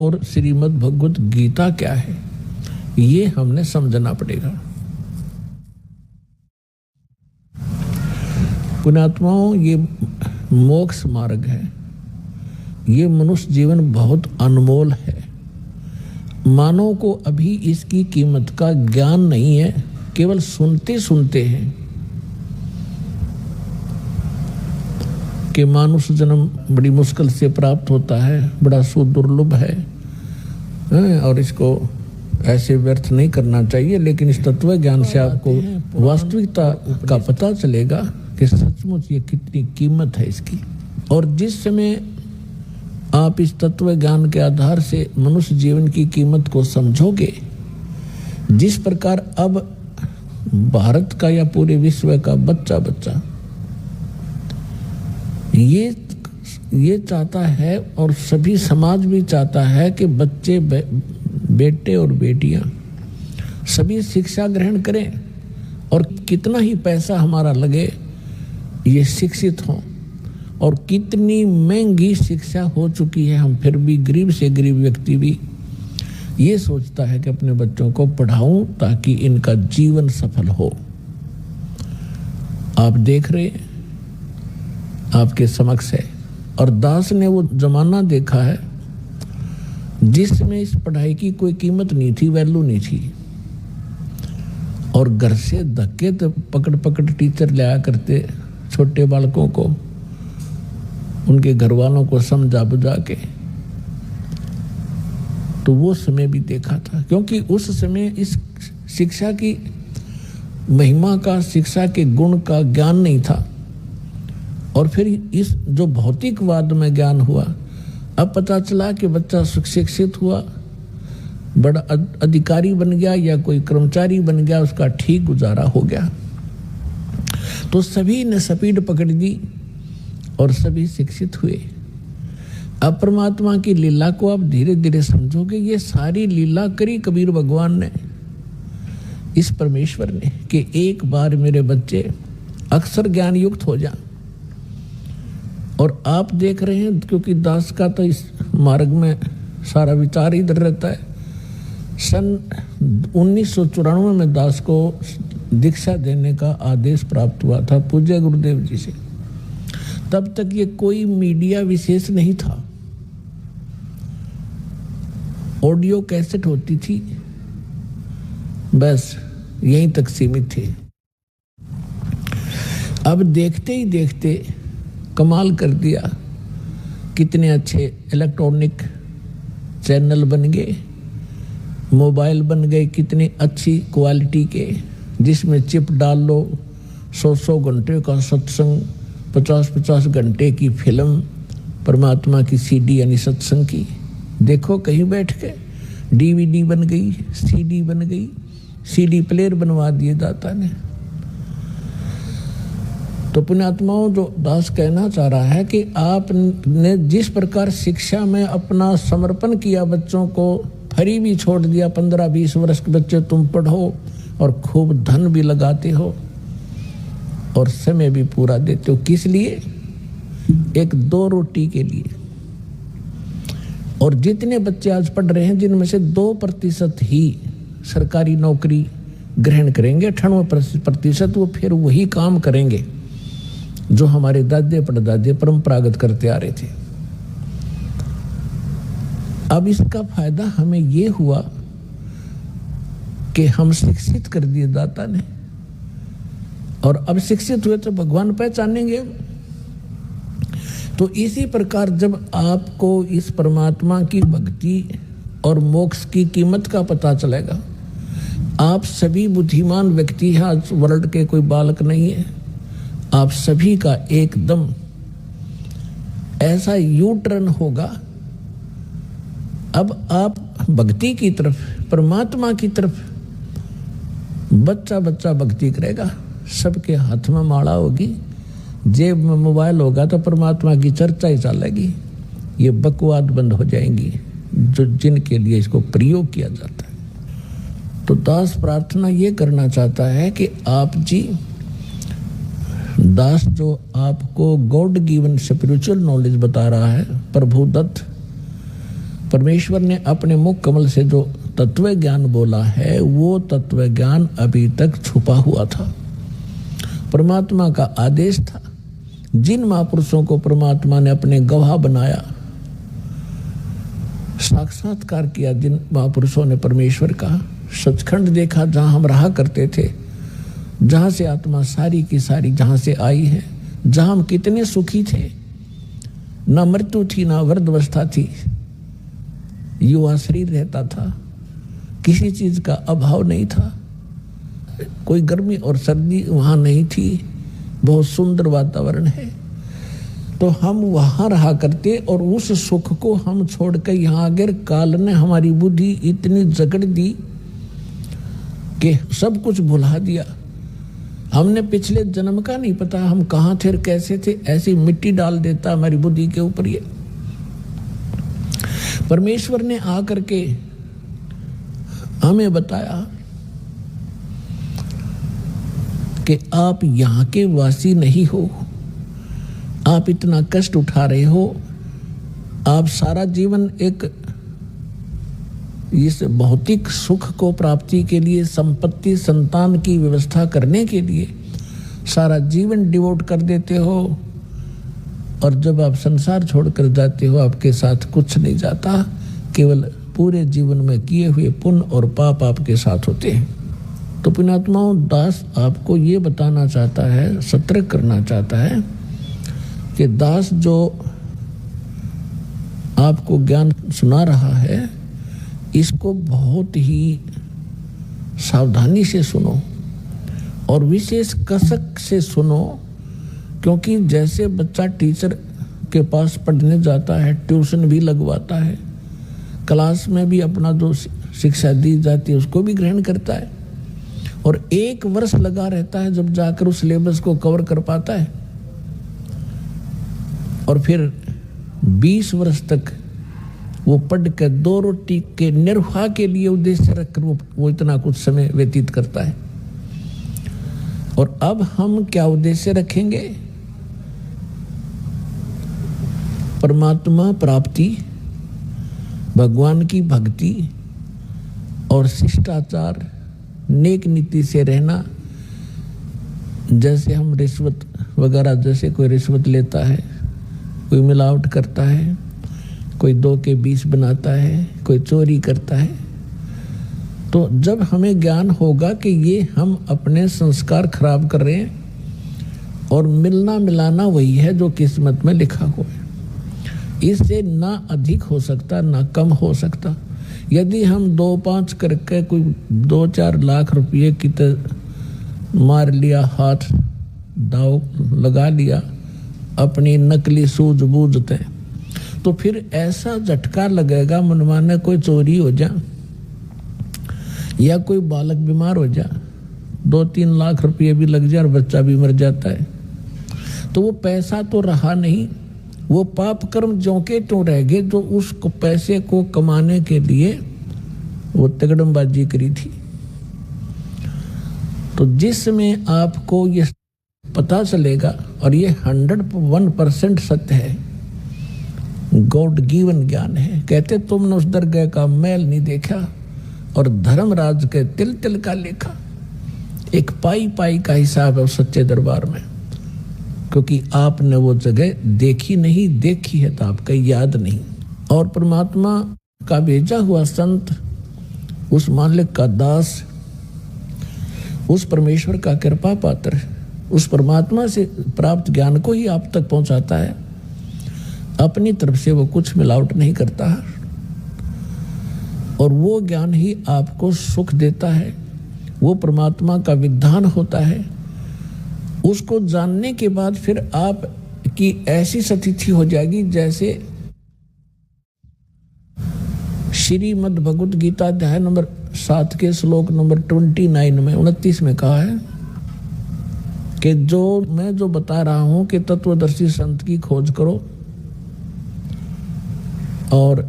और श्रीमद् भगवत गीता क्या है, ये हमने समझना पड़ेगा। पुण्यात्माओं, ये मोक्ष मार्ग है। ये मनुष्य जीवन बहुत अनमोल है। मानव को अभी इसकी कीमत का ज्ञान नहीं है, केवल सुनते सुनते हैं कि मानुष जन्म बड़ी मुश्किल से प्राप्त होता है, बड़ा सुदुर्लभ है और इसको ऐसे व्यर्थ नहीं करना चाहिए। लेकिन इस तत्व ज्ञान से आपको वास्तविकता का पता चलेगा कि सचमुच ये कितनी कीमत है इसकी। और जिस समय आप इस तत्व ज्ञान के आधार से मनुष्य जीवन की कीमत को समझोगे, जिस प्रकार अब भारत का या पूरे विश्व का बच्चा ये चाहता है और सभी समाज भी चाहता है कि बच्चे बेटे और बेटियां सभी शिक्षा ग्रहण करें, और कितना ही पैसा हमारा लगे ये शिक्षित हों। और कितनी महंगी शिक्षा हो चुकी है, हम फिर भी गरीब से गरीब व्यक्ति भी ये सोचता है कि अपने बच्चों को पढ़ाऊं ताकि इनका जीवन सफल हो। आप देख रहे हैं, आपके समक्ष है। और दास ने वो जमाना देखा है जिसमें इस पढ़ाई की कोई कीमत नहीं थी, वैल्यू नहीं थी। और घर से धक्के तो पकड़ टीचर लाया करते छोटे बालकों को, उनके घर वालों को समझा बुझा के। तो वो समय भी देखा था, क्योंकि उस समय इस शिक्षा की महिमा का, शिक्षा के गुण का ज्ञान नहीं था। और फिर इस जो भौतिकवाद में ज्ञान हुआ, अब पता चला कि बच्चा शिक्षित हुआ, बड़ा अधिकारी बन गया या कोई कर्मचारी बन गया, उसका ठीक गुजारा हो गया। तो सभी ने स्पीड पकड़ दी और सभी शिक्षित हुए। अब परमात्मा की लीला को आप धीरे धीरे समझोगे। ये सारी लीला करी कबीर भगवान ने, इस परमेश्वर ने, कि एक बार मेरे बच्चे अक्षर ज्ञान युक्त हो जा। और आप देख रहे हैं, क्योंकि दास का तो इस मार्ग में सारा विचार इधर रहता है। सन 1994 में दास को दीक्षा देने का आदेश प्राप्त हुआ था पूज्य गुरुदेव जी से। तब तक ये कोई मीडिया विशेष नहीं था, ऑडियो कैसेट होती थी, बस यहीं तक सीमित थे। अब देखते ही देखते कमाल कर दिया, कितने अच्छे इलेक्ट्रॉनिक चैनल बन गए, मोबाइल बन गए कितनी अच्छी क्वालिटी के, जिसमें चिप डाल लो, 100 घंटे का सत्संग, 50 घंटे की फिल्म, परमात्मा की सीडी यानी सत्संग की देखो कहीं बैठ के। डीवीडी बन गई, सीडी बन गई, सीडी प्लेयर बनवा दिए दाता ने। तो पुण्यात्माओं, जो दास कहना चाह रहा है कि आपने जिस प्रकार शिक्षा में अपना समर्पण किया, बच्चों को फ्री भी छोड़ दिया, 15-20 वर्ष के बच्चे तुम पढ़ो और खूब धन भी लगाते हो और समय भी पूरा देते हो, किस लिए? एक 2 रोटी के लिए। और जितने बच्चे आज पढ़ रहे हैं, जिनमें से 2% ही सरकारी नौकरी ग्रहण करेंगे, 98% वो फिर वही काम करेंगे जो हमारे दादे परदादे परंपरागत करते आ रहे थे। अब इसका फायदा हमें ये हुआ कि हम शिक्षित कर दिए दाता ने, और अब शिक्षित हुए तो भगवान पहचानेंगे। तो इसी प्रकार जब आपको इस परमात्मा की भक्ति और मोक्ष की कीमत का पता चलेगा, आप सभी बुद्धिमान व्यक्ति हैं, आज वर्ल्ड के कोई बालक नहीं है, आप सभी का एकदम ऐसा यू टर्न होगा। अब आप भक्ति की तरफ, परमात्मा की तरफ, बच्चा भक्ति करेगा। सबके हाथ में माला होगी, जेब में मोबाइल होगा, तो परमात्मा की चर्चा ही चलेगी। ये बकवाद बंद हो जाएंगी जो जिनके लिए इसको प्रयोग किया जाता है। तो दास प्रार्थना ये करना चाहता है कि आप जी, दास जो आपको गॉड गिवन स्पिरिचुअल नॉलेज बता रहा है, प्रभु दत्त, परमेश्वर ने अपने मुख कमल से जो तत्व ज्ञान बोला है वो तत्व ज्ञान अभी तक छुपा हुआ था। परमात्मा का आदेश था। जिन महापुरुषों को परमात्मा ने अपने गवाह बनाया, साक्षात्कार किया, जिन महापुरुषों ने परमेश्वर का सचखंड देखा, जहां हम रहा करते थे, जहां से आत्मा सारी की सारी जहां से आई है, जहां हम कितने सुखी थे, ना मृत्यु थी ना वृद्धावस्था थी, युवा शरीर रहता था, किसी चीज का अभाव नहीं था, कोई गर्मी और सर्दी वहां नहीं थी, बहुत सुंदर वातावरण है। तो हम वहां रहा करते और उस सुख को हम छोड़कर यहाँ आकर काल ने हमारी बुद्धि इतनी जकड़ दी कि सब कुछ भुला दिया। हमने पिछले जन्म का नहीं पता, हम कहाँ थे कैसे थे, ऐसी मिट्टी डाल देता हमारी बुद्धि के ऊपर। ये परमेश्वर ने आकर के हमें बताया कि आप यहाँ के वासी नहीं हो, आप इतना कष्ट उठा रहे हो, आप सारा जीवन एक इस भौतिक सुख को प्राप्ति के लिए, संपत्ति संतान की व्यवस्था करने के लिए सारा जीवन डिवोट कर देते हो, और जब आप संसार छोड़कर जाते हो आपके साथ कुछ नहीं जाता, केवल पूरे जीवन में किए हुए पुण्य और पाप आपके साथ होते हैं। तो पुण्यात्माओं, दास आपको ये बताना चाहता है, सतर्क करना चाहता है कि दास जो आपको ज्ञान सुना रहा है इसको बहुत ही सावधानी से सुनो और विशेष कसक से सुनो, क्योंकि जैसे बच्चा टीचर के पास पढ़ने जाता है, ट्यूशन भी लगवाता है, क्लास में भी अपना जो शिक्षा दी जाती है उसको भी ग्रहण करता है, और 1 वर्ष लगा रहता है जब जाकर उस सिलेबस को कवर कर पाता है, और फिर 20 वर्ष तक वो पढ़ कर 2 रोटी के निर्वाह के लिए उद्देश्य रखकर वो इतना कुछ समय व्यतीत करता है। और अब हम क्या उद्देश्य रखेंगे? परमात्मा प्राप्ति, भगवान की भक्ति और शिष्टाचार, नेक नीति से रहना। जैसे हम रिश्वत वगैरह, जैसे कोई रिश्वत लेता है, कोई मिलावट करता है, कोई 2 के 20 बनाता है, कोई चोरी करता है, तो जब हमें ज्ञान होगा कि ये हम अपने संस्कार खराब कर रहे हैं और मिलना मिलाना वही है जो किस्मत में लिखा हुआ है, इससे ना अधिक हो सकता ना कम हो सकता। यदि हम 2-5 करके कोई 2-4 लाख रुपये की मार लिया, हाथ दाव लगा लिया अपनी नकली सूझबूझते, तो फिर ऐसा झटका लगेगा मनमाने कोई चोरी हो जा या कोई बालक बीमार हो जा, 2-3 लाख रुपये भी लग जाए और बच्चा भी मर जाता है, तो वो पैसा तो रहा नहीं, वो पाप कर्म ज्यों के त्यों रह गए जो उस पैसे को कमाने के लिए वो तगड़मबाजी करी थी। तो जिसमें आपको ये पता चलेगा, और ये 101% सत्य है, गॉड गिवन ज्ञान है। कहते तुमने उस दरगाह का मैल नहीं देखा और धर्मराज के तिल तिल का लेखा। एक पाई पाई का हिसाब है उस सच्चे दरबार में, क्योंकि आपने वो जगह देखी नहीं, देखी है तो आपका याद नहीं। और परमात्मा का भेजा हुआ संत, उस मालिक का दास, उस परमेश्वर का कृपा पात्र, उस परमात्मा से प्राप्त ज्ञान को ही आप तक पहुंचाता है। अपनी तरफ से वो कुछ मिलावट नहीं करता, और वो ज्ञान ही आपको सुख देता है, वो परमात्मा का विधान होता है। उसको जानने के बाद फिर आप की ऐसी स्थिति हो जाएगी जैसे श्रीमद् भगवत गीता अध्याय नंबर 7 के श्लोक नंबर 29 में कहा है कि मैं जो बता रहा हूं कि तत्वदर्शी संत की खोज करो, और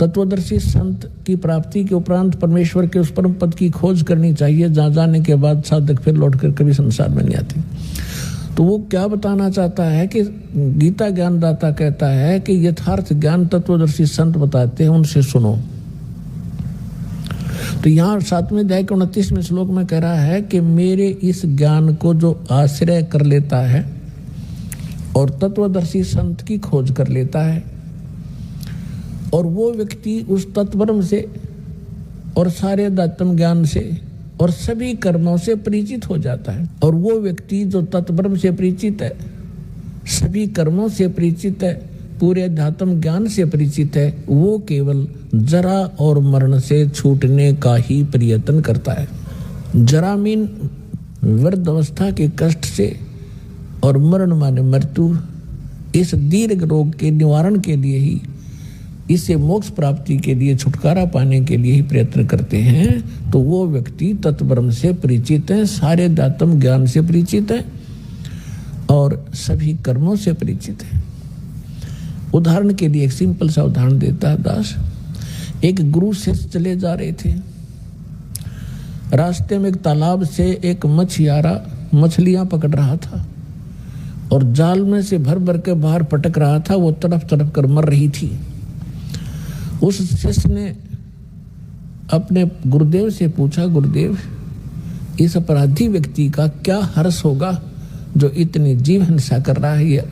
तत्वदर्शी संत की प्राप्ति के उपरांत परमेश्वर के उस परम पद की खोज करनी चाहिए, जहां जाने के बाद साधक फिर लौटकर कभी संसार में नहीं आते। तो वो क्या बताना चाहता है कि गीता ज्ञानदाता कहता है कि यथार्थ ज्ञान तत्वदर्शी संत बताते हैं, उनसे सुनो। तो यहाँ 7वें अध्याय के 29वें श्लोक में कह रहा है कि मेरे इस ज्ञान को जो आश्रय कर लेता है और तत्वदर्शी संत की खोज कर लेता है, और वो व्यक्ति उस तत्वब्रह्म से और सारे अध्यात्म ज्ञान से और सभी कर्मों से परिचित हो जाता है। और वो व्यक्ति जो तत्वब्रह्म से परिचित है, सभी कर्मों से परिचित है, पूरे अध्यात्म ज्ञान से परिचित है, वो केवल जरा और मरण से छूटने का ही प्रयत्न करता है। जरा मीन वृद्ध अवस्था के कष्ट से और मरण माने मृत्यु, इस दीर्घ रोग के निवारण के लिए ही, इससे मोक्ष प्राप्ति के लिए, छुटकारा पाने के लिए ही प्रयत्न करते हैं। तो वो व्यक्ति तत्वब्रह्म से परिचित है, सारे अध्यात्म ज्ञान से परिचित है और सभी कर्मों से परिचित है। उदाहरण के लिए एक सिंपल सा उदाहरण देता है दास। एक गुरु शिष्य चले जा रहे थे, रास्ते में एक तालाब से एक मछियारा मछलियां पकड़ रहा था और जाल में से भर भर के बाहर पटक रहा था। वो तड़प तड़प कर मर रही थी। उस शिष्य ने अपने गुरुदेव से पूछा, गुरुदेव, इस अपराधी व्यक्ति का क्या हर्ष होगा जो इतनी जीव हिंसा कर रहा है, ये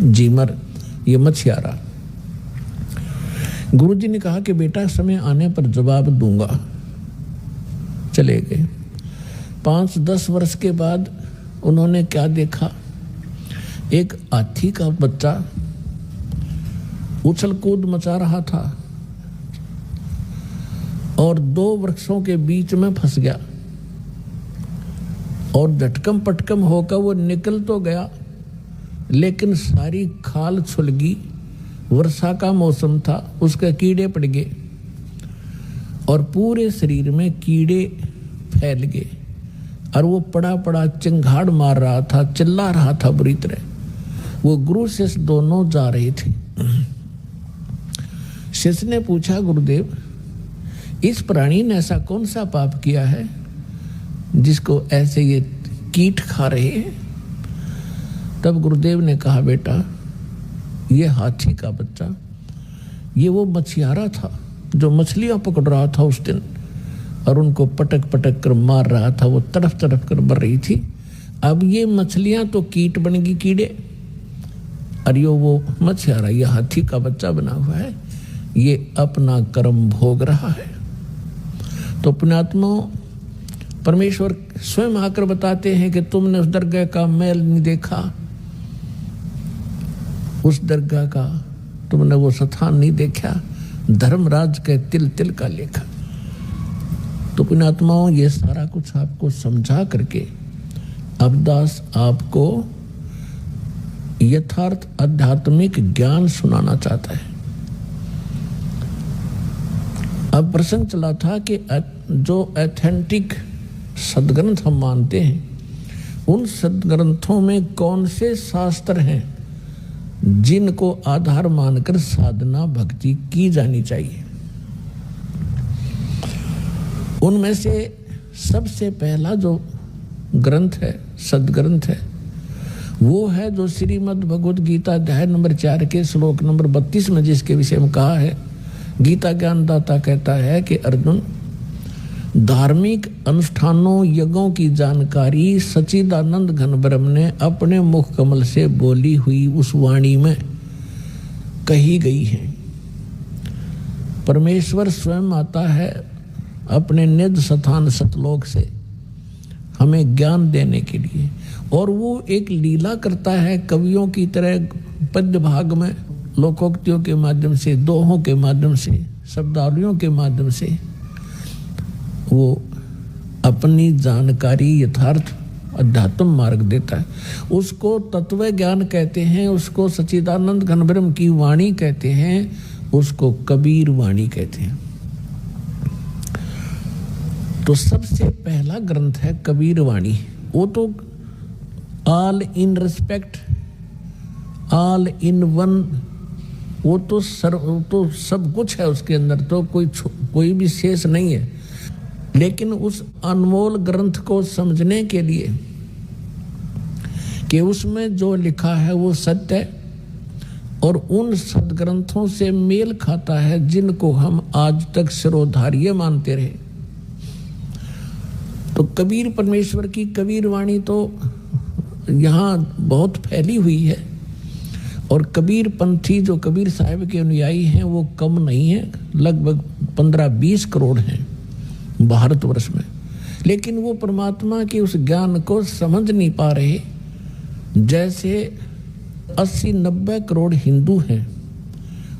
जीमर, ये मछियारा। गुरुजी ने कहा कि बेटा, समय आने पर जवाब दूंगा। चले गए। 5-10 वर्ष के बाद उन्होंने क्या देखा, एक हाथी का बच्चा उछल कूद मचा रहा था और 2 वृक्षों के बीच में फंस गया और झटकम पटकम होकर वो निकल तो गया, लेकिन सारी खाल छुलगी। वर्षा का मौसम था, उसके कीड़े पड़ गए और पूरे शरीर में कीड़े फैल गए और वो पड़ा पड़ा चिंगाड़ मार रहा था, चिल्ला रहा था बुरी तरह। वो गुरु शिष्य दोनों जा रहे थे। शिष्य ने पूछा, गुरुदेव, इस प्राणी ने ऐसा कौन सा पाप किया है जिसको ऐसे ये कीट खा रहे हैं? तब गुरुदेव ने कहा, बेटा, ये हाथी का बच्चा, ये वो मछियारा था जो मछलियां पकड़ रहा था उस दिन और उनको पटक पटक कर मार रहा था। वो तड़प तड़प कर मर रही थी। अब ये मछलियां तो कीट बन गई, कीड़े, और ये वो मछियारा, ये हाथी का बच्चा बना हुआ है, ये अपना कर्म भोग रहा है। तो पुण्यात्मा, परमेश्वर स्वयं आकर बताते हैं कि तुमने उस दरगाह का मैल नहीं देखा, उस दरगाह का तुमने वो स्थान नहीं देखा, धर्मराज के तिल तिल का लेखा। तो पुण्यात्माओं, ये सारा कुछ आपको समझा करके अवदास आपको यथार्थ आध्यात्मिक ज्ञान सुनाना चाहता है। अब प्रसंग चला था कि जो ऑथेंटिक सदग्रंथ हम मानते हैं, उन सदग्रंथों में कौन से शास्त्र हैं जिनको आधार मानकर साधना भक्ति की जानी चाहिए। उनमें से सबसे पहला जो ग्रंथ है, सदग्रंथ है, वो है जो श्रीमद् भगवद गीता अध्याय नंबर 4 के श्लोक नंबर 32 में जिसके विषय में कहा है। गीता ज्ञानदाता कहता है कि अर्जुन, धार्मिक अनुष्ठानों यज्ञों की जानकारी सच्चिदानंद घन ब्रह्म ने अपने मुख कमल से बोली हुई उस वाणी में कही गई है। परमेश्वर स्वयं आता है अपने निज स्थान सतलोक से हमें ज्ञान देने के लिए, और वो एक लीला करता है कवियों की तरह पद्य भाग में, लोकोक्तियों के माध्यम से, दोहों के माध्यम से, शब्दावलियों के माध्यम से वो अपनी जानकारी यथार्थ अध्यात्म मार्ग देता है। उसको तत्व ज्ञान कहते हैं, उसको सच्चिदानंद घन ब्रह्म की वाणी कहते हैं, उसको कबीर वाणी कहते हैं। तो सबसे पहला ग्रंथ है कबीर वाणी। वो तो all in respect, all in one, वो तो सब कुछ है उसके अंदर, तो कोई भी शेष नहीं है। लेकिन उस अनमोल ग्रंथ को समझने के लिए कि उसमें जो लिखा है वो सत्य है और उन सदग्रंथों से मेल खाता है जिनको हम आज तक शिरोधार्य मानते रहे। तो कबीर परमेश्वर की कबीर वाणी तो यहाँ बहुत फैली हुई है और कबीर पंथी जो कबीर साहिब के अनुयायी हैं वो कम नहीं है, लगभग 15-20 करोड़ हैं भारतवर्ष में। लेकिन वो परमात्मा के उस ज्ञान को समझ नहीं पा रहे। जैसे 80-90 करोड़ हिंदू हैं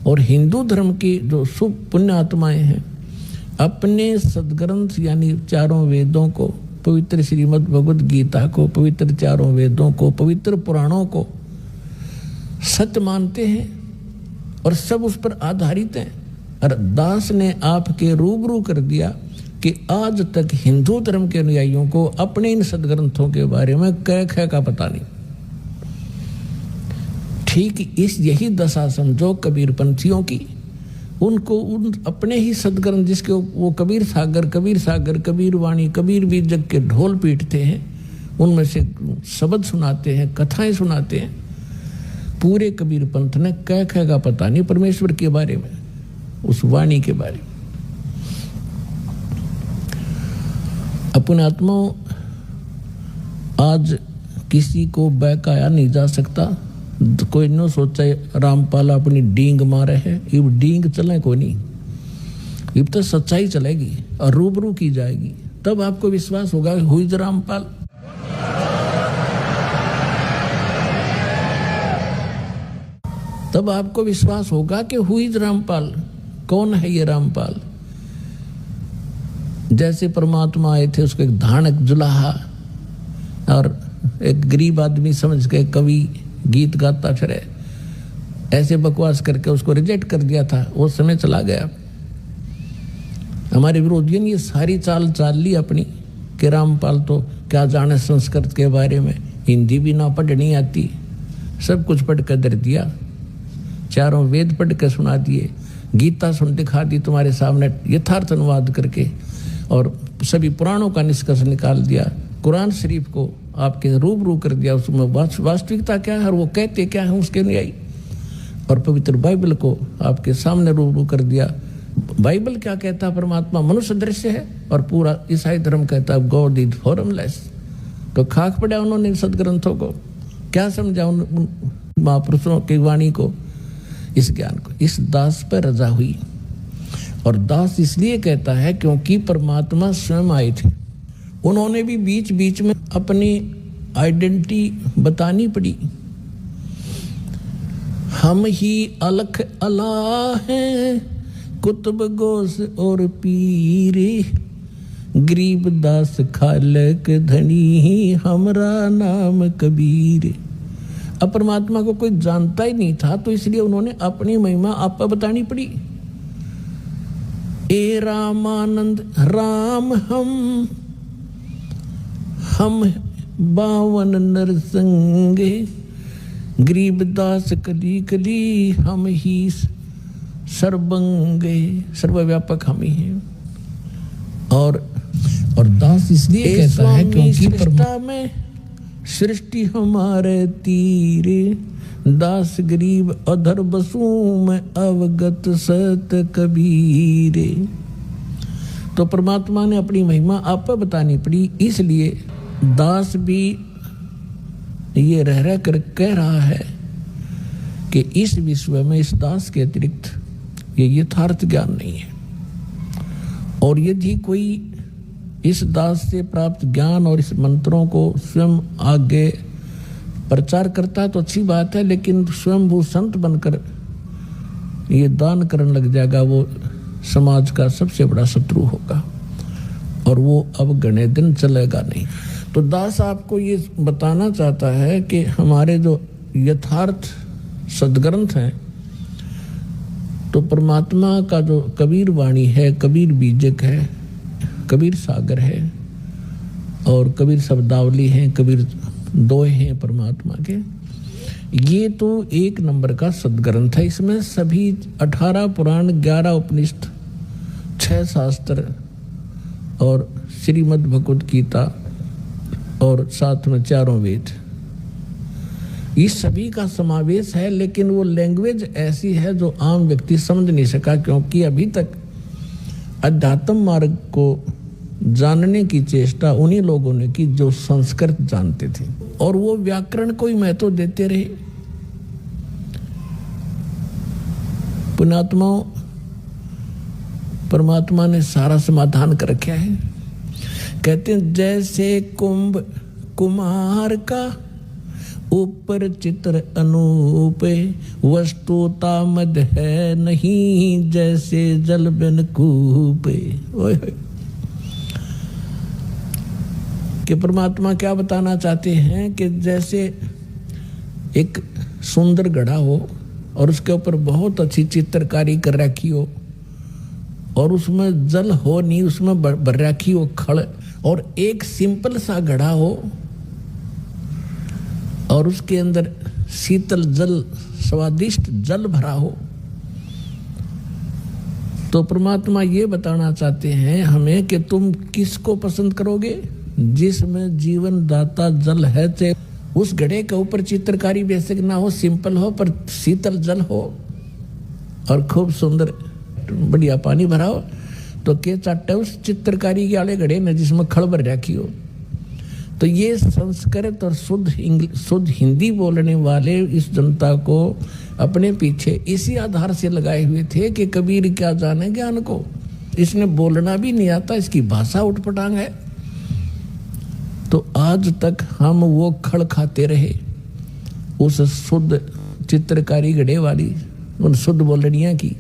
और हिंदू धर्म की जो शुभ पुण्य आत्माएं हैं अपने सदग्रंथ यानी चारों वेदों को, पवित्र श्रीमद् भगवद गीता को, पवित्र चारों वेदों को, पवित्र पुराणों को सत्य मानते हैं और सब उस पर आधारित हैं। और दास ने आपके रूबरू कर दिया कि आज तक हिंदू धर्म के अनुयायियों को अपने इन सदग्रंथों के बारे में कै खे का पता नहीं। ठीक यही दशा समझो कबीर पंथियों की। उनको उन अपने ही सदग्रंथ जिसके वो कबीर सागर, कबीर वाणी, कबीर बीजक के ढोल पीटते हैं, उनमें से शब्द सुनाते हैं, कथाएं सुनाते हैं। पूरे कबीर पंथ ने कै खे का पता नहीं परमेश्वर के बारे में, उस वाणी के बारे में। अपने आत्माओं, आज किसी को बहकाया नहीं जा सकता। कोई न सोचा रामपाल अपनी डींग मारे है, इब डींग चले को नहीं, इब तो सच्चाई चलेगी और रूबरू की जाएगी, तब आपको विश्वास होगा हुई रामपाल। तब आपको विश्वास होगा कि हुई रामपाल। कौन है ये रामपाल? जैसे परमात्मा आए थे, उसको एक धानक जुलाहा और एक गरीब आदमी समझ के कवि गीत गाता फिरे, ऐसे बकवास करके उसको रिजेक्ट कर दिया था। वो समय चला गया। हमारे विरोधियों ने ये सारी चाल ली अपनी कि रामपाल तो क्या जाने संस्कृत के बारे में, हिंदी भी ना पढ़नी आती, सब कुछ पढ़ कर दर दिया, चारों वेद पढ़ कर सुना दिए, गीता सुन दिखा दी तुम्हारे सामने यथार्थ अनुवाद करके, और सभी पुराणों का निष्कर्ष निकाल दिया, कुरान शरीफ को आपके रूबरू कर दिया, उसमें वास्तविकता क्या है और वो कहते क्या है उसके अनुयायी, और पवित्र बाइबल को आपके सामने रूबरू कर दिया। बाइबल क्या कहता है? परमात्मा मनुष्य दृश्य है और पूरा ईसाई धर्म कहता है गॉड इज फॉर्मलेस। तो खाक पड़ा उन्होंने सदग्रंथों को, क्या समझा उन महापुरुषों की वाणी को, इस ज्ञान को। इस दास पर रजा हुई, और दास इसलिए कहता है क्योंकि परमात्मा स्वयं आए थे। उन्होंने भी बीच बीच में अपनी आइडेंटिटी बतानी पड़ी। हम ही अलख अला हैं, कुतुब गोस और पीरे, गरीब दास खालक धनी, हमरा नाम कबीर। अब परमात्मा को कोई जानता ही नहीं था, तो इसलिए उन्होंने अपनी महिमा आप पर बतानी पड़ी। ए रामानंद राम हम 52 नरसंगे, गरीबदास कली कली, हम ही सर्वंगे, सर्वव्यापक हम ही हैं। और दास इसलिए कहता है क्योंकि सृष्टा में सृष्टि हमारे तीरे, दास गरीब अधर बसू में अवगत सत कबीरे। तो परमात्मा ने अपनी महिमा आप पर बतानी पड़ी, इसलिए दास भी ये रह कर कह रहा है कि इस विश्व में इस दास के अतिरिक्त ये यथार्थ ज्ञान नहीं है। और यदि कोई इस दास से प्राप्त ज्ञान और इस मंत्रों को स्वयं आगे प्रचार करता तो अच्छी बात है, लेकिन स्वयं वो संत बनकर ये दान करने लग जाएगा, वो समाज का सबसे बड़ा शत्रु होगा और वो अब गणे दिन चलेगा नहीं। तो दास आपको ये बताना चाहता है कि हमारे जो यथार्थ सदग्रंथ हैं, तो परमात्मा का जो कबीर वाणी है, कबीर बीजक है, कबीर सागर है और कबीर शब्दावली है, कबीर दोहे हैं परमात्मा के, ये तो 1 नंबर का सदग्रंथ है। इसमें सभी 18 पुराण, 11 उपनिषद, 6 शास्त्र और श्रीमद् भगवद गीता और साथ में 4 वेद, इस सभी का समावेश है, लेकिन वो लैंग्वेज ऐसी है जो आम व्यक्ति समझ नहीं सका, क्योंकि अभी तक अध्यात्म मार्ग को जानने की चेष्टा उन्हीं लोगों ने की जो संस्कृत जानते थे, और वो व्याकरण को ही महत्व देते रहे। पुण्यात्माओं, परमात्मा ने सारा समाधान कर रखा है। कहते हैं जैसे कुंभ कुम्हार का ऊपर चित्र अनूप, वस्तुता मद है नहीं जैसे जल बिन कूप। कि परमात्मा क्या बताना चाहते हैं कि जैसे एक सुंदर घड़ा हो और उसके ऊपर बहुत अच्छी चित्रकारी कर रखी हो, और उसमें जल हो नहीं, उसमें भर रखी हो खड़, और एक सिंपल सा घड़ा हो और उसके अंदर शीतल जल, स्वादिष्ट जल भरा हो। तो परमात्मा ये बताना चाहते हैं हमें कि तुम किसको पसंद करोगे? जिसमें जीवन दाता जल है, चाहे उस घड़े के ऊपर चित्रकारी बेसिक ना हो, सिंपल हो, पर शीतल जल हो और खूब सुंदर बढ़िया पानी भरा हो, तो के चाटे उस चित्रकारी के आले घड़े में जिसमें खड़ भर रखी हो। तो ये संस्कृत और शुद्ध हिंदी बोलने वाले इस जनता को अपने पीछे इसी आधार से लगाए हुए थे कि कबीर क्या जाने ज्ञान को, इसने बोलना भी नहीं आता, इसकी भाषा उठपटांग है। तो आज तक हम वो खड़ खाते रहे उस शुद्ध चित्रकारी घड़े वाली, उन शुद्ध बोलनिया की।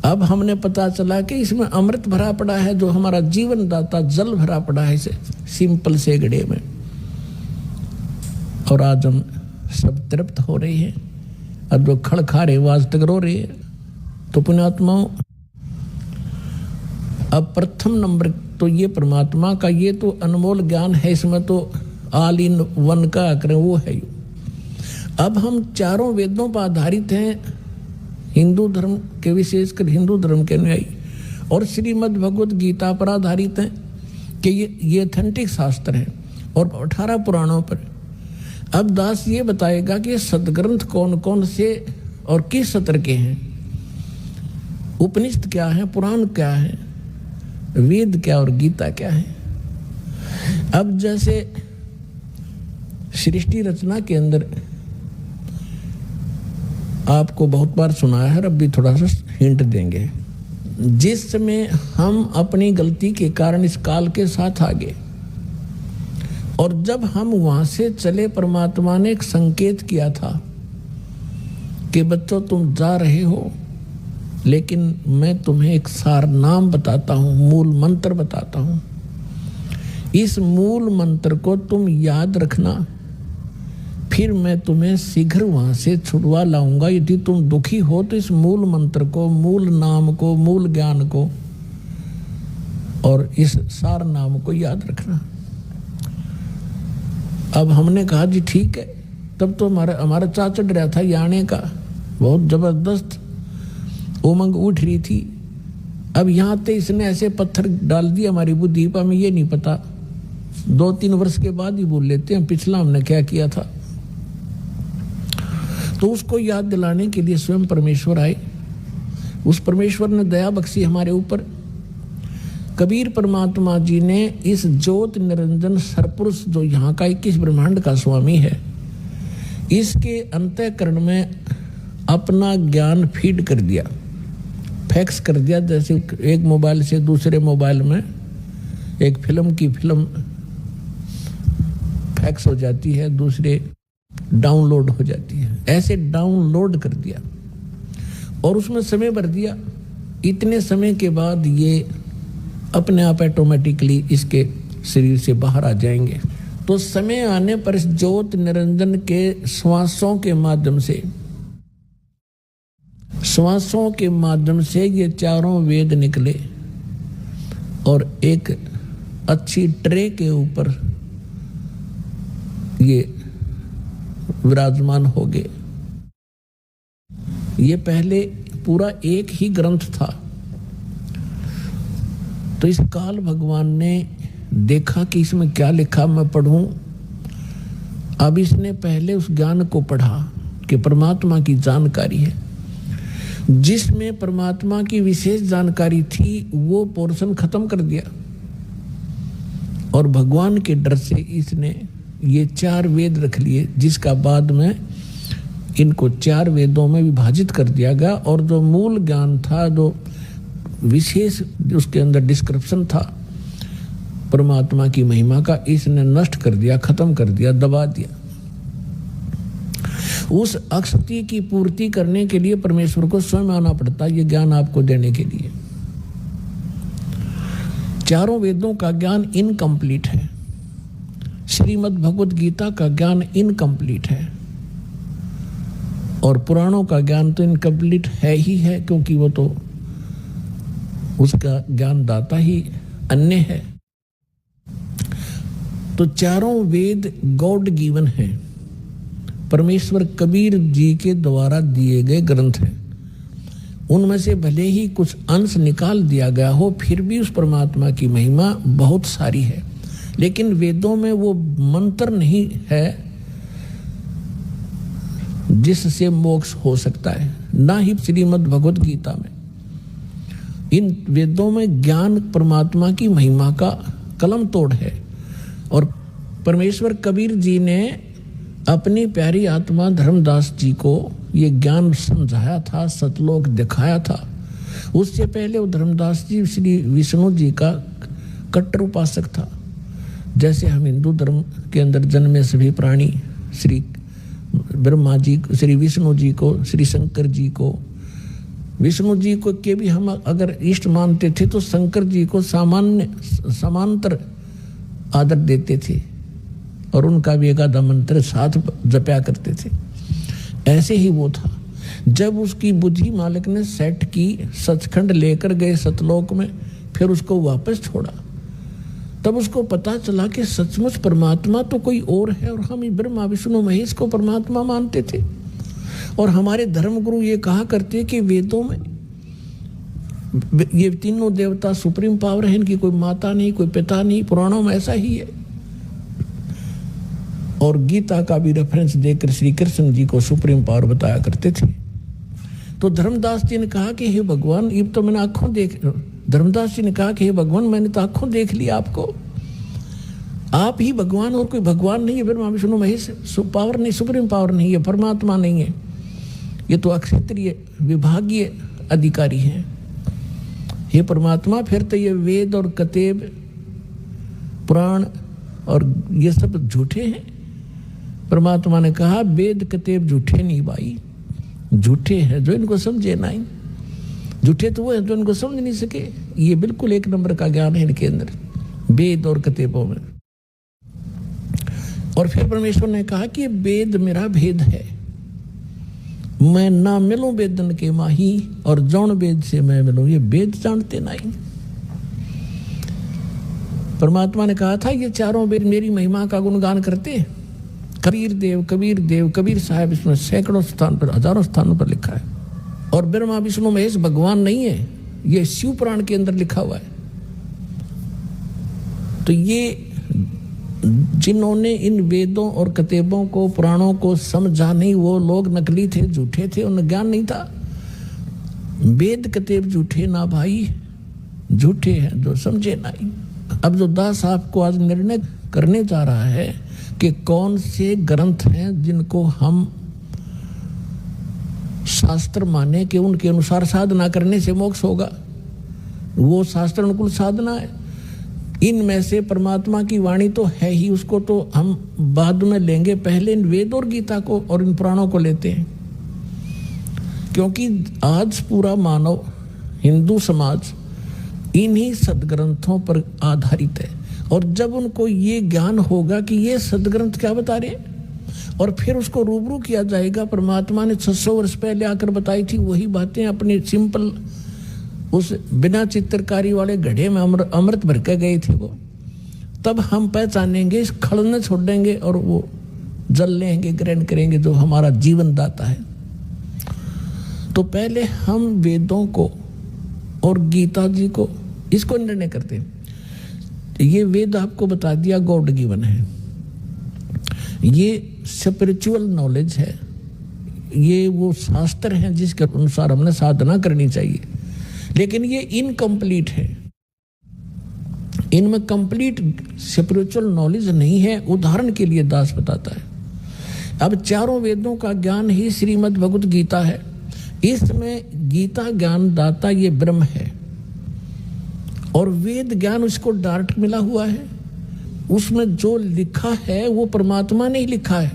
अब हमने पता चला कि इसमें अमृत भरा पड़ा है, जो हमारा जीवन दाता जल भरा पड़ा है इसे सिंपल से घड़े में, और आज हम सब तृप्त हो रहे हैं। अब जो खड़ खा रहे आज तक रो रहे हैं। तो पुण्यात्माओं, अब प्रथम नंबर तो ये परमात्मा का ये तो अनमोल ज्ञान है, इसमें तो ऑल इन वन का आकर वो है। अब हम चारों वेदों पर आधारित हैं, हिंदू धर्म के, विशेषकर हिंदू धर्म के अनुयायी, और श्रीमद् भगवत गीता पर आधारित हैं कि ये ऑथेंटिक शास्त्र है, और 18 पुराणों पर। अब दास ये बताएगा कि सदग्रंथ कौन कौन से और किस सत्र के हैं, उपनिषद क्या है, पुराण क्या है, वेद क्या और गीता क्या है। अब जैसे सृष्टि रचना के अंदर आपको बहुत बार सुनाया है, अब भी थोड़ा सा हिंट देंगे। जिस समय हम अपनी गलती के कारण इस काल के साथ आगे, और जब हम वहां से चले, परमात्मा ने एक संकेत किया था कि बच्चों तुम जा रहे हो, लेकिन मैं तुम्हें एक सार नाम बताता हूं, मूल मंत्र बताता हूं। इस मूल मंत्र को तुम याद रखना, फिर मैं तुम्हें शीघ्र वहां से छुड़वा लाऊंगा। यदि तुम दुखी हो तो इस मूल मंत्र को, मूल नाम को, मूल ज्ञान को और इस सार नाम को याद रखना। अब हमने कहा जी ठीक है। तब तो हमारा चा चढ़ रहा था ये आने का, बहुत जबरदस्त उमंग उठ रही थी। अब यहाँ पे इसने ऐसे पत्थर डाल दिया हमारी बुद्धि पर, हमें ये नहीं पता, 2-3 वर्ष के बाद ही भूल लेते हैं पिछला हमने क्या किया था। तो उसको याद दिलाने के लिए स्वयं परमेश्वर आए। उस परमेश्वर ने दया बख्शी हमारे ऊपर। कबीर परमात्मा जी ने इस ज्योत निरंजन सरपुरुष, जो यहाँ का 21 ब्रह्मांड का स्वामी है, इसके अंतःकरण में अपना ज्ञान फीड कर दिया, फैक्स कर दिया। जैसे एक मोबाइल से दूसरे मोबाइल में एक फिल्म की फिल्म फैक्स हो जाती है, दूसरे डाउनलोड हो जाती है, ऐसे डाउनलोड कर दिया और उसमें समय भर दिया। इतने समय के बाद ये अपने आप ऑटोमेटिकली इसके शरीर से बाहर आ जाएंगे। तो समय आने पर इस ज्योत निरंजन के श्वासों के माध्यम से ये चारों वेद निकले और एक अच्छी ट्रे के ऊपर ये विराजमान हो गए। ये पहले पूरा एक ही ग्रंथ था। तो इस काल भगवान ने देखा कि इसमें क्या लिखा, मैं पढ़ूं। अब इसने पहले उस ज्ञान को पढ़ा कि परमात्मा की जानकारी है, जिसमें परमात्मा की विशेष जानकारी थी वो पोर्शन खत्म कर दिया, और भगवान के डर से इसने ये 4 वेद रख लिए, जिसका बाद में इनको 4 वेदों में विभाजित कर दिया गया। और जो मूल ज्ञान था, जो विशेष उसके अंदर डिस्क्रिप्शन था परमात्मा की महिमा का, इसने नष्ट कर दिया, खत्म कर दिया, दबा दिया। उस अक्षति की पूर्ति करने के लिए परमेश्वर को स्वयं आना पड़ता है, ये ज्ञान आपको देने के लिए। 4 वेदों का ज्ञान इनकम्प्लीट है, श्रीमद् भगवद गीता का ज्ञान इनकम्प्लीट है, और पुराणों का ज्ञान तो इनकम्प्लीट है ही है, क्योंकि वो तो उसका ज्ञान दाता ही अन्य है। तो 4 वेद गॉड गिवन हैं, परमेश्वर कबीर जी के द्वारा दिए गए ग्रंथ हैं। उनमें से भले ही कुछ अंश निकाल दिया गया हो, फिर भी उस परमात्मा की महिमा बहुत सारी है। लेकिन वेदों में वो मंत्र नहीं है जिससे मोक्ष हो सकता है, ना ही श्रीमद् भगवद गीता में। इन वेदों में ज्ञान परमात्मा की महिमा का कलम तोड़ है। और परमेश्वर कबीर जी ने अपनी प्यारी आत्मा धर्मदास जी को ये ज्ञान समझाया था, सतलोक दिखाया था। उससे पहले वो धर्मदास जी श्री विष्णु जी का कट्टर उपासक था। जैसे हम हिंदू धर्म के अंदर जन्मे सभी प्राणी श्री ब्रह्मा जी, श्री विष्णु जी को, श्री शंकर जी को, विष्णु जी को के भी हम अगर इष्ट मानते थे तो शंकर जी को समांतर आदर देते थे, और उनका भी एकाधा मंत्र साथ जपया करते थे। ऐसे ही वो था। जब उसकी बुद्धि मालिक ने सेट की, सचखंड लेकर गए सतलोक में, फिर उसको वापस छोड़ा, तब उसको पता चला कि सचमुच परमात्मा तो कोई और है, और हम ब्रह्मा विष्णु महेश को परमात्मा मानते थे। और हमारे धर्मगुरु ये कहा करते कि वेदों में ये तीनों देवता सुप्रीम पावर है, इनकी कोई माता नहीं, कोई पिता नहीं, पुराणों में ऐसा ही है। और गीता का भी रेफरेंस देकर श्री कृष्ण जी को सुप्रीम पावर बताया करते थे। तो धर्मदास जी ने कहा कि हे भगवान, ये तो मैंने आंखों देख, धर्मदास जी ने कहा कि हे भगवान, मैंने तो आंखों देख लिया आपको, आप ही भगवान, और कोई भगवान नहीं है। ब्रह्मा विष्णु महेश पावर नहीं, सुप्रीम पावर नहीं है, परमात्मा नहीं है, ये तो अक्षेत्रीय विभागीय अधिकारी हैं। हे परमात्मा, फिर तो ये वेद और कतेब पुराण और ये सब झूठे हैं। परमात्मा ने कहा वेद कतेब झूठे नहीं भाई, झूठे हैं जो इनको समझे नहीं। झूठे तो वो है जो इनको समझ नहीं सके। ये बिल्कुल 1 नंबर का ज्ञान है इनके अंदर, वेद और कतेबों में। और फिर परमेश्वर ने कहा कि वेद मेरा भेद है, मैं ना मिलूं वेदन के माही, और जौन वेद से मैं मिलूं, ये वेद जानते नहीं। परमात्मा ने कहा था ये 4 वेद मेरी महिमा का गुणगान करते। कबीर देव, कबीर साहब, इसमें सैकड़ों स्थान पर, हजारों स्थानों पर लिखा है। और ब्रह्मा विष्णु महेश भगवान नहीं है, ये शिव पुराण के अंदर लिखा हुआ है। तो ये जिन्होंने इन वेदों और कतेबों को, पुराणों को समझा नहीं, वो लोग नकली थे, झूठे थे, उन्हें ज्ञान नहीं था। वेद कतेब झूठे ना भाई, झूठे हैं जो समझे नहीं। अब जो दास आपको आज निर्णय करने जा रहा है कि कौन से ग्रंथ हैं जिनको हम शास्त्र माने कि उनके अनुसार साधना करने से मोक्ष होगा, वो शास्त्र अनुकूल साधना है। इनमें से परमात्मा की वाणी तो है ही, उसको तो हम बाद में लेंगे, पहले इन वेद और गीता को और इन पुराणों को लेते हैं। क्योंकि आज पूरा मानव हिंदू समाज इन्हीं सदग्रंथों पर आधारित है। और जब उनको ये ज्ञान होगा कि ये सदग्रंथ क्या बता रहे हैं, और फिर उसको रूबरू किया जाएगा, परमात्मा ने 600 वर्ष पहले आकर बताई थी वही बातें अपनी सिंपल उस बिना चित्रकारी वाले घड़े में अमृत भर के गए थे वो, तब हम पहचानेंगे, इस खड़ने छोड़ेंगे और वो जल लेंगे, ग्रहण करेंगे जो हमारा जीवन दाता है। तो पहले हम वेदों को और गीता जी को, इसको निर्णय करते हैं। ये वेद आपको बता दिया गॉड गिवन है, ये स्पिरिचुअल नॉलेज है, ये वो शास्त्र हैं जिसके अनुसार हमने साधना करनी चाहिए, लेकिन ये इनकम्प्लीट है, इनमें कंप्लीट स्पिरिचुअल नॉलेज नहीं है। उदाहरण के लिए दास बताता है, अब चारों वेदों का ज्ञान ही श्रीमद् भगवत गीता है, इसमें गीता ज्ञान दाता ये ब्रह्म है और वेद ज्ञान उसको डायरेक्ट मिला हुआ है, उसमें जो लिखा है वो परमात्मा ने ही लिखा है,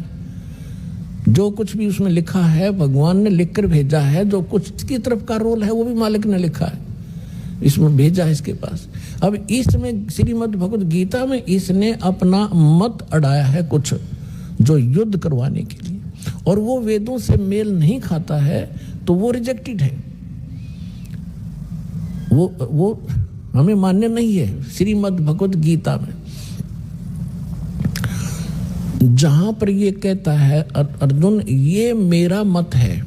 जो कुछ भी उसमें लिखा है भगवान ने लिख कर भेजा है, जो कुछ की तरफ का रोल है वो भी मालिक ने लिखा है, इसमें भेजा है इसके पास। अब इसमें श्रीमद् भगवत गीता में इसने अपना मत अड़ाया है कुछ जो युद्ध करवाने के लिए, और वो वेदों से मेल नहीं खाता है तो वो रिजेक्टेड है, वो हमें मान्य नहीं है। श्रीमद् भगवत गीता में जहां पर ये कहता है अर्जुन ये मेरा मत है,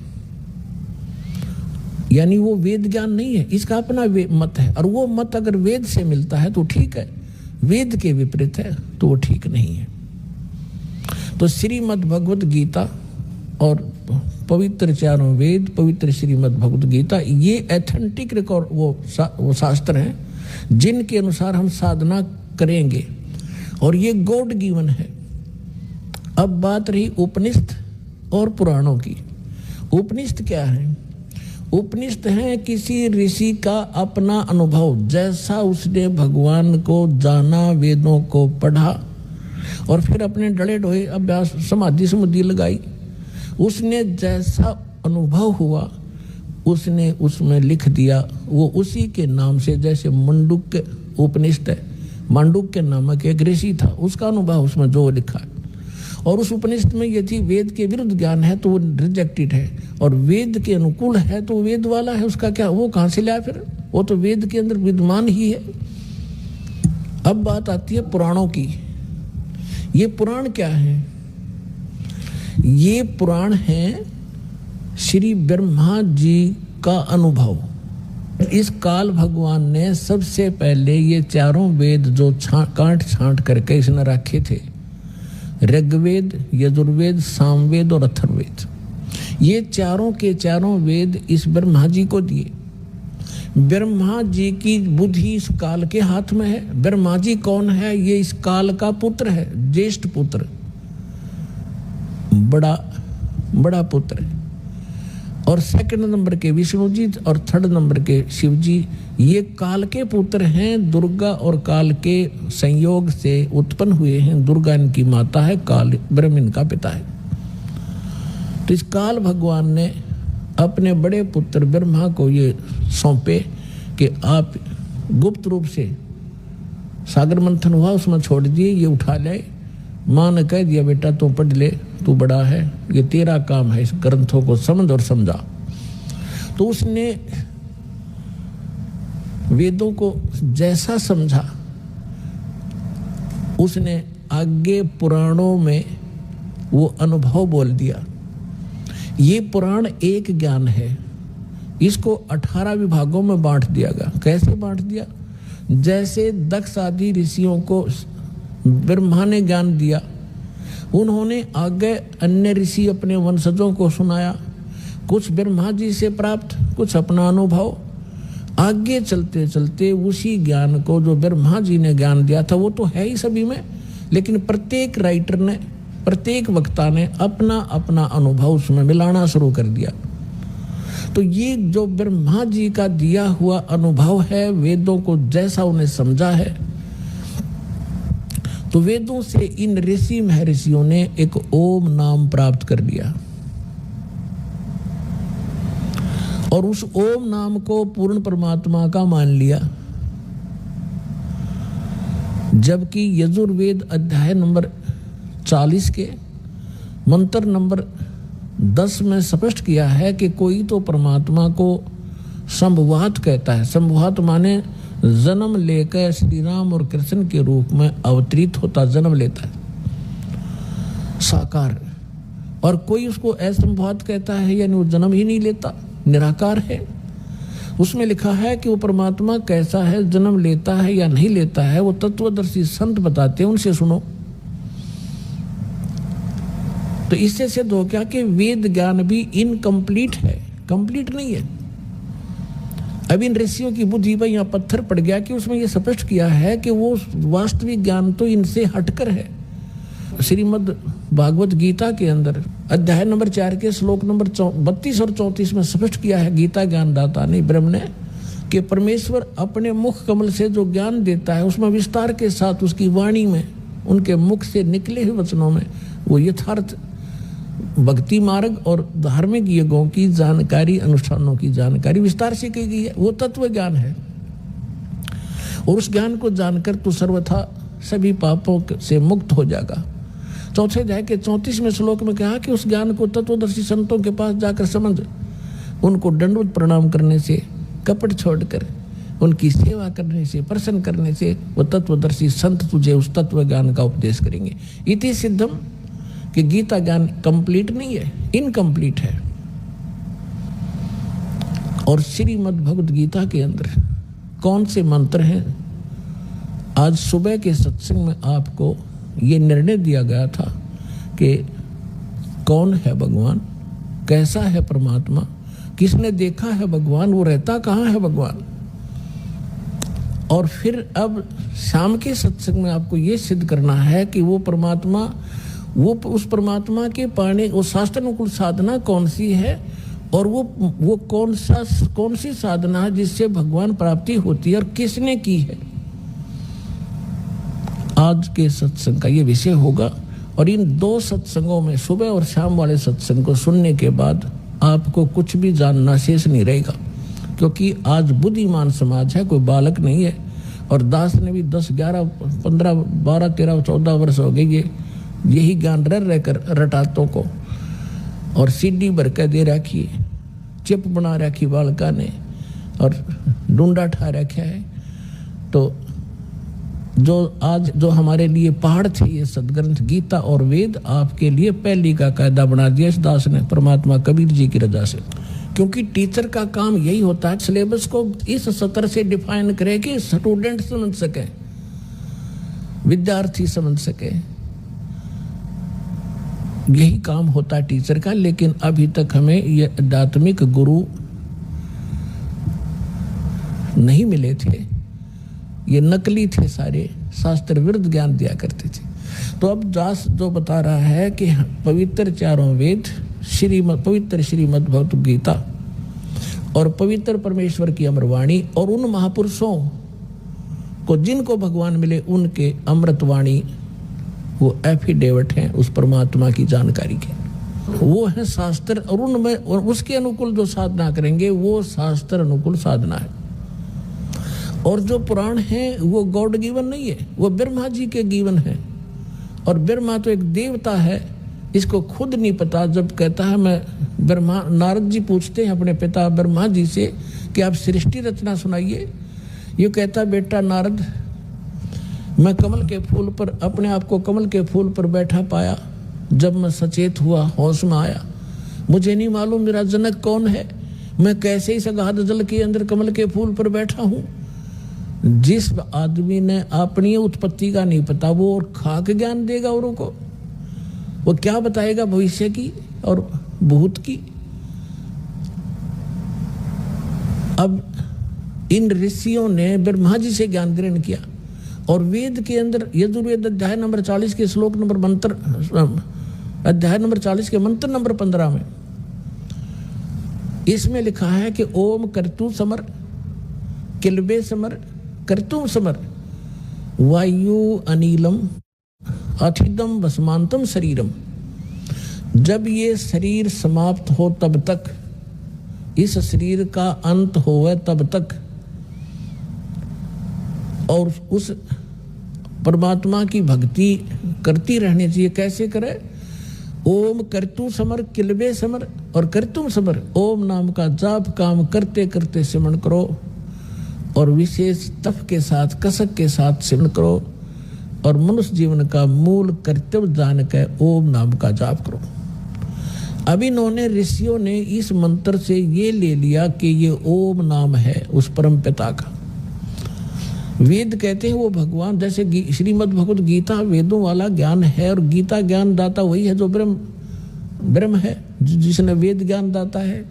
यानी वो वेद ज्ञान नहीं है, इसका अपना मत है, और वो मत अगर वेद से मिलता है तो ठीक है, वेद के विपरीत है तो वो ठीक नहीं है। तो श्रीमद् भगवत गीता और पवित्र चारों वेद, पवित्र श्रीमद् भगवत गीता, ये एथेंटिक रिकॉर्ड वो शास्त्र हैं जिनके अनुसार हम साधना करेंगे, और ये गॉड गिवन है। अब बात रही उपनिषद और पुराणों की। उपनिषद क्या है? उपनिषद है किसी ऋषि का अपना अनुभव, जैसा उसने भगवान को जाना, वेदों को पढ़ा और फिर अपने डले ढोए अभ्यास समाधि समाधि लगाई, उसने जैसा अनुभव हुआ उसने उसमें लिख दिया, वो उसी के नाम से, जैसे मंडूक्य उपनिषद है, मांडुक्य नामक एक ऋषि था, उसका अनुभव उसमें जो लिखा है, और उस उपनिषद में यदि वेद के विरुद्ध ज्ञान है तो वो रिजेक्टेड है, और वेद के अनुकूल है तो वेद वाला है, उसका क्या, वो कहाँ से लाया फिर, वो तो वेद के अंदर विद्यमान ही है। अब बात आती है पुराणों की। ये पुराण क्या है? ये पुराण है श्री ब्रह्मा जी का अनुभव। इस काल भगवान ने सबसे पहले ये चारों वेद जो काट छांट करके इसने रखे थे, ऋग्वेद, यजुर्वेद, सामवेद और अथर्ववेद, ये चारों के चारों वेद इस ब्रह्मा जी को दिए। ब्रह्मा जी की बुद्धि इस काल के हाथ में है। ब्रह्मा जी कौन है? ये इस काल का पुत्र है, ज्येष्ठ पुत्र, बड़ा पुत्र है। और सेकंड नंबर के विष्णु जी और थर्ड नंबर के शिव जी, ये काल के पुत्र हैं, दुर्गा और काल के संयोग से उत्पन्न हुए हैं। दुर्गा इनकी माता है, काल ब्रह्म इनका पिता है। तो इस काल भगवान ने अपने बड़े पुत्र ब्रह्मा को ये सौंपे कि आप गुप्त रूप से, सागर मंथन हुआ उसमें छोड़ दिए, ये उठा ले। माँ ने कह दिया बेटा तू पढ़ ले, तू बड़ा है, ये तेरा काम है, इस ग्रंथों को समझ और समझा। तो उसने वेदों को जैसा समझा, उसने आगे पुराणों में वो अनुभव बोल दिया। ये पुराण एक ज्ञान है, इसको 18 विभागों में बांट दिया गया। कैसे बांट दिया? जैसे दक्ष आदि ऋषियों को ब्रह्मा ने ज्ञान दिया, उन्होंने आगे अन्य ऋषि अपने वंशजों को सुनाया, कुछ ब्रह्मा जी से प्राप्त, कुछ अपना अनुभव। आगे चलते चलते उसी ज्ञान को जो ब्रह्मा जी ने ज्ञान दिया था वो तो है ही सभी में, लेकिन प्रत्येक राइटर ने, प्रत्येक वक्ता ने अपना अपना अनुभव उसमें मिलाना शुरू कर दिया। तो ये जो ब्रह्मा जी का दिया हुआ अनुभव है, वेदों को जैसा उन्हें समझा है, तो वेदों से इन ऋषि महर्षियों ने एक ओम नाम प्राप्त कर लिया, और उस ओम नाम को पूर्ण परमात्मा का मान लिया। जबकि यजुर्वेद अध्याय नंबर 40 के मंत्र नंबर 10 में स्पष्ट किया है कि कोई तो परमात्मा को संभवात कहता है। संभवात माने जन्म लेकर श्री राम और कृष्ण के रूप में अवतरित होता, जन्म लेता है साकार। और कोई उसको असंभवात कहता है, यानी वो जन्म ही नहीं लेता, निराकार है। उसमें लिखा है कि वो परमात्मा कैसा है, जन्म लेता है या नहीं लेता है, वो तत्वदर्शी संत बताते हैं, उनसे सुनो। तो इससे सिद्ध हो गया कि वेद ज्ञान भी इनकम्प्लीट है, कंप्लीट नहीं है। अब इन ऋषियों की बुद्धि पर यहाँ पत्थर पड़ गया कि उसमें ये स्पष्ट किया है कि वो वास्तविक ज्ञान तो इनसे हटकर है। श्रीमद् भागवत गीता के अंदर अध्याय नंबर 4 के श्लोक नंबर 32 और 34 में स्पष्ट किया है गीता ज्ञानदाता ने, ब्रह्म ने, कि परमेश्वर अपने मुख कमल से जो ज्ञान देता है उसमें विस्तार के साथ उसकी वाणी में, उनके मुख से निकले हुए वचनों में वो यथार्थ भक्ति मार्ग और धार्मिक यज्ञों की जानकारी, अनुष्ठानों की जानकारी विस्तार से की गई है। वो तत्व ज्ञान है और उस ज्ञान को जानकर तू सर्वथा सभी पापों से मुक्त हो जाएगा। चौथे अध्याय के 34वें श्लोक में कहा कि उस ज्ञान को तत्वदर्शी संतों के पास जाकर समझ, उनको दंडवत प्रणाम करने से, कपट छोड़कर उनकी सेवा करने से, प्रसन्न करने से वो तत्वदर्शी संत तुझे उस तत्व ज्ञान का उपदेश करेंगे। इति सिद्धम कि गीता ज्ञान कंप्लीट नहीं है, इनकम्प्लीट है। और श्रीमद् भगवद गीता के अंदर कौन से मंत्र हैं? आज सुबह के सत्संग में आपको ये निर्णय दिया गया था कि कौन है भगवान, कैसा है परमात्मा, किसने देखा है भगवान, वो रहता कहाँ है भगवान। और फिर अब शाम के सत्संग में आपको ये सिद्ध करना है कि वो परमात्मा, वो उस परमात्मा के पाने वो शास्त्रानुकूल साधना कौन सी है और वो कौन सी साधना है जिससे भगवान प्राप्ति होती है और किसने की है। आज के सत्संग का ये विषय होगा। और इन 2 सत्संगों में, सुबह और शाम वाले सत्संग को सुनने के बाद आपको कुछ भी जानना शेष नहीं रहेगा, क्योंकि आज बुद्धिमान समाज है, कोई बालक नहीं है। और दास ने भी 10, 11, 15, 12, 13, 14 वर्ष हो गए ये यही ज्ञान रहकर रटातों को, और सीडी भर के दे रखी, चिप बना रखी बालका ने और डूंडा ठा रखा है। तो जो हमारे लिए पहाड़ थे ये सदग्रंथ गीता और वेद, आपके लिए पहली का कायदा बना दिया इस दास ने, परमात्मा कबीर जी की रजा से। क्योंकि टीचर का काम यही होता है सिलेबस को इस सत्र से डिफाइन करे कि स्टूडेंट समझ सके, विद्यार्थी समझ सके, यही काम होता है टीचर का। लेकिन अभी तक हमें ये आध्यात्मिक गुरु नहीं मिले थे, ये नकली थे, सारे शास्त्र विरुद्ध ज्ञान दिया करते थे। तो अब दास जो बता रहा है कि पवित्र चारों वेद, पवित्र श्रीमद् भगवत गीता और पवित्र परमेश्वर की अमरवाणी और उन महापुरुषों को जिनको भगवान मिले उनके अमृतवाणी, वो एफिडेविट हैं उस परमात्मा की जानकारी के, वो है शास्त्र। और उनमें और उसके अनुकूल जो साधना करेंगे वो शास्त्र अनुकूल साधना है। और जो पुराण है वो गॉड गिवन नहीं है, वो ब्रह्मा जी के गिवन है। और ब्रह्मा तो एक देवता है, इसको खुद नहीं पता। जब कहता है मैं ब्रह्मा, नारद जी पूछते हैं अपने पिता ब्रह्मा जी से कि आप सृष्टि रचना सुनाइए। ये कहता बेटा नारद, मैं कमल के फूल पर अपने आप को कमल के फूल पर बैठा पाया, जब मैं सचेत हुआ, होश में आया, मुझे नहीं मालूम मेरा जनक कौन है, मैं कैसे इस अगाध जल के अंदर कमल के फूल पर बैठा हूँ। जिस आदमी ने अपनी उत्पत्ति का नहीं पता, वो और खाक ज्ञान देगा औरों को, वो क्या बताएगा भविष्य की और भूत की। अब इन ऋषियों ने ब्रह्मा जी से ज्ञान ग्रहण किया और वेद के अंदर यजुर्वेद अध्याय नंबर 40 के श्लोक नंबर मंत्र, अध्याय नंबर 40 के मंत्र नंबर 15 में इसमें लिखा है कि ओम कर्तु समर किलबे समर कर्तुम समर वायु अनिलम अथिदम भस्मांतम शरीरम। जब ये शरीर समाप्त हो तब तक, इस शरीर का अंत होवे तब तक, और उस परमात्मा की भक्ति करती रहनी चाहिए। कैसे करे? ओम कर्तु समर किलबे समर और कर्तुम समर, ओम नाम का जाप काम करते करते सिमरण करो और विशेष तप के साथ, कसक के साथ सिमरण करो और मनुष्य जीवन का मूल कर्तव्य जान के ओम नाम का जाप करो। अब इन्होंने ऋषियों ने इस मंत्र से ये ले लिया कि ये ओम नाम है उस परम पिता का। वेद कहते हैं वो भगवान, जैसे श्रीमद् भगवत गीता वेदों वाला ज्ञान है और गीता ज्ञान दाता वही है जो ब्रह्म ब्रह्म है जिसने वेद ज्ञान दाता है।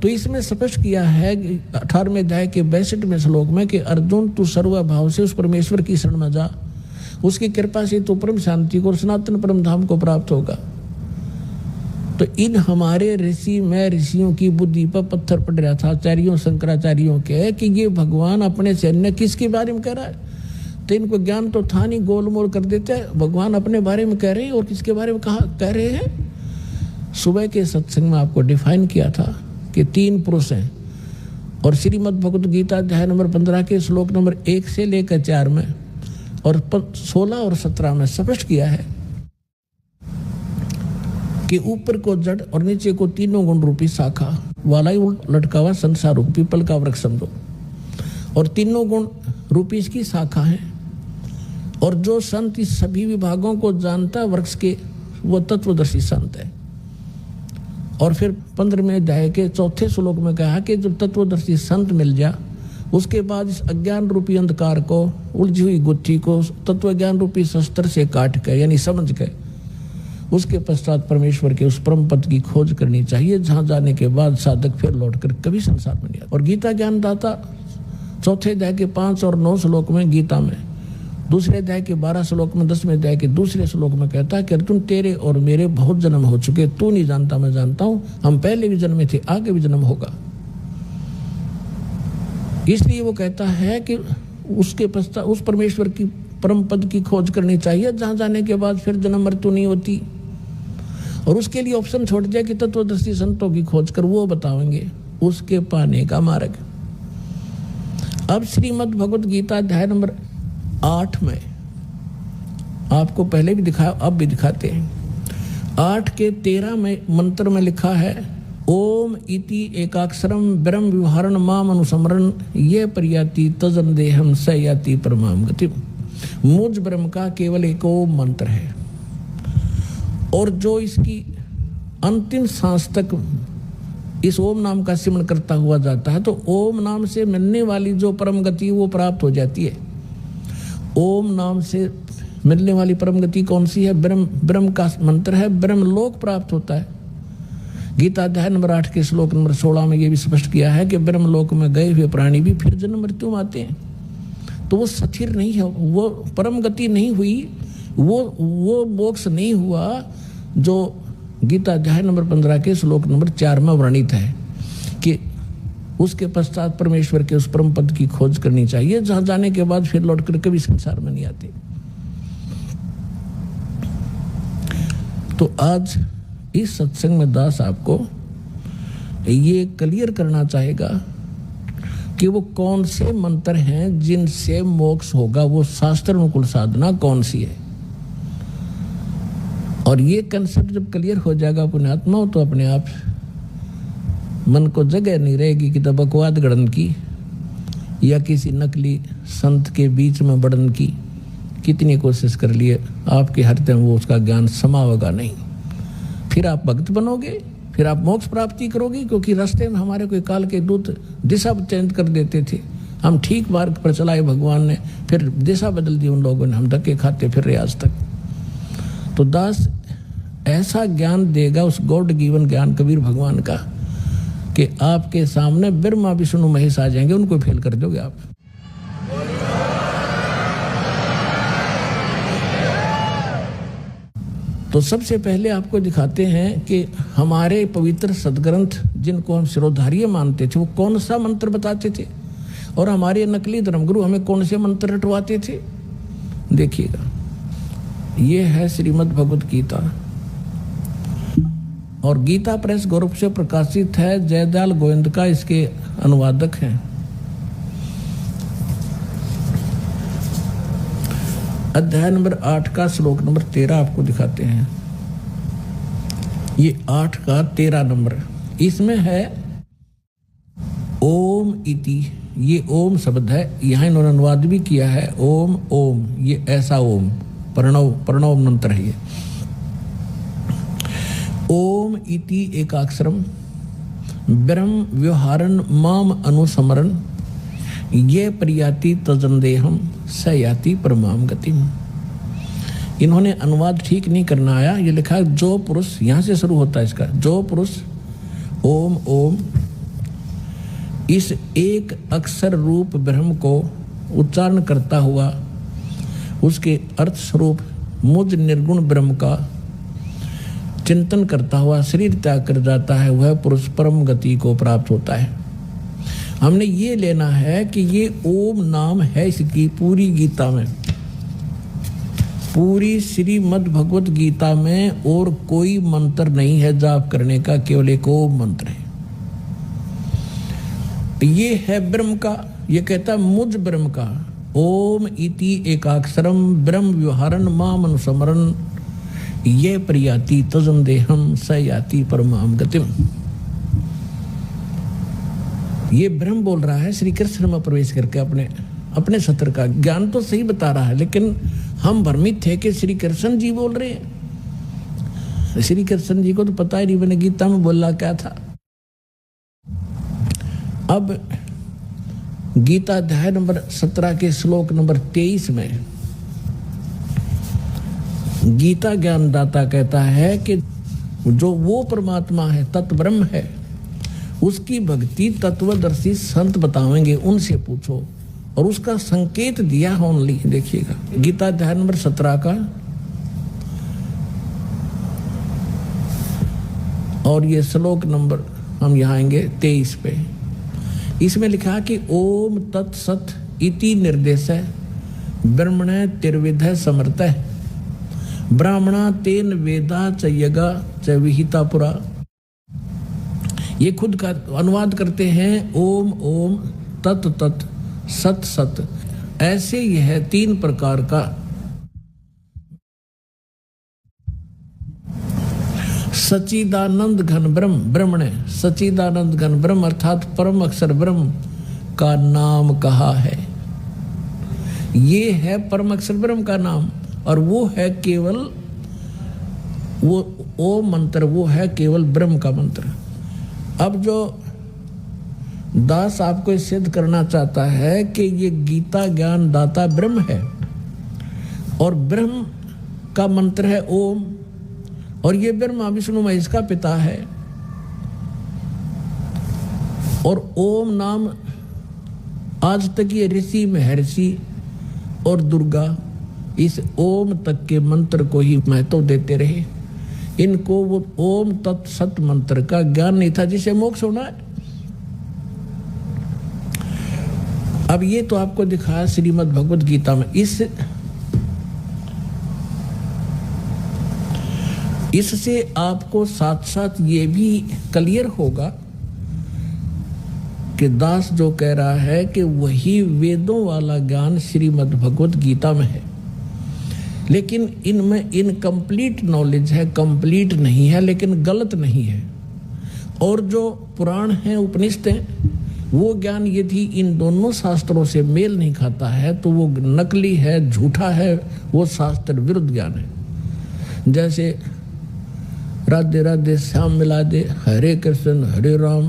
तो इसमें स्पष्ट किया है 18वें अध्याय के 62वें श्लोक में कि अर्जुन तू सर्वभाव से उस परमेश्वर की शरण में जा, उसकी कृपा से तो परम शांति को और सनातन परम धाम को प्राप्त होगा। तो इन हमारे ऋषि में ऋषियों की बुद्धि पर पत्थर पड़ रहा था, आचार्यों शंकराचार्यों के, कि ये भगवान अपने सैन्य किसके बारे में कह रहा है। तो इनको ज्ञान तो था नहीं, गोलमोल कर देते हैं। भगवान अपने बारे में कह रहे हैं और किसके बारे में कह रहे हैं। सुबह के सत्संग में आपको डिफाइन किया था कि 3 पुरुष हैं, और श्रीमद् भगवद गीता अध्याय नंबर 15 के श्लोक नंबर 1 से लेकर 4 में और 16 और 17 में स्पष्ट किया है कि ऊपर को जड़ और नीचे को तीनों गुण रूपी शाखा वाला ही लटका हुआ संसार रूप पीपल का वृक्ष समझो, और तीनों गुण रूपी इसकी शाखा है। और जो संत इस सभी विभागों को जानता वृक्ष के, वो तत्वदर्शी संत है। और फिर 15वें अध्याय के 4 श्लोक में कहा कि जब तत्वदर्शी संत मिल जा, उसके बाद इस अज्ञान रूपी अंधकार को, उलझी हुई गुत्थी को तत्व ज्ञान रूपी शस्त्र से काट के यानी समझ के, उसके पश्चात परमेश्वर के उस परम पद की खोज करनी चाहिए, जहां जाने के बाद साधक फिर लौटकर कभी संसार में नहीं आता। और गीता ज्ञान दाता 4 अध्याय के 5 और 9 श्लोक में गीता में, 2 अध्याय के 12 श्लोक में, 10वें अध्याय के 2 श्लोक में कहता है कि अर्जुन तेरे और मेरे बहुत जन्म हो चुके, तू नहीं जानता मैं जानता हूं, हम पहले भी जन्मे थे, आगे भी जन्म होगा। इसलिए वो कहता है कि उसके पश्चात उस परमेश्वर की परम पद की खोज करनी चाहिए, जहां जाने के बाद फिर जन्म मृत्यु नहीं होती। और उसके लिए ऑप्शन छोड़ दिया कि तत्वदर्शी संतों की खोज कर वो बताएंगे उसके पाने का मार्ग। अब श्रीमद् भगवद गीता अध्याय नंबर 8 में आपको पहले भी दिखाया, अब भी दिखाते हैं। 8 के 13 में मंत्र में लिखा है ओम इति एकाक्षरम ब्रह्म विहारण माम अनुसमरण ये प्रयाति तजन देहम स याति परमाम गति। मुझ ब्रह्म का केवल एक ओम मंत्र है, और जो इसकी अंतिम सांस तक इस ओम नाम का सिमरण करता हुआ जाता है, तो ओम नाम से मिलने वाली जो परम गति वो प्राप्त हो जाती है। ओम नाम से मिलने वाली परम गति कौन सी है? ब्रह्म का मंत्र है, ब्रह्म लोक प्राप्त होता है। गीता अध्याय नंबर 8 के श्लोक नंबर 16 में ये भी स्पष्ट किया है कि ब्रह्म लोक में गए हुए प्राणी भी फिर जन्म मृत्यु में आते हैं। तो वो स्थिर नहीं है, वो परम गति नहीं हुई, वो मोक्ष नहीं हुआ जो गीता अध्याय नंबर 15 के श्लोक नंबर 4 में वर्णित है कि उसके पश्चात परमेश्वर के उस परम पद की खोज करनी चाहिए, जहां जाने के बाद फिर लौटकर कभी संसार में नहीं आते। तो आज इस सत्संग में दास आपको ये क्लियर करना चाहेगा कि वो कौन से मंत्र हैं जिनसे मोक्ष होगा, वो शास्त्र अनुकूल साधना कौन सी है। और ये कंसेप्ट जब क्लियर हो जाएगा पुण्यात्मा, तो अपने आप मन को जगह नहीं रहेगी कि तब बकवाद गढ़न की या किसी नकली संत के बीच में बढ़न की। कितनी कोशिश कर लिए आपके हृदय में वो उसका ज्ञान समावेगा नहीं। फिर आप भक्त बनोगे, फिर आप मोक्ष प्राप्ति करोगे, क्योंकि रास्ते में हमारे कोई काल के दूत दिशा चेंज कर देते थे। हम ठीक मार्ग पर चलाए भगवान ने, फिर दिशा बदल दी उन लोगों ने, हम धक्के खाते फिर रहे आज तक। तो दास ऐसा ज्ञान देगा उस गॉड गिवन ज्ञान कबीर भगवान का कि आपके सामने ब्रह्मा विष्णु महेश आ जाएंगे, उनको फेल कर दोगे आप। तो सबसे पहले आपको दिखाते हैं कि हमारे पवित्र सदग्रंथ जिनको हम शिरोधार्य मानते थे वो कौन सा मंत्र बताते थे, और हमारे नकली धर्मगुरु हमें कौन से मंत्र रटवाते थे। देखिएगा, ये है श्रीमद् भगवद गीता, और गीता प्रेस गौरव से प्रकाशित है। जयदयाल गोविंद का इसके अनुवादक हैं। अध्याय नंबर 8 का श्लोक नंबर 13 आपको दिखाते हैं। ये 8 का 13 नंबर, इसमें है ओम इति, ये ओम शब्द है, यहाँ इन्होंने अनुवाद भी किया है ओम ओम, ये ऐसा ओम प्रणव मंत्र है ये। ओम इति एकाक्षरम ब्रह्म व्यवहारन माम अनुसमरण ये प्रयाति तजन देहम स याति परमाम गतिम। इन्होंने अनुवाद ठीक नहीं करना आया, ये लिखा है जो पुरुष, यहां से शुरू होता है इसका, जो पुरुष ओम ओम इस एक अक्षर रूप ब्रह्म को उच्चारण करता हुआ उसके अर्थ स्वरूप मुझ निर्गुण ब्रह्म का चिंतन करता हुआ शरीर त्याग कर जाता है, वह पुरुष परम गति को प्राप्त होता है। हमने ये लेना है कि ये ओम नाम है इसकी पूरी गीता में, पूरी श्रीमद् भगवत गीता में और कोई मंत्र नहीं है जाप करने का, केवल एक ओम मंत्र है। ये है ब्रह्म का, ये कहता है मुझ ब्रह्म का, ओम इति एकाक्षरम ब्रह्म व्यवहारन माम अनुस्मरन् ये प्रयाति तजम देहम स याति परमाम गतिम। ये ब्रह्म बोल रहा है श्री कृष्ण में प्रवेश करके अपने सत्र का ज्ञान तो सही बता रहा है, लेकिन हम भ्रमित थे कि श्री कृष्ण जी बोल रहे हैं। श्री कृष्ण जी को तो पता ही नहीं मैंने गीता में बोला क्या था। अब गीता अध्याय नंबर 17 के श्लोक नंबर 23 में गीता ज्ञानदाता कहता है कि जो वो परमात्मा है, तत्ब्रह्म है, उसकी भक्ति तत्वदर्शी संत बतावेंगे, उनसे पूछो। और उसका संकेत दिया है ओनली, देखिएगा गीता अध्याय नंबर 17 का, और ये श्लोक नंबर हम यहाँ आएंगे 23 पे। इसमें लिखा कि ओम तत्सत इति निर्देश ब्रह्मण तिर्विध समर्थ ब्राह्मणा तेन वेदा च यगा च विहिता पुरा। ये खुद का अनुवाद करते हैं ओम ओम तत् तत् सत सत। ऐसे यह 3 प्रकार का सच्चिदानंद घन ब्रह्म, ब्रह्मण सच्चिदानंद घन ब्रह्म अर्थात परम अक्षर ब्रह्म का नाम कहा है। ये है परम अक्षर ब्रह्म का नाम, और वो है केवल वो ओम मंत्र, वो है केवल ब्रह्म का मंत्र। अब जो दास आपको सिद्ध करना चाहता है कि ये गीता ज्ञान दाता ब्रह्म है, और ब्रह्म का मंत्र है ओम, और ये ब्रह्मा विष्णु महेश का पिता है, और ओम नाम आज तक ये ऋषि महर्षि और दुर्गा इस ओम तक के मंत्र को ही महत्व देते रहे। इनको वो ओम तत्सत मंत्र का ज्ञान नहीं था जिसे मोक्ष होना है। अब ये तो आपको दिखाया श्रीमद् भगवत गीता में। इससे आपको साथ साथ ये भी क्लियर होगा कि दास जो कह रहा है कि वही वेदों वाला ज्ञान श्रीमद् भगवत गीता में है, लेकिन इनमें इनकम्प्लीट नॉलेज है, कंप्लीट नहीं है, लेकिन गलत नहीं है। और जो पुराण हैं, उपनिषद हैं, वो ज्ञान यदि इन दोनों शास्त्रों से मेल नहीं खाता है तो वो नकली है, झूठा है, वो शास्त्र विरुद्ध ज्ञान है। जैसे राधे राधे श्याम मिला दे, हरे कृष्ण हरे राम,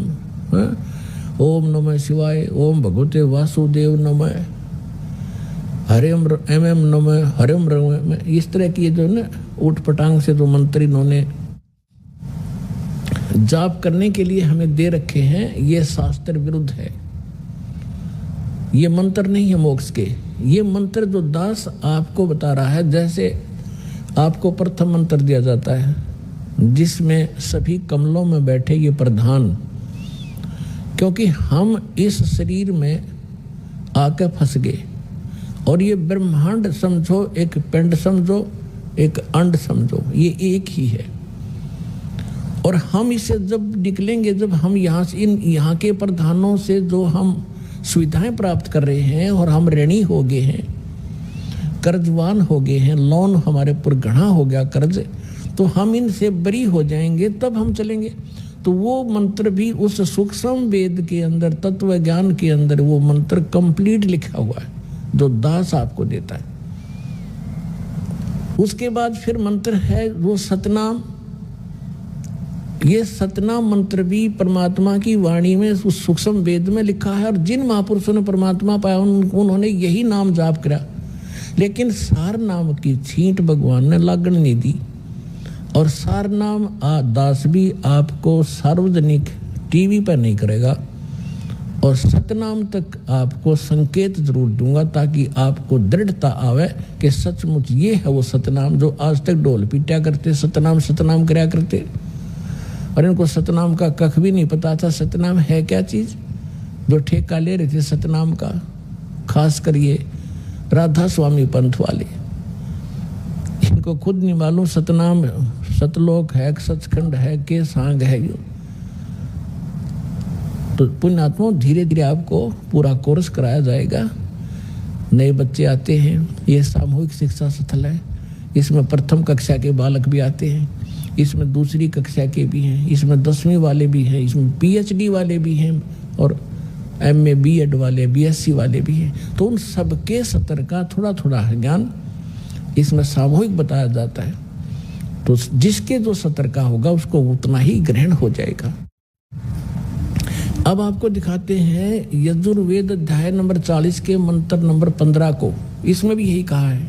ओम नमः शिवाय, ओम भगवते वासुदेव नमः, हरिम एम नमः हरिम रम, इस तरह की जो ना ऊट पटांग से जो मंत्र इन्होंने जाप करने के लिए हमें दे रखे हैं, ये शास्त्र विरुद्ध है। ये मंत्र नहीं है मोक्ष के। ये मंत्र जो दास आपको बता रहा है, जैसे आपको प्रथम मंत्र दिया जाता है जिसमें सभी कमलों में बैठे ये प्रधान, क्योंकि हम इस शरीर में आके फंस गए, और ये ब्रह्मांड समझो, एक पिंड समझो, एक अंड समझो, ये एक ही है। और हम इससे जब निकलेंगे, जब हम यहाँ से यहाँ के प्रधानों से जो हम सुविधाएं प्राप्त कर रहे हैं, और हम ऋणी हो गए हैं, कर्जवान हो गए हैं, लोन हमारे पर गढ़ा हो गया कर्ज, तो हम इनसे बरी हो जाएंगे, तब हम चलेंगे। तो वो मंत्र भी उस सूक्ष्म वेद के अंदर, तत्व ज्ञान के अंदर वो मंत्र कंप्लीट लिखा हुआ है जो दास आपको देता है। उसके बाद फिर मंत्र है वो सतनाम। ये सतनाम मंत्र भी परमात्मा की वाणी में उस सूक्ष्म वेद में लिखा है, और जिन महापुरुषों ने परमात्मा पाया उन्होंने यही नाम जाप करा। लेकिन सार नाम की छींट भगवान ने लागण नहीं दी। और सार नाम दास भी आपको सार्वजनिक टीवी पर नहीं करेगा, और सतनाम तक आपको संकेत जरूर दूंगा ताकि आपको दृढ़ता आवे कि सचमुच ये है वो सतनाम जो आज तक ढोल पीटा करते, सतनाम सतनाम कराया करते, और इनको सतनाम का कख भी नहीं पता था। सतनाम है क्या चीज, जो ठेका ले रहे थे सतनाम का, खास कर ये राधा स्वामी पंथ वाले, इनको खुद नहीं मालूम सतनाम सतलोक है, सचखंड है, के सांग है। यो तो पुण्यात्मा धीरे धीरे आपको पूरा कोर्स कराया जाएगा। नए बच्चे आते हैं, ये सामूहिक शिक्षा स्थल है, इसमें प्रथम कक्षा के बालक भी आते हैं, इसमें दूसरी कक्षा के भी हैं, इसमें 10वीं वाले भी हैं, इसमें PhD वाले भी हैं, और MA B.Ed वाले, BSc वाले भी हैं। तो उन सबके सत्र का थोड़ा थोड़ा ज्ञान इसमें सामूहिक बताया जाता है। तो जिसके जो सत्र का होगा उसको उतना ही ग्रहण हो जाएगा। अब आपको दिखाते हैं यजुर्वेद अध्याय नंबर 40 के मंत्र नंबर 15 को। इसमें भी यही कहा है,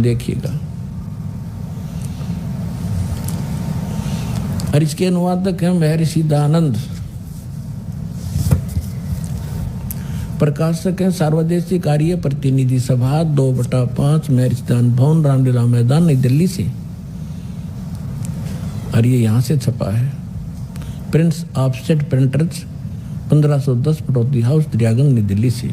देखिएगा। और इसके अनुवादक हैं महर्षि दयानंद, प्रकाशक हैं सार्वदेशिक कार्य प्रतिनिधि सभा 2/5 महर्षि दयानंद भवन, रामलीला मैदान, नई दिल्ली से। और ये यहाँ से छपा है, Prince Offset Printers 1510 Pataudi house, Daryaganj, Nai Delhi से।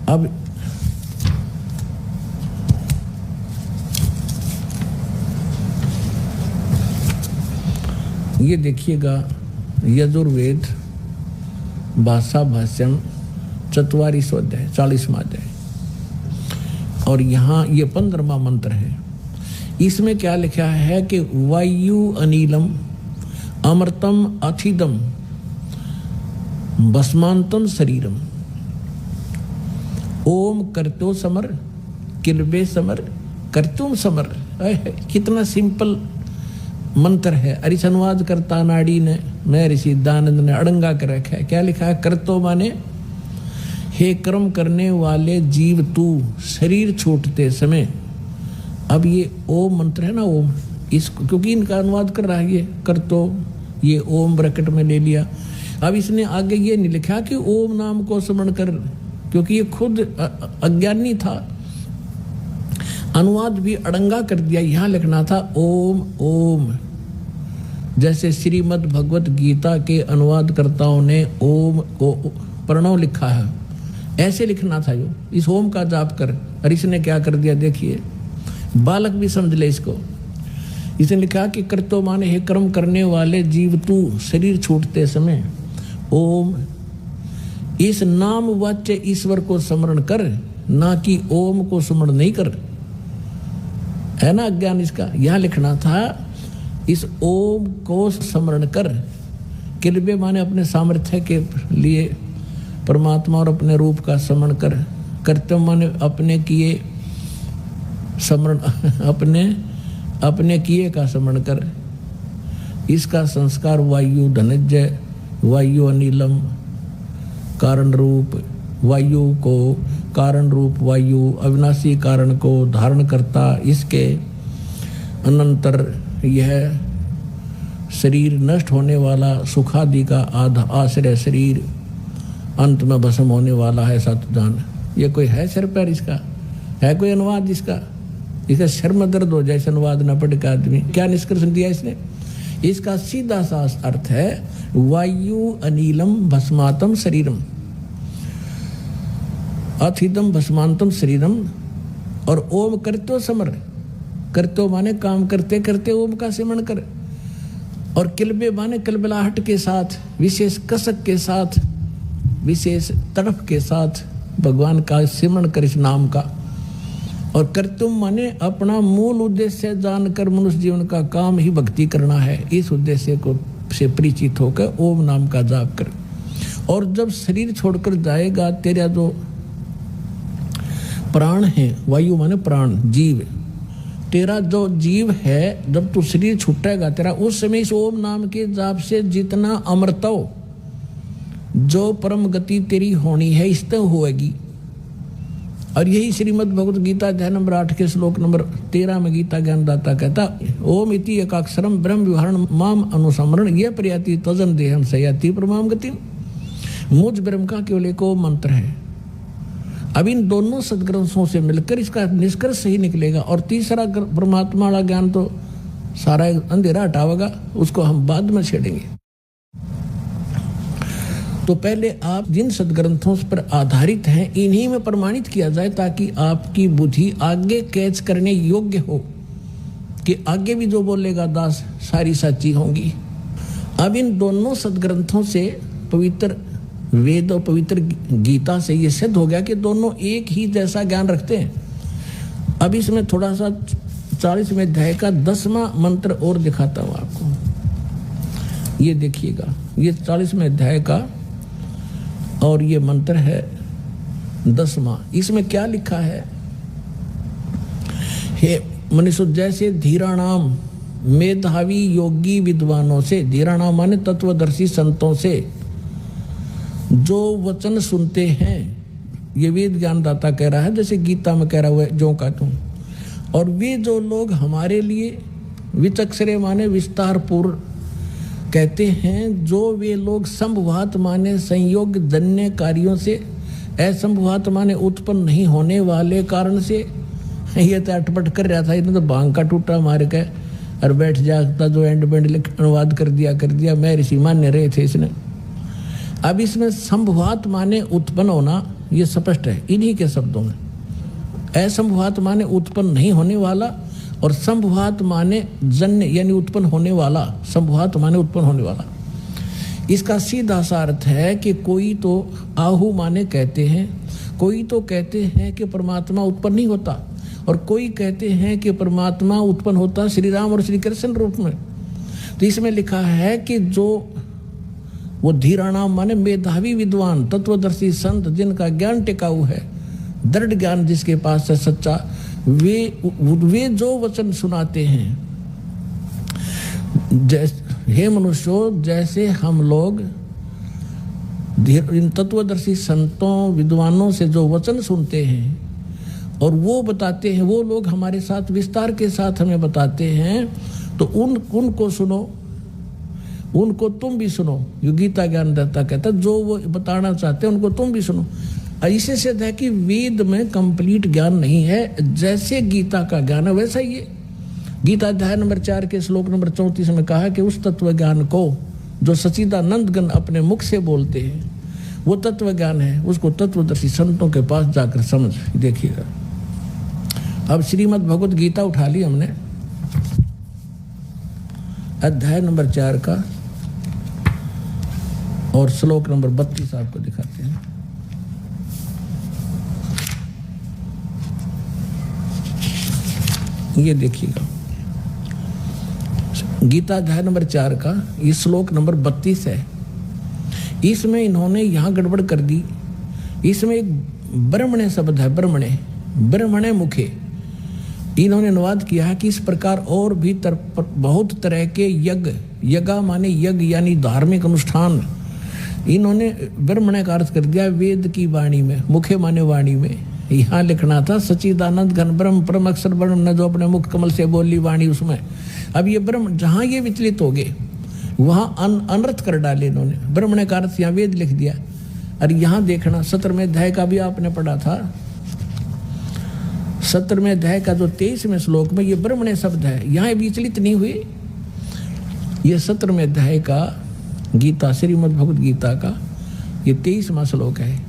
अब ये देखिएगा, यजुर्वेद भाषा भाष्यम 44वां अध्याय 40वां अध्याय, और यहाँ ये 15वां मंत्र है। इसमें क्या लिखा है कि वायु अनिलम अमृतम अथिदम भस्मांतम शरीरम ओम करतो समर किलबे समर करतुम समर। कितना सिंपल मंत्र है। और इस अनुवाद करता नाड़ी ने महर्षि दयानंद ने अड़ंगा कर रखा है। क्या लिखा है? करतो माने हे कर्म करने वाले जीव तू शरीर छोड़ते समय। अब ये ओम मंत्र है ना, ओम, इस क्योंकि इनका अनुवाद कर रहा है ये करतो, ये ओम ब्रैकेट में ले लिया। अब इसने आगे ये नहीं लिखा कि ओम नाम को स्मरण कर, क्योंकि ये खुद अज्ञानी था, अनुवाद भी अड़ंगा कर दिया। यहाँ लिखना था ओम ओम, जैसे श्रीमद् भगवत गीता के अनुवादकर्ताओं ने ओम को प्रणव लिखा है, ऐसे लिखना था। यो इस ओम का जाप कर, और इसने क्या कर दिया देखिए, बालक भी समझ ले इसको। इसने लिखा कि कर्तो माने हे कर्म करने वाले जीव तू शरीर छूटते समय ओम, इस नाम वाच्य ईश्वर को स्मरण कर, ना कि ओम को स्मरण नहीं कर। है ना अज्ञान इसका। यह लिखना था इस ओम को स्मरण कर। किलबे माने अपने सामर्थ्य के लिए परमात्मा और अपने रूप का स्मरण कर। कर्तव्य माने अपने किए स्मरण, अपने किए का स्मरण कर। इसका संस्कार वायु धनंजय, वायु अनिलम कारण रूप वायु को, कारण रूप वायु अविनाशी कारण को धारण करता। इसके अनंतर यह शरीर नष्ट होने वाला, सुखादि का आश्रय शरीर अंत में भस्म होने वाला है। सातुजान, ये कोई है सिर पैर इसका? है कोई अनुवाद इसका? इसका सिर में दर्द हो जाए अनुवाद न पढ़ के आदमी। क्या निष्कर्ष दिया इसने? इसका सीधा सा अर्थ है वायु अनिलम भस्मातम शरीरम, अथिदम भस्मांतम शरीरम। और ओम करतो समर, करतो माने काम करते करते ओम का सिमरण कर। और किलबे माने कलबलाहट के साथ, विशेष कसक के साथ, विशेष तड़प के साथ भगवान का सिमरण कर इस नाम का। और कर्तुम माने अपना मूल उद्देश्य जानकर मनुष्य जीवन का काम ही भक्ति करना है। इस उद्देश्य को से परिचित होकर ओम नाम का जाप कर। और जब शरीर छोड़कर जाएगा, तेरा जो प्राण है, वायु माने प्राण, जीव, तेरा जो जीव है, जब तू शरीर छूटेगा तेरा, उस समय इस ओम नाम के जाप से जितना अमृतो जो परम गति तेरी होनी है इस तय होएगी। और यही श्रीमद् भगवत गीता अध्याय नंबर 8 के श्लोक नंबर 13 में गीता ज्ञानदाता कहता, ओम इति एकाक्षरम ब्रह्म विहरण माम अनुसमरण ये प्रयाति तजन देहम सयाति परमाम गति। मुझ ब्रह्म का केवल एक मंत्र है। अब इन दोनों सदग्रंथों से मिलकर इसका निष्कर्ष सही निकलेगा। और तीसरा परमात्मा वाला ज्ञान तो सारा अंधेरा हटावेगा, उसको हम बाद में छेड़ेंगे। तो पहले आप जिन सदग्रंथों पर आधारित हैं इन्हीं में प्रमाणित किया जाए, ताकि आपकी बुद्धि आगे कैच करने योग्य हो कि आगे भी जो बोलेगा दास सारी सच्ची होंगी। अब इन दोनों सदग्रंथों से, पवित्र वेद और पवित्र गीता से ये सिद्ध हो गया कि दोनों एक ही जैसा ज्ञान रखते हैं। अब इसमें थोड़ा सा 40वें अध्याय का 10वां मंत्र और दिखाता हूं आपको। ये देखिएगा, ये 40वें अध्याय का और ये मंत्र है 10वां। इसमें क्या लिखा है? हे मनुष्य, जैसे धीराणाम मेधावी योगी विद्वानों से, धीराणाम माने तत्वदर्शी संतों से जो वचन सुनते हैं, ये वेद ज्ञानदाता कह रहा है, जैसे गीता में कह रहा हुआ है जो का तुम। और वे जो लोग हमारे लिए विचक्षरे माने विस्तार पूर्व कहते हैं, जो वे लोग संभवात माने संयोग जन्य कार्यों से, असंभवात माने उत्पन्न नहीं होने वाले कारण से। ये तो अटपट कर रहा था, इन्हें तो भांग का टूटा मार के और बैठ जाता, जो एंड बेंड अनुवाद कर दिया मैं ऋषि मान्य रहे थे इसने। अब इसमें संभवात माने उत्पन्न होना, ये स्पष्ट है इन्हीं के शब्दों में। असंभवात माने उत्पन्न नहीं होने वाला, और संभवात माने जन्य यानी उत्पन्न होने वाला। संभवात माने उत्पन्न होने वाला, इसका सीधा सा अर्थ है कि कोई तो आहु माने कहते हैं, कोई तो कहते हैं कि परमात्मा उत्पन्न नहीं होता, और कोई कहते हैं कि परमात्मा उत्पन्न होता श्री राम और श्री कृष्ण रूप में। तो इसमें लिखा है कि जो वो धीराणाम माने मेधावी विद्वान तत्वदर्शी संत, जिनका ज्ञान टिकाऊ है, दृढ़ ज्ञान जिसके पास है सच्चा, वे जो वचन सुनाते हैं, हे मनुष्यों, जैसे हम लोग इन तत्वदर्शी संतों विद्वानों से जो वचन सुनते हैं और वो बताते हैं, वो लोग हमारे साथ विस्तार के साथ हमें बताते हैं, तो उनको सुनो, उनको तुम भी सुनो। ये गीता ज्ञानदाता कहता है, जो वो बताना चाहते हैं उनको तुम भी सुनो। इससे सिद्ध है कि वेद में कंप्लीट ज्ञान नहीं है, जैसे गीता का ज्ञान है वैसा ही है। गीता अध्याय नंबर 4 के श्लोक नंबर 34 में कहा कि उस तत्व ज्ञान को जो सच्चिदानंद गण अपने मुख से बोलते हैं, वो तत्व ज्ञान है, उसको तत्वदर्शी संतों के पास जाकर समझ देखिएगा। अब श्रीमद् भगवत गीता उठा ली हमने, अध्याय नंबर 4 का और श्लोक नंबर 32 आपको दिखाते हैं। ये देखिएगा, गीता अध्याय नंबर 4 का ये श्लोक नंबर 32 है। इसमें इन्होंने यहाँ गड़बड़ कर दी। इसमें एक ब्रह्मणे शब्द है, ब्रह्मणे मुखे। इन्होंने अनुवाद किया है कि इस प्रकार और भी बहुत तरह के यज्ञ माने यज्ञ यानी धार्मिक अनुष्ठान, इन्होंने ब्रह्मणे का अर्थ कर दिया वेद की वाणी में, मुखे माने वाणी में। यहाँ लिखना था सच्चिदानंद घन ब्रह्म परम अक्षर ब्रह्म ने जो अपने मुख कमल से बोली वाणी उसमें। अब ये ब्रह्म जहाँ ये विचलित हो गए वहाँ अनर्थ कर डाले इन्होंने, ब्रह्मणे का अर्थ यहाँ वेद लिख दिया। और यहाँ देखना 17वें अध्याय का भी आपने पढ़ा था, 17वें अध्याय का जो 23वें श्लोक में ये ब्रह्मणे शब्द है, यहाँ विचलित नहीं हुए। ये 17वें अध्याय का गीता श्रीमद् भगवत गीता का ये 23वां श्लोक है।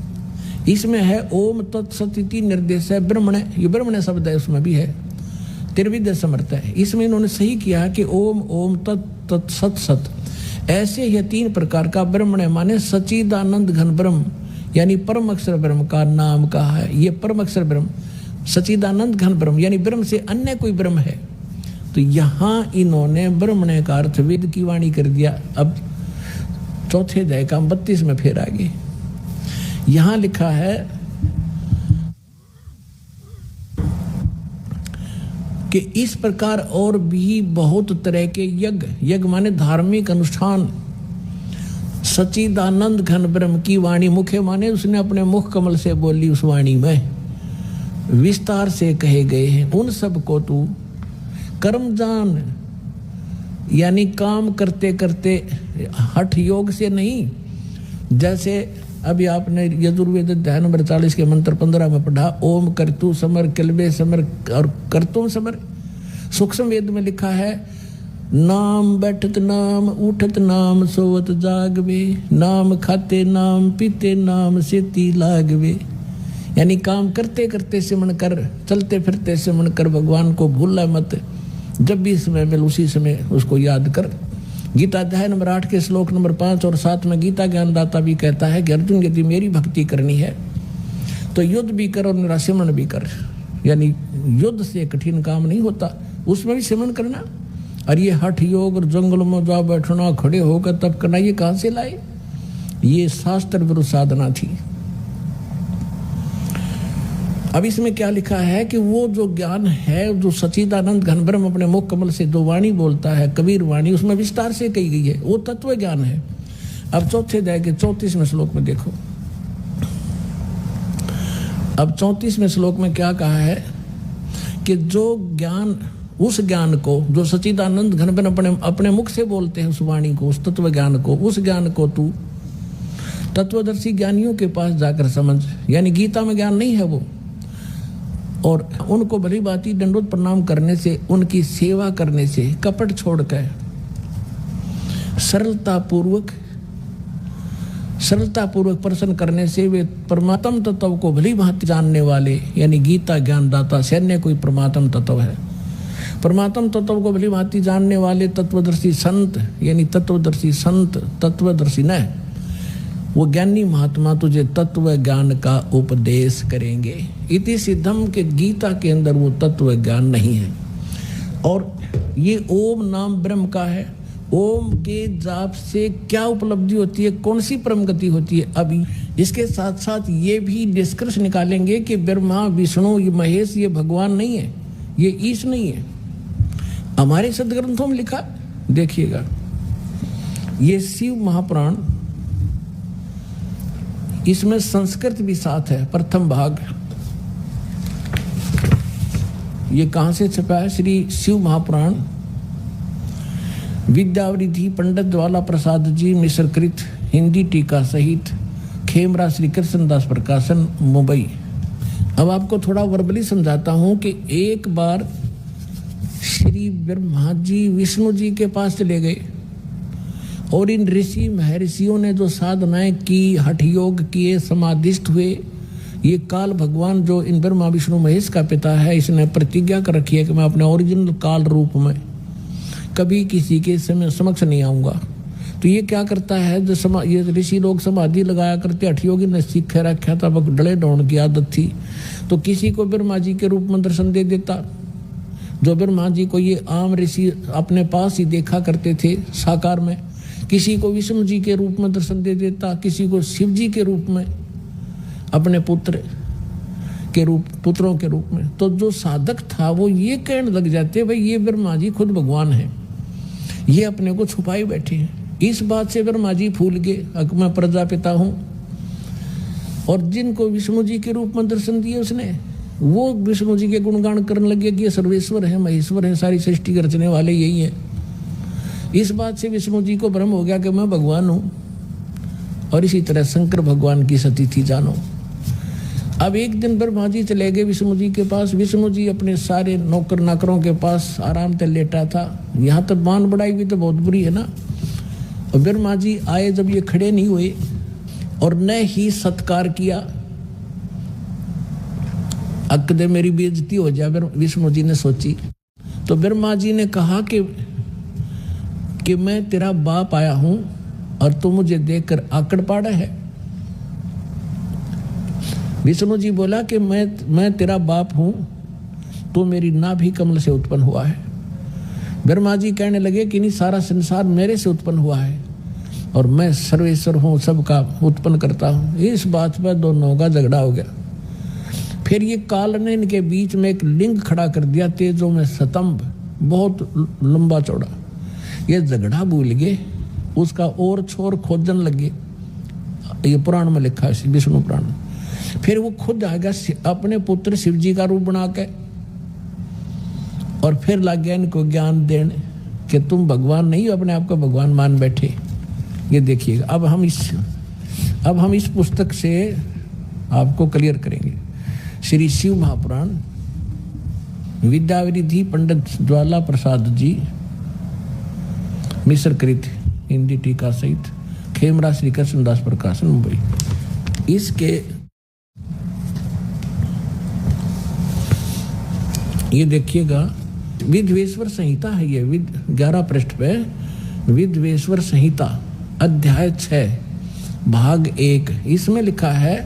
इसमें है ओम तत्सत इति निर्देश है ब्रह्मणे, ये ब्रह्मणे शब्द है, उसमें भी है त्रिविध समर्थ है। इसमें इन्होंने सही किया कि ओम ओम तत् सत सत, ऐसे ये 3 प्रकार का ब्रह्मणे माने सच्चिदानंद घन ब्रह्म यानी परम अक्षर ब्रह्म का नाम कहा है। ये परम अक्षर ब्रह्म सच्चिदानंद घन ब्रह्म यानी ब्रह्म से अन्य कोई ब्रह्म है। तो यहाँ इन्होंने ब्रह्मणे का अर्थ वेद की वाणी कर दिया। अब चौथे अध्याय का 32 में फिर आगे यहाँ लिखा है कि इस प्रकार और भी बहुत तरह के यज्ञ माने धार्मिक अनुष्ठान सच्चिदानंद घन ब्रह्म की वाणी मुखे माने उसने अपने मुख कमल से बोली। उस वाणी में विस्तार से कहे गए हैं उन सब को तू कर्म जान, यानी काम करते करते हठ योग से नहीं। जैसे अभी आपने यजुर्वेद अध्याय नंबर 40 के मंत्र 15 में पढ़ा, ओम करतु समर किलबे समर और करतुम समर। सूक्ष्म वेद में लिखा है नाम बैठत नाम उठत नाम सोवत जागवे, नाम खाते नाम पीते नाम सेती लागवे। यानी काम करते करते सिमरण कर, चलते फिरते सिमरण कर, भगवान को भूलना मत। जब भी समय मिले उसी समय उसको याद कर। गीता अध्याय नंबर 8 के श्लोक नंबर 5 और 7 में गीता ज्ञानदाता भी कहता है कि अर्जुन यदि मेरी भक्ति करनी है तो युद्ध भी कर और मेरा सिमरण भी कर। यानी युद्ध से कठिन काम नहीं होता, उसमें भी सिमरण करना। और ये हठ योग और जंगल में जा बैठना, खड़े होकर तब करना, ये कहाँ से लाए? ये शास्त्र विरुद्ध साधना थी। अब इसमें क्या लिखा है कि वो जो ज्ञान है, जो सच्चिदानंद घन ब्रह्म अपने मुख कमल से जो वाणी बोलता है, कबीर वाणी, उसमें विस्तार से कही गई है, वो तत्व ज्ञान है। अब चौथे अध्याय के 34वें श्लोक में देखो। अब 34वें श्लोक में क्या कहा है कि जो ज्ञान, उस ज्ञान को जो सच्चिदानंद घन ब्रह्म अपने मुख से बोलते हैं, उस वाणी को, उस तत्व ज्ञान को, उस ज्ञान को तू तत्वदर्शी ज्ञानियों के पास जाकर समझ। यानी गीता में ज्ञान नहीं है वो। और उनको भली भांति दंडोत प्रणाम करने से, उनकी सेवा करने से, कपट छोड़कर सरलता पूर्वक प्रश्न करने से वे परमात्म तत्व को भली भांति जानने वाले, यानी गीता ज्ञानदाता सैन्य कोई परमात्म तत्व है। परमात्म तत्व को भली भांति जानने वाले तत्वदर्शी संत, यानी तत्वदर्शी संत, तत्वदर्शी न वो ज्ञानी महात्मा तुझे तत्व ज्ञान का उपदेश करेंगे। इति सिद्धम के गीता के अंदर वो तत्व ज्ञान नहीं है। और ये ओम नाम ब्रह्म का है। ओम के जाप से क्या उपलब्धि होती है, कौन सी परम गति होती है? अभी इसके साथ साथ ये भी निष्कर्ष निकालेंगे कि ब्रह्मा विष्णु ये महेश ये भगवान नहीं है, ये ईश नहीं है। हमारे सदग्रंथों में लिखा, देखिएगा, ये शिव महापुराण, इसमें संस्कृत भी साथ है। प्रथम भाग ये कहां से छपा है? श्री शिव महापुराण विद्यावरिधि पंडित ज्वाला प्रसाद जी मिश्रकृत, हिंदी टीका सहित, खेमरा श्री कृष्णदास प्रकाशन, मुंबई। अब आपको थोड़ा वर्बली समझाता हूं कि एक बार श्री ब्रह्मा जी विष्णु जी के पास चले गए और इन ऋषि महर्षियों ने जो साधनाएं की, हठ योग किए, समाधिस्थ हुए, ये काल भगवान जो इन ब्रह्मा विष्णु महेश का पिता है, इसने प्रतिज्ञा कर रखी है कि मैं अपने ओरिजिनल काल रूप में कभी किसी के समक्ष नहीं आऊंगा। तो ये क्या करता है, जो ये ऋषि लोग समाधि लगाया करते, हठ योगी ने सीख रखा था, डले डौड़ की आदत थी, तो किसी को ब्रह्मा जी के रूप में दर्शन दे देता। जो ब्रह्मा जी को ये आम ऋषि अपने पास ही देखा करते थे साकार में, किसी को विष्णु जी के रूप में दर्शन दे देता, किसी को शिव जी के रूप में, अपने पुत्रों के रूप में। तो जो साधक था वो ये कहने लग जाते, भाई ये ब्रह्मा जी खुद भगवान है, ये अपने को छुपाए बैठे हैं। इस बात से ब्रह्मा जी फूल गए, मैं प्रजापिता हूं। और जिनको विष्णु जी के रूप में दर्शन दिए उसने, वो विष्णु जी के गुणगान करने लगे कि ये सर्वेश्वर है, महेश्वर है, सारी सृष्टि रचने वाले यही है। इस बात से विष्णु जी को भ्रम हो गया कि मैं भगवान हूं। और इसी तरह शंकर भगवान की सती थी, जानो। अब एक दिन ब्रह्मा जी चले गए विष्णु जी के पास। विष्णु जी अपने सारे नौकर नाकरों के पास आराम से लेटा था। यहाँ तक मान बढ़ाई भी तो बहुत बुरी है ना। और ब्रह्मा जी आए, जब ये खड़े नहीं हुए और न ही सत्कार किया, अक्कदे मेरी बेइज्जती हो जाए, विष्णु जी ने सोची। तो ब्रह्मा जी ने कहा कि मैं तेरा बाप आया हूं और तू मुझे देखकर आकड़ पाड़ा है। विष्णु जी बोला कि मैं तेरा बाप हूं, तो मेरी नाभि कमल से उत्पन्न हुआ है। ब्रह्मा जी कहने लगे कि नहीं, सारा संसार मेरे से उत्पन्न हुआ है और मैं सर्वेश्वर हूं, सबका उत्पन्न करता हूं। इस बात पर दोनों का झगड़ा हो गया। फिर ये काल ने इनके बीच में एक लिंग खड़ा कर दिया, तेजों में स्तंभ, बहुत लंबा चौड़ा। ये झगड़ा भूल गए उसका और छोर खोजन लगे। ये पुराण में लिखा है, विष्णु पुराण। फिर वो खुद आ गया अपने पुत्र शिव जी का रूप बना के, और फिर लग गया इनको ज्ञान देने कि तुम भगवान नहीं हो, अपने आप को भगवान मान बैठे। ये देखिएगा। अब हम इस पुस्तक से आपको क्लियर करेंगे। श्री शिव महापुराण, विद्याविधि पंडित ज्वाला प्रसाद जी, मिश्रकृत हिंदी टीका सहित, खेमरा श्री कृष्णदास प्रकाशन, मुंबई। इसके ये देखिएगा, विद्वेश्वर संहिता है ये, 11 पृष्ठ पे विद्वेश्वर संहिता अध्याय 6 भाग 1। इसमें लिखा है,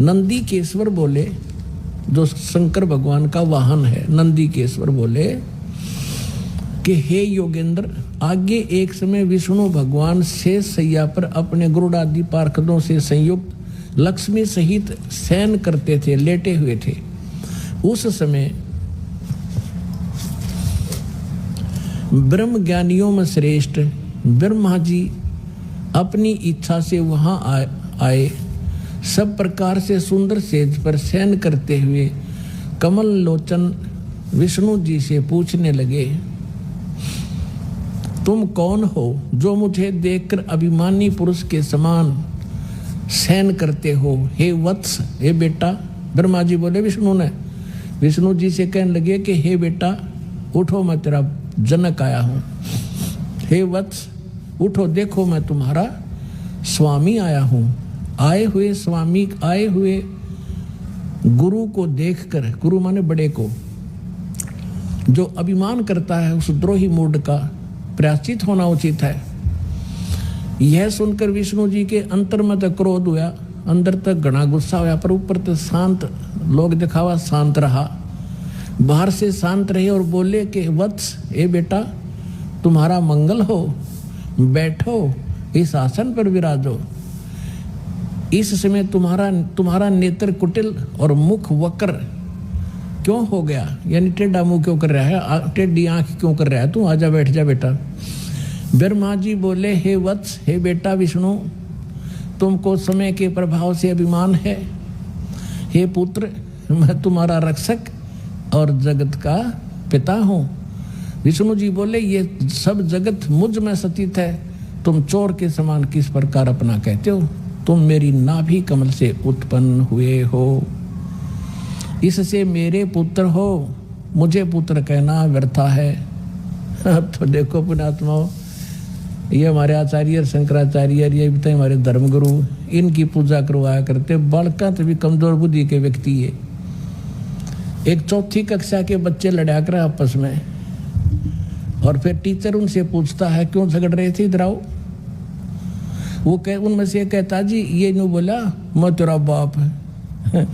नंदी केश्वर बोले, जो शंकर भगवान का वाहन है, नंदी केश्वर बोले कि हे योगेंद्र, आगे एक समय विष्णु भगवान शेष सैया पर अपने गरुड़ादि पार्षदों से संयुक्त लक्ष्मी सहित शयन करते थे, लेटे हुए थे। उस समय ब्रह्म ज्ञानियों में श्रेष्ठ ब्रह्मा जी अपनी इच्छा से वहां आए। सब प्रकार से सुंदर सेज पर शयन करते हुए कमल लोचन विष्णु जी से पूछने लगे, तुम कौन हो जो मुझे देखकर अभिमानी पुरुष के समान शयन करते हो? हे वत्स, हे बेटा। ब्रह्मा जी बोले विष्णु जी से कहने लगे कि हे बेटा उठो, मैं तेरा जनक आया हूं। हे वत्स उठो, देखो मैं तुम्हारा स्वामी आया हूं। आए हुए गुरु को देखकर, गुरु माने बड़े को, जो अभिमान करता है उस द्रोही मूड का प्रायश्चित होना उचित है। यह सुनकर विष्णु जी के अंतर में तक क्रोध हुआ, अंदर तक घना गुस्सा हुआ, पर ऊपर तक शांत, लोग दिखावा शांत रहा, बाहर से शांत रहे और बोले कि वत्स, ए बेटा तुम्हारा मंगल हो, बैठो, इस आसन पर विराजो। इस समय तुम्हारा नेत्र कुटिल और मुख वक्र क्यों हो गया? यानी टेढ़ा मुंह क्यों कर रहा है, टेढ़ी आंख क्यों कर रहा है? तू आजा, बैठ जा बेटा। ब्रह्मा जी बोले, हे वत्स, हे बेटा विष्णु, तुमको समय के प्रभाव से अभिमान है। हे पुत्र, मैं तुम्हारा रक्षक और जगत का पिता हूँ। विष्णु जी बोले, ये सब जगत मुझ में स्थित है, तुम चोर के समान किस प्रकार अपना कहते हो? तुम मेरी नाभि कमल से उत्पन्न हुए हो, इससे मेरे पुत्र हो, मुझे पुत्र कहना व्यर्था है। अब तो देखो पुण्यात्माओं, ये हमारे आचार्य शंकराचार्य, ये भी हमारे धर्मगुरु, इनकी पूजा करवाया करते। बालका तो भी कमजोर बुद्धि के व्यक्ति है। एक 4ठी कक्षा के बच्चे लड़ा कर आपस में, और फिर टीचर उनसे पूछता है क्यों झगड़ रहे थे, इधर आओ। वो उनमें से कहता, जी ये यूँ बोला मैं तेरा बाप है।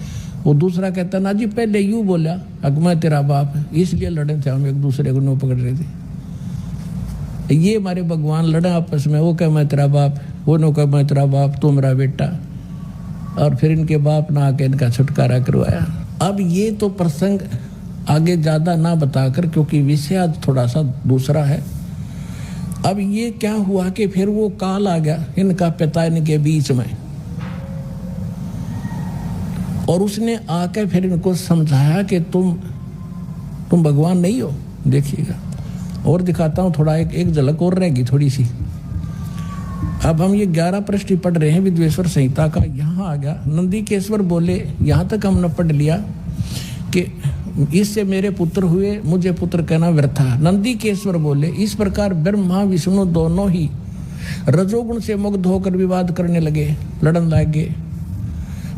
वो दूसरा कहता, ना जी पहले यूँ बोला मैं तेरा बाप है, इसलिए लड़े थे हम, एक दूसरे को नो पकड़ रहे थे। ये हमारे भगवान लड़े आपस में, वो कह मैं तेरा बाप, वो नो कह मैं तेरा बाप, तू मेरा बेटा, और फिर इनके बाप ना आके इनका छुटकारा करवाया। अब ये तो प्रसंग आगे ज़्यादा ना बताकर, क्योंकि विषय आज थोड़ा सा दूसरा है। अब ये क्या हुआ कि फिर वो काल आ गया इनका पिता इनके बीच में, और उसने आकर फिर इनको समझाया कि तुम भगवान नहीं हो। देखिएगा, और दिखाता हूँ थोड़ा, एक झलक और रहेगी थोड़ी सी। अब हम ये 11 पृष्ठ पढ़ रहे हैं विद्वेश्वर संहिता का। यहाँ आ गया, नंदी केश्वर बोले, यहाँ तक हमने पढ़ लिया कि इससे मेरे पुत्र हुए, मुझे पुत्र कहना व्यर्था। नंदी केश्वर बोले, इस प्रकार ब्रह्मा विष्णु दोनों ही रजोगुण से मुग्ध होकर विवाद करने लगे, लड़न लगे।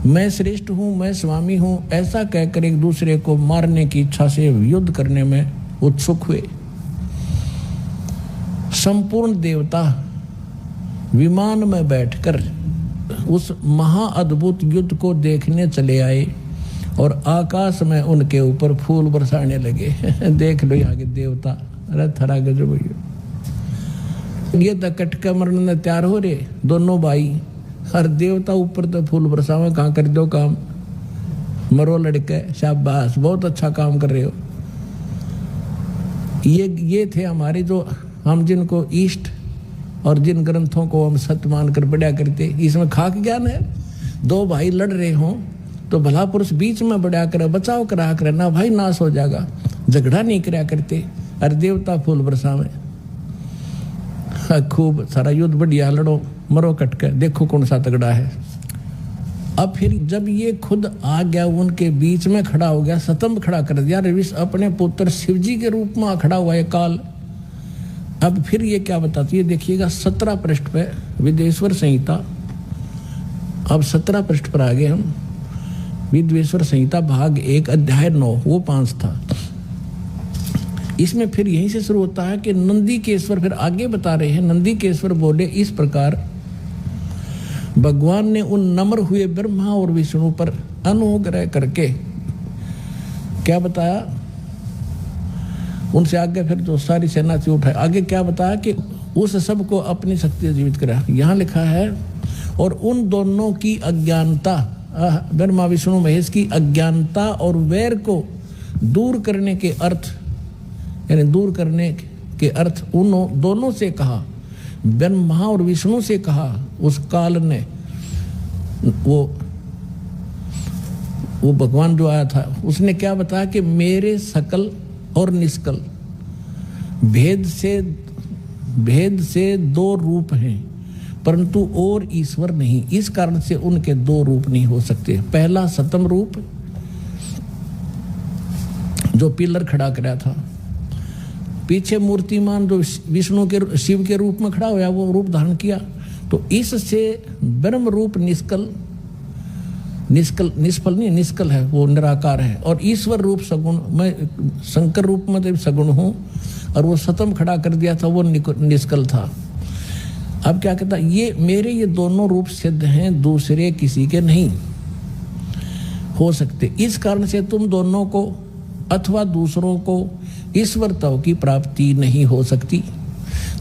मैं श्रेष्ठ हूँ, मैं स्वामी हूँ, ऐसा कहकर एक दूसरे को मारने की इच्छा से युद्ध करने में उत्सुक हुए। संपूर्ण देवता विमान में बैठकर उस महाअद्भुत युद्ध को देखने चले आए, और आकाश में उनके ऊपर फूल बरसाने लगे। देख लो आगे देवता, अरे थरा गजब। ये तो कटका मरने तैयार हो रहे दोनों भाई, हर देवता ऊपर तो फूल बरसावे, कहाँ कर दो काम, मरो लड़के, शाबाश, बहुत अच्छा काम कर रहे हो। ये थे हमारे जो, हम जिनको ईष्ट और जिन ग्रंथों को हम सत्य मानकर पढ़ा करते, इसमें खाक ज्ञान है। दो भाई लड़ रहे हों तो भला पुरुष बीच में बढ़ा कर बचाव करा कर ना भाई नाश हो जाएगा, झगड़ा नहीं कराया करते। अरे देवता फूल बरसावे, खूब सारा युद्ध बढ़िया, लड़ो मरो कटकर, देखो कौन सा तगड़ा है। अब फिर जब ये खुद आ गया, उनके बीच में खड़ा हो गया, स्तंभ खड़ा कर दिया, विष अपने पुत्र शिवजी के रूप में खड़ा हुआ है काल। अब फिर ये क्या बताती है, देखिएगा 17 पृष्ठ पे विद्वेश्वर संहिता। अब 17 पृष्ठ पर आ गए हम। विद्वेश्वर संहिता भाग 1 अध्याय 9, वो 5 था। इसमें फिर यहीं से शुरू होता है कि नंदीकेश्वर फिर आगे बता रहे हैं। नंदीकेश्वर बोले इस प्रकार भगवान ने उन नम्र हुए ब्रह्मा और विष्णु पर अनुग्रह करके क्या बताया, उनसे आगे फिर जो सारी सेना से उठाए, आगे क्या बताया कि उस सब को अपनी शक्ति से जीवित करा। यहाँ लिखा है और उन दोनों की अज्ञानता, ब्रह्मा विष्णु महेश की अज्ञानता और वैर को दूर करने के अर्थ, यानी दूर करने के अर्थ उन दोनों से कहा, ब्रह्मा और विष्णु से कहा उस काल ने। वो भगवान जो आया था उसने क्या बताया कि मेरे सकल और निष्कल भेद से 2 रूप हैं, परंतु और ईश्वर नहीं। इस कारण से उनके 2 रूप नहीं हो सकते। पहला सतम रूप जो पिलर खड़ा कराया था, पीछे मूर्तिमान जो विष्णु के शिव के रूप में खड़ा हुआ, वो रूप धारण किया। तो इससे ब्रह्म रूप निष्कल है, वो निराकार है। और ईश्वर रूप सगुण, मैं शंकर रूप में सगुण हूँ, और वो सतम खड़ा कर दिया था, वो निष्कल था। अब क्या कहता, ये दोनों रूप सिद्ध हैं, दूसरे किसी के नहीं हो सकते। इस कारण से तुम दोनों को अथवा दूसरों को ईश्वरत्व की प्राप्ति नहीं हो सकती।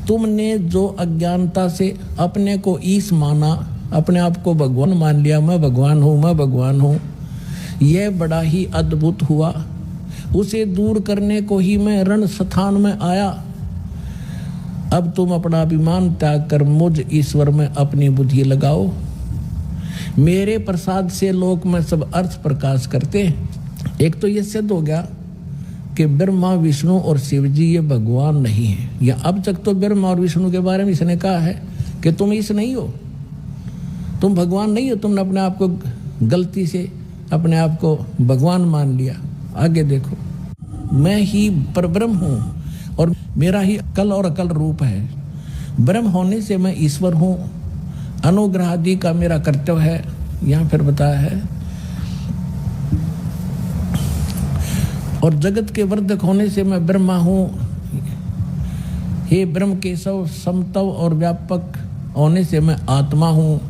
तुमने जो अज्ञानता से अपने को ईश माना, अपने आप को भगवान मान लिया, मैं भगवान हूँ, यह बड़ा ही अद्भुत हुआ। उसे दूर करने को ही मैं रण स्थान में आया। अब तुम अपना अभिमान त्याग कर मुझ ईश्वर में अपनी बुद्धि लगाओ। मेरे प्रसाद से लोक में सब अर्थ प्रकाश करते हैं। एक तो ये सिद्ध हो गया कि ब्रह्मा विष्णु और शिव जी ये भगवान नहीं है। या अब तक तो ब्रह्मा और विष्णु के बारे में इसने कहा है कि तुम ईश नहीं हो, तुम भगवान नहीं हो, तुमने अपने आप को गलती से अपने आप को भगवान मान लिया। आगे देखो, मैं ही परब्रह्म हूँ और मेरा ही अकल और अकल रूप है। ब्रह्म होने से मैं ईश्वर हूँ, अनुग्रह आदि का मेरा कर्तव्य है। यहाँ फिर बताया है, और जगत के वर्धक होने से मैं ब्रह्मा हूँ। हे ब्रह्म केशव समतव और व्यापक होने से मैं आत्मा हूँ।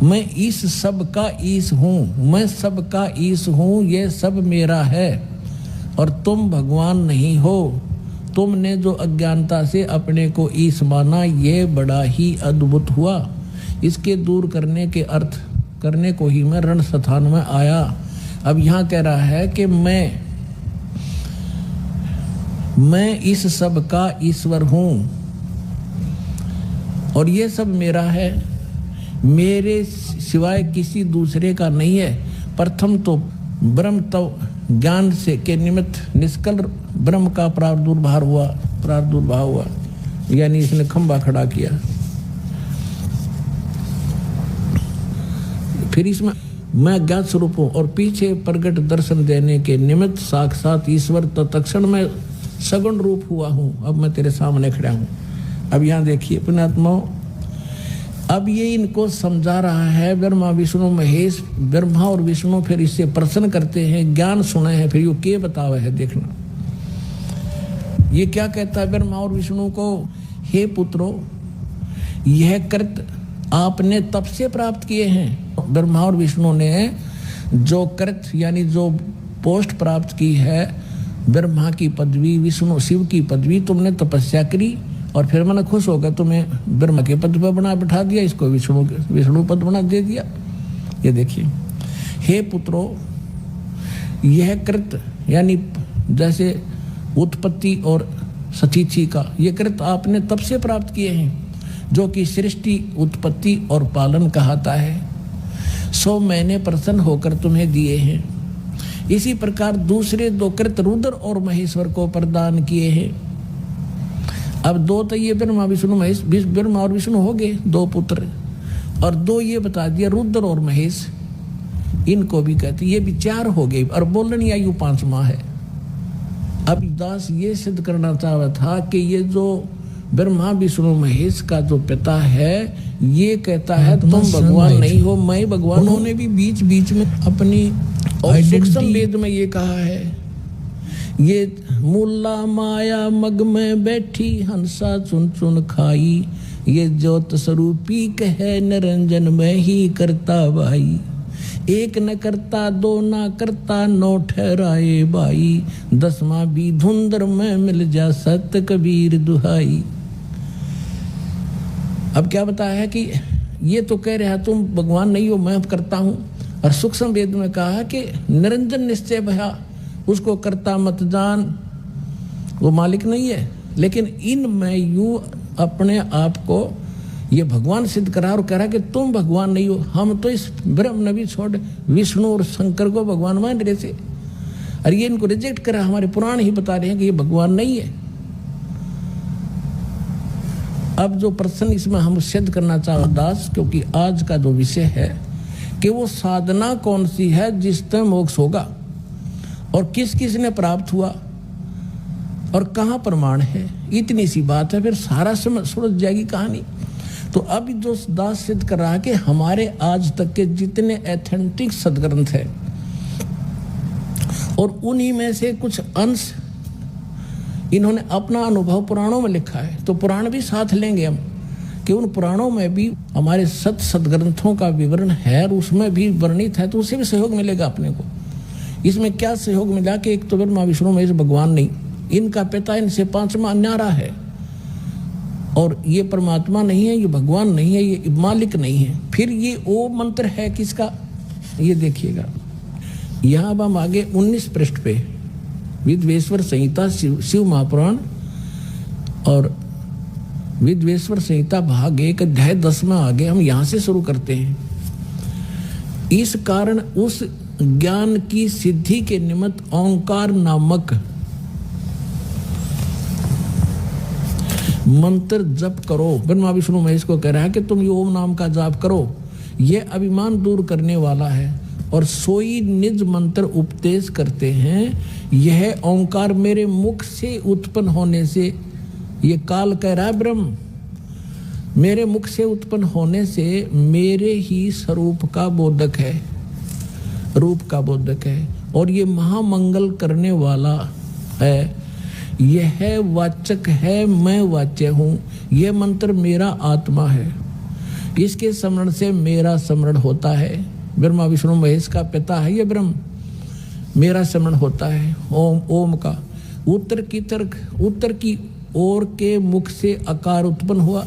मैं इस सब का ईश हूँ, मैं सब का ईश हूँ, ये सब मेरा है और तुम भगवान नहीं हो। तुमने जो अज्ञानता से अपने को ईश माना, ये बड़ा ही अद्भुत हुआ। इसके दूर करने के अर्थ करने को ही मैं रण स्थान में आया। अब यहाँ कह रहा है कि मैं इस सब का ईश्वर हूँ और ये सब मेरा है, मेरे सिवाय किसी दूसरे का नहीं है। प्रथम तो ब्रह्म तो ज्ञान से के निमित्त निष्कल ब्रह्म का प्रादुर्भाव हुआ, यानी इसने खंभा खड़ा किया। फिर इसमें मैं ज्ञात स्वरूप हूँ और पीछे प्रगट दर्शन देने के निमित्त साक्षात ईश्वर तो तत्क्षण में सगुण रूप हुआ हूँ। अब मैं तेरे सामने खड़ा हूँ। अब यहाँ देखिए पुण्यात्माओं, अब ये इनको समझा रहा है ब्रह्मा विष्णु महेश। ब्रह्मा और विष्णु फिर इससे प्रश्न करते हैं, ज्ञान सुने हैं, फिर ये क्या बतावे है। देखना ये क्या कहता है ब्रह्मा और विष्णु को, हे पुत्रों, यह कृत आपने तप से प्राप्त किए हैं। ब्रह्मा और विष्णु ने जो कृत यानी जो पोस्ट प्राप्त की है, ब्रह्मा की पदवी, विष्णु शिव की पदवी, तुमने तपस्या करी और फिर मैंने खुश होकर तुम्हें ब्रह्मा के पद पर बिठा दिया, इसको विष्णु पद बना दे दिया। ये देखिए, हे पुत्रों, यह कृत यानी जैसे उत्पत्ति और सतीची का ये कृत आपने तब से प्राप्त किए हैं जो कि सृष्टि, उत्पत्ति और पालन कहता है, सो मैंने प्रसन्न होकर तुम्हें दिए हैं। इसी प्रकार दूसरे 2 कृत रुद्र और महेश्वर को प्रदान किए हैं। अब 2 तो ये ब्रह्मा विष्णु महेश, ब्रह्मा और विष्णु हो गए 2 पुत्र, और 2 ये बता दिया रुद्र और महेश, इनको भी कहते, ये भी 4 हो गए, और बोलनी आयु 5वां है। अब दास ये सिद्ध करना चाहा था कि ये जो ब्रह्मा विष्णु महेश का जो पिता है, ये कहता है तुम भगवान नहीं हो, मैं भगवान। उन्होंने भी बीच बीच में अपनी, और शिक्षण वेद में ये कहा है, ये मुल्ला माया मग में बैठी हंसा चुन चुन खाई, ये ज्योत स्वरूपी कहे निरंजन में ही करता भाई। एक न करता 2 न करता 9 ठहराए भाई, 10वां भी धुंधर में मिल जा सत कबीर दुहाई। अब क्या बताया है कि ये तो कह रहा तुम भगवान नहीं हो, मैं करता हूं, और सूक्ष्म वेद में कहा है कि निरंजन निश्चय भया, उसको करता मत जान, वो मालिक नहीं है। लेकिन इन में यूं अपने आप को ये भगवान सिद्ध करा और कह रहा कि तुम भगवान नहीं हो। हम तो इस ब्रह्म नबी छोड़ विष्णु और शंकर को भगवान मान रहे थे, और ये इनको रिजेक्ट करा। हमारे पुराण ही बता रहे हैं कि ये भगवान नहीं है। अब जो प्रश्न इसमें हम सिद्ध करना चाहो दास, क्योंकि आज का जो विषय है कि वो साधना कौन सी है जिससे मोक्ष होगा, और किस किस ने प्राप्त हुआ, और कहाँ प्रमाण है, इतनी सी बात है, फिर सारा सुलझ जाएगी कहानी। तो अब जो दास सिद्ध कर रहा है कि हमारे आज तक के जितने एथेंटिक सदग्रंथ है, और उन्हीं में से कुछ अंश इन्होंने अपना अनुभव पुराणों में लिखा है, तो पुराण भी साथ लेंगे हम कि उन पुराणों में भी हमारे सदग्रंथों का विवरण है, और उसमें भी वर्णित है, तो उससे भी सहयोग मिलेगा अपने को। इसमें क्या सहयोग मिला कि एक तो ब्रह्मा विष्णु महेश भगवान नहीं, इनका पिता इनसे 5वां न्यारा है, और ये परमात्मा नहीं है, ये भगवान नहीं है, ये मालिक नहीं है। फिर ये ओम मंत्र है किसका, ये देखिएगा। यहाँ अब हम आगे 19 पृष्ठ पे विद्वेश्वर संहिता शिव महापुराण और विद्वेश्वर संहिता भाग 1 अध्याय 10 में आगे हम यहाँ से शुरू करते हैं। इस कारण उस ज्ञान की सिद्धि के निमित्त ओंकार नामक मंत्र जप करो। ब्रह्मा विष्णु महेश को कह रहा है कि तुम ये ओम नाम का जाप करो, ये अभिमान दूर करने वाला है, और सोई निज मंत्र उपदेश करते हैं। यह ओंकार मेरे मुख से उत्पन्न होने से, ये काल कह रहा है ब्रह्म, मेरे मुख से उत्पन्न होने से मेरे ही स्वरूप का बोधक है, रूप का बोधक है, और ये महामंगल करने वाला है। यह वाचक है, मैं वाच्य हूँ। यह मंत्र मेरा आत्मा है, इसके स्मरण से मेरा स्मरण होता है। ब्रह्मा विष्णु महेश का पिता है ये ब्रह्म, मेरा स्मरण होता है ओम। ओम का उत्तर की ओर के मुख से अकार उत्पन्न हुआ,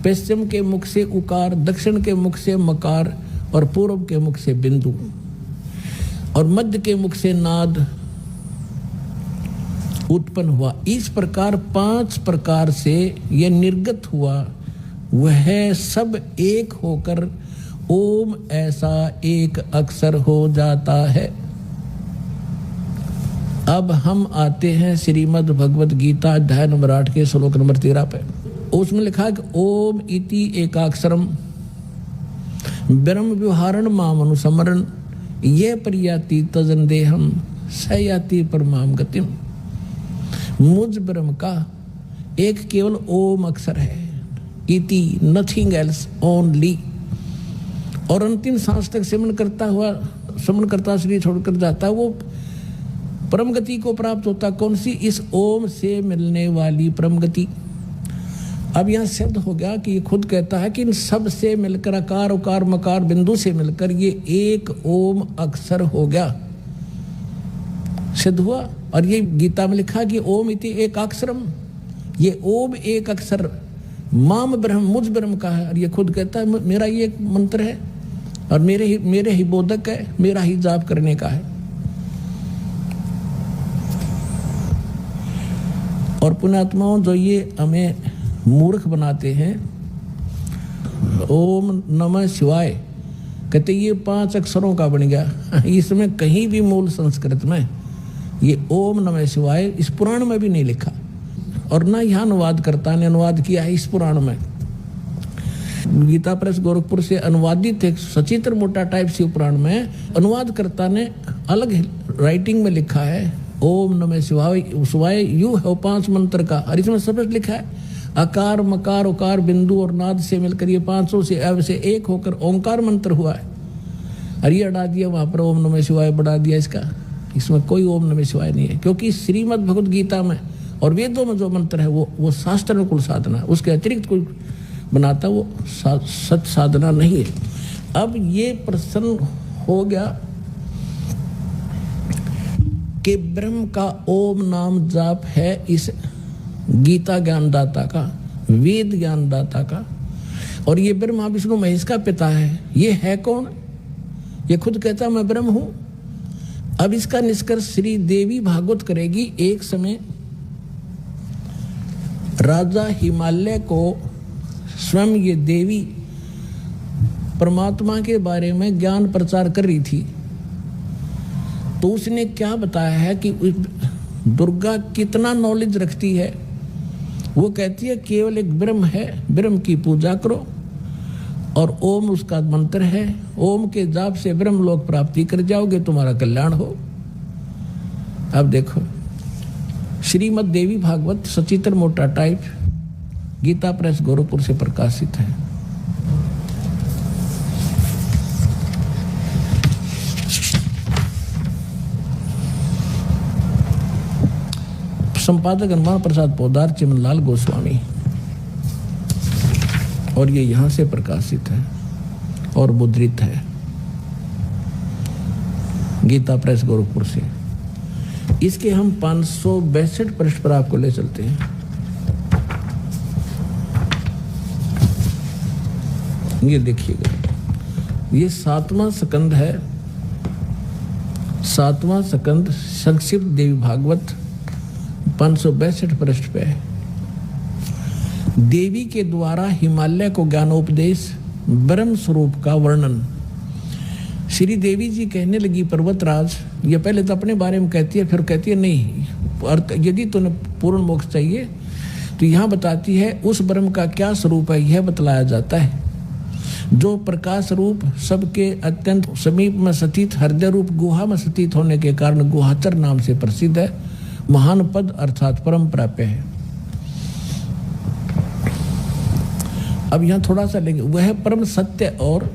पश्चिम के मुख से उकार, दक्षिण के मुख से मकार, और पूर्व के मुख से बिंदु, और मध्य के मुख से नाद उत्पन्न हुआ। इस प्रकार 5 प्रकार से यह निर्गत हुआ, वह सब एक होकर ओम ऐसा एक अक्षर हो जाता है। अब हम आते हैं श्रीमद् भगवद गीता अध्याय नंबर 8 के श्लोक नंबर 13 पे। उसमें लिखा कि ओम इति एकाक्षरम ब्रह्म व्यवहारण माम अनुसमरण ये प्रयाति तजन देहम सयाति परमाम गतिम। मुझ ब्रह्म का एक केवल ओम अक्षर है, इति नथिंग एल्स ओनली, और अंतिम सांस तक सिमरण करता शरीर छोड़कर जाता, वो परम गति को प्राप्त होता। कौन सी? इस ओम से मिलने वाली परम गति। अब यहाँ सिद्ध हो गया कि ये खुद कहता है कि इन सब से मिलकर अकार उकार मकार बिंदु से मिलकर ये एक ओम अक्षर हो गया, सिद्ध हुआ। और ये गीता में लिखा कि ओम इति एक अक्षरम, ये ओम एक अक्षर माम ब्रह्म मुझ ब्रह्म का है, और ये खुद कहता है मेरा ये एक मंत्र है और मेरे ही बोधक है, मेरा ही जाप करने का है। और पुण्यात्माओं, जो ये हमें मूर्ख बनाते हैं। ओम नमः शिवाय कहते ये 5 अक्षरों का बन गया। इसमें कहीं भी मूल संस्कृत में ये ओम नमः शिवाय इस पुराण में भी नहीं लिखा, और ना यहाँ अनुवादकर्ता ने अनुवाद किया है इस पुराण में। गीता प्रेस गोरखपुर से अनुवादित एक सचित्र मोटा टाइप से पुराण में अनुवादकर्ता ने अलग राइटिंग में लिखा है ओम नमः शिवाय। शिवाय यू है 5 मंत्र का, और इसमें सब लिखा है अकार मकार उकार बिंदु और नाद से मिलकर ये 500 से अब से एक होकर ओंकार मंत्र हुआ है। अरे अड़ा दिया वहां पर ओम नमः शिवाय बढ़ा दिया इसका, इसमें कोई ओम नमः शिवाय नहीं है, क्योंकि श्रीमद् भगवद गीता में और वेदों में जो मंत्र है वो शास्त्र अनुकूल साधना, उसके अतिरिक्त कोई बनाता वो सत साधना नहीं है। अब ये प्रश्न हो गया कि ब्रह्म का ओम नाम जाप है इस गीता ज्ञानदाता का, वेद ज्ञानदाता का, और ये ब्रह्मा विष्णु महेश का पिता है। ये है कौन? ये खुद कहता मैं ब्रह्म हूं। अब इसका निष्कर्ष श्री देवी भागवत करेगी। एक समय राजा हिमालय को स्वयं ये देवी परमात्मा के बारे में ज्ञान प्रचार कर रही थी, तो उसने क्या बताया है कि दुर्गा कितना नॉलेज रखती है। वो कहती है केवल एक ब्रह्म है, ब्रह्म की पूजा करो, और ओम उसका मंत्र है। ओम के जाप से ब्रह्म लोक प्राप्ति कर जाओगे, तुम्हारा कल्याण हो। अब देखो श्रीमद् देवी भागवत सचित्र मोटा टाइप गीता प्रेस गोरखपुर से प्रकाशित है। संपादक हनुमान प्रसाद पोदार, चिमनलाल गोस्वामी, और ये यहां से प्रकाशित है और मुद्रित है गीता प्रेस गोरखपुर से। इसके हम 562 पृष्ठ पर आपको ले चलते हैं। ये देखिएगा, ये 7वां स्कंद है, 7वां स्कंद संक्षिप्त देवी भागवत 562 पृष्ठ पे है। देवी के द्वारा हिमालय को ज्ञानोपदेश, ब्रह्म स्वरूप का वर्णन। श्री देवी जी कहने लगी पर्वतराज, ये पहले तो अपने बारे में कहती है, फिर कहती है नहीं, यदि तुम्हें पूर्ण मोक्ष चाहिए तो यहाँ बताती है उस ब्रह्म का क्या स्वरूप है, यह बतलाया जाता है जो प्रकाश रूप, सबके अत्यंत समीप में स्थित, हृदय रूप गुहा में स्थित होने के कारण गुहाचर नाम से प्रसिद्ध है, महान पद अर्थात परम प्राप्य है। अब यहां थोड़ा सा लेंगे, वह परम सत्य और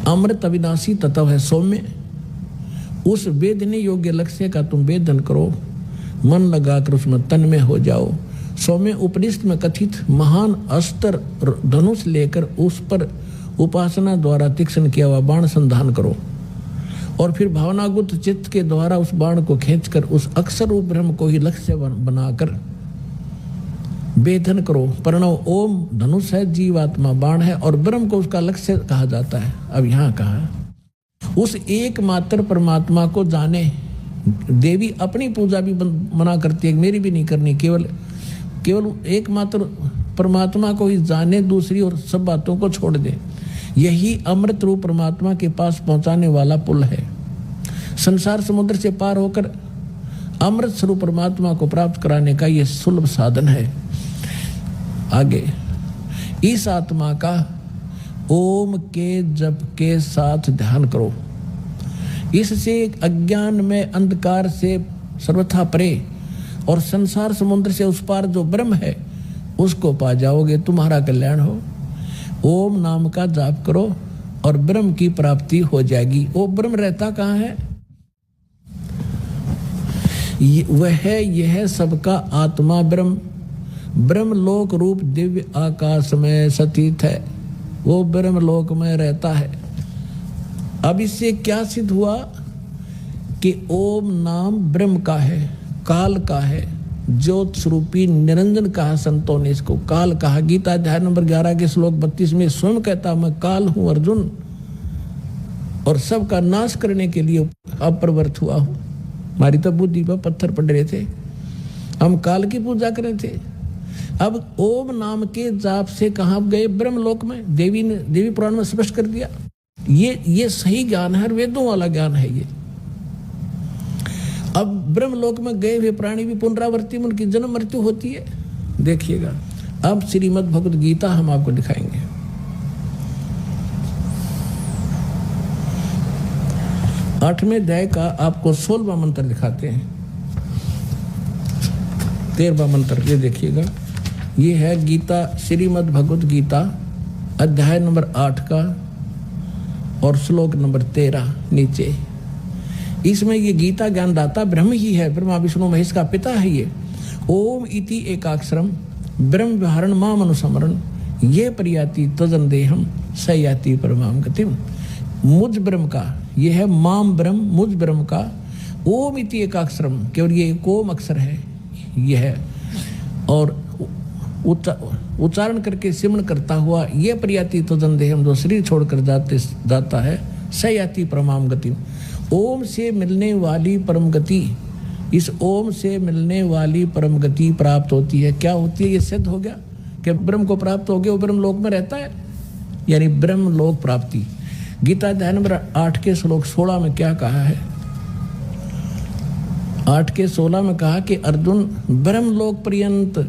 अमृत अविनाशी तत्व है सौम्य। उस वेदने योग्य लक्ष्य का तुम वेदन करो, मन लगाकर उसमें तन में हो जाओ। सौम्य उपनिषद में कथित महान अस्त्र धनुष लेकर उस पर उपासना द्वारा तीक्ष्ण किया हुआ बाण संधान करो, और फिर भावनागुप्त चित्त के द्वारा उस बाण को खींचकर उस अक्षर रूप ब्रह्म को ही लक्ष्य बनाकर वेदन करो। प्रणव ओम धनुष है, जीवात्मा बाण है, और ब्रह्म को उसका लक्ष्य कहा जाता है। अब यहाँ कहा उस एकमात्र परमात्मा को जाने। देवी अपनी पूजा भी मना करती है, मेरी भी नहीं करनी, केवल एकमात्र परमात्मा को ही जाने, दूसरी और सब बातों को छोड़ दे। यही अमृत रूप परमात्मा के पास पहुंचाने वाला पुल है। संसार समुद्र से पार होकर अमृत स्वरूप परमात्मा को प्राप्त कराने का यह सुलभ साधन है। आगे इस आत्मा का ओम के जप के साथ ध्यान करो। इससे अज्ञान में अंधकार से सर्वथा परे और संसार समुद्र से उस पार जो ब्रह्म है उसको पा जाओगे, तुम्हारा कल्याण हो। ओम नाम का जाप करो और ब्रह्म की प्राप्ति हो जाएगी। वो ब्रह्म रहता कहाँ है? वह यह सबका आत्मा ब्रह्म लोक रूप दिव्य आकाश में स्थित है, वो ब्रह्म लोक में रहता है। अब इससे क्या सिद्ध हुआ कि ओम नाम ब्रह्म का है, काल का है, ज्योत स्वरूपी निरंजन कहा संतों ने इसको, काल कहा। गीता अध्याय नंबर 11 के श्लोक 32 में स्वयं कहता मैं काल हूं अर्जुन, और सबका नाश करने के लिए अप्रवृत्त हुआ हूं। हमारी तो बुद्धि पर पत्थर पड़ रहे थे, हम काल की पूजा कर रहे थे, अब ओम नाम के जाप से कहाँ गए? ब्रह्मलोक में। देवी पुराण में स्पष्ट कर दिया। ये सही ज्ञान है, वेदों वाला ज्ञान है ये। अब ब्रह्मलोक में गए हुए प्राणी भी पुनरावृत्ति में उनकी जन्म मृत्यु होती है। देखिएगा, अब श्रीमद् भगवद गीता हम आपको दिखाएंगे। आठवें अध्याय का आपको 16वां मंत्र दिखाते हैं। 13वां मंत्र ये देखिएगा, ये है गीता, श्रीमद् भगवद गीता अध्याय नंबर 8 का और श्लोक नंबर 13 नीचे। इसमें ये गीता ज्ञानदाता ब्रह्म ही है, ब्रह्मा विष्णु महेश का पिता है ये। ओम इति एकाक्षरम ब्रह्म विहारण माम अनुस्मरण ये परियाति तजन देहम सयाति परमाम गतिम। मुझ ब्रह्म का, ये है माम ब्रह्म, मुझ ब्रह्म का ओम इति एकाक्षरम, केवल ये एक ओम अक्षर है यह है, और उच्चारण करके सिमरण करता हुआ ये परियाति तजन देहम, जो शरीर छोड़कर जाता है, सयाति परमाम गतिम। ओम से मिलने वाली परम गति, इस ओम से मिलने वाली परम गति प्राप्त होती है। क्या होती है? ये सिद्ध हो गया कि ब्रह्म को प्राप्त हो गया, वो ब्रह्म लोक में रहता है, यानी ब्रह्म लोक प्राप्ति। गीता अध्याय नंबर 8 के श्लोक 16 में क्या कहा है? 8 के 16 में कहा कि अर्जुन, ब्रह्मलोक पर्यंत,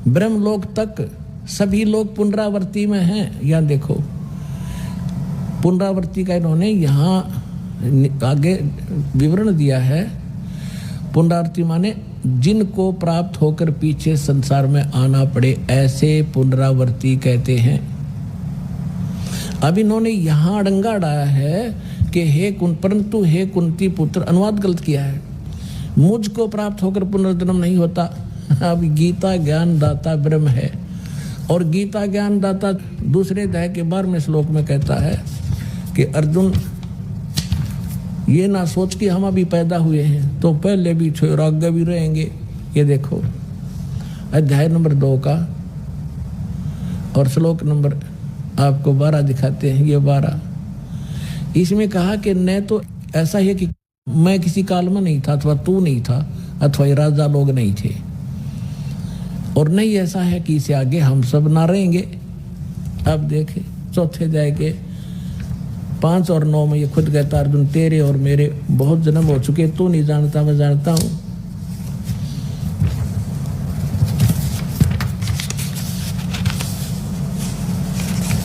ब्रह्मलोक तक सभी लोग पुनरावृत्ति में हैं। यहाँ देखो, पुनरावृत्ति का इन्होंने यहाँ आगे विवरण दिया है। पुनरावृत्ति माने जिनको प्राप्त होकर पीछे संसार में आना पड़े, ऐसे पुनरावृत्ति कहते हैं। अब इन्होंने यहाँ अड़ंगा अड़ाया है कि परंतु हे कुंती पुत्र, अनुवाद गलत किया है, मुझको प्राप्त होकर पुनर्जन्म नहीं होता। अब गीता ज्ञान दाता ब्रह्म है, और गीता ज्ञान दाता दूसरे अध्याय के 12वें श्लोक में कहता है कि अर्जुन, ये ना सोच कि हम अभी पैदा हुए हैं तो पहले भी थे और आगे भी रहेंगे। ये देखो अध्याय नंबर 2 का और श्लोक नंबर आपको 12 दिखाते हैं। ये 12, इसमें कहा कि न तो ऐसा है कि मैं किसी काल में नहीं था, अथवा तू नहीं था, अथवा ये राजा लोग नहीं थे, और नहीं ऐसा है कि इसे आगे हम सब ना रहेंगे। अब देखे चौथे अध्याय के 5 और 9 में ये खुद कहता, अर्जुन तेरे और मेरे बहुत जन्म हो चुके, तू नहीं जानता, मैं जानता हूं।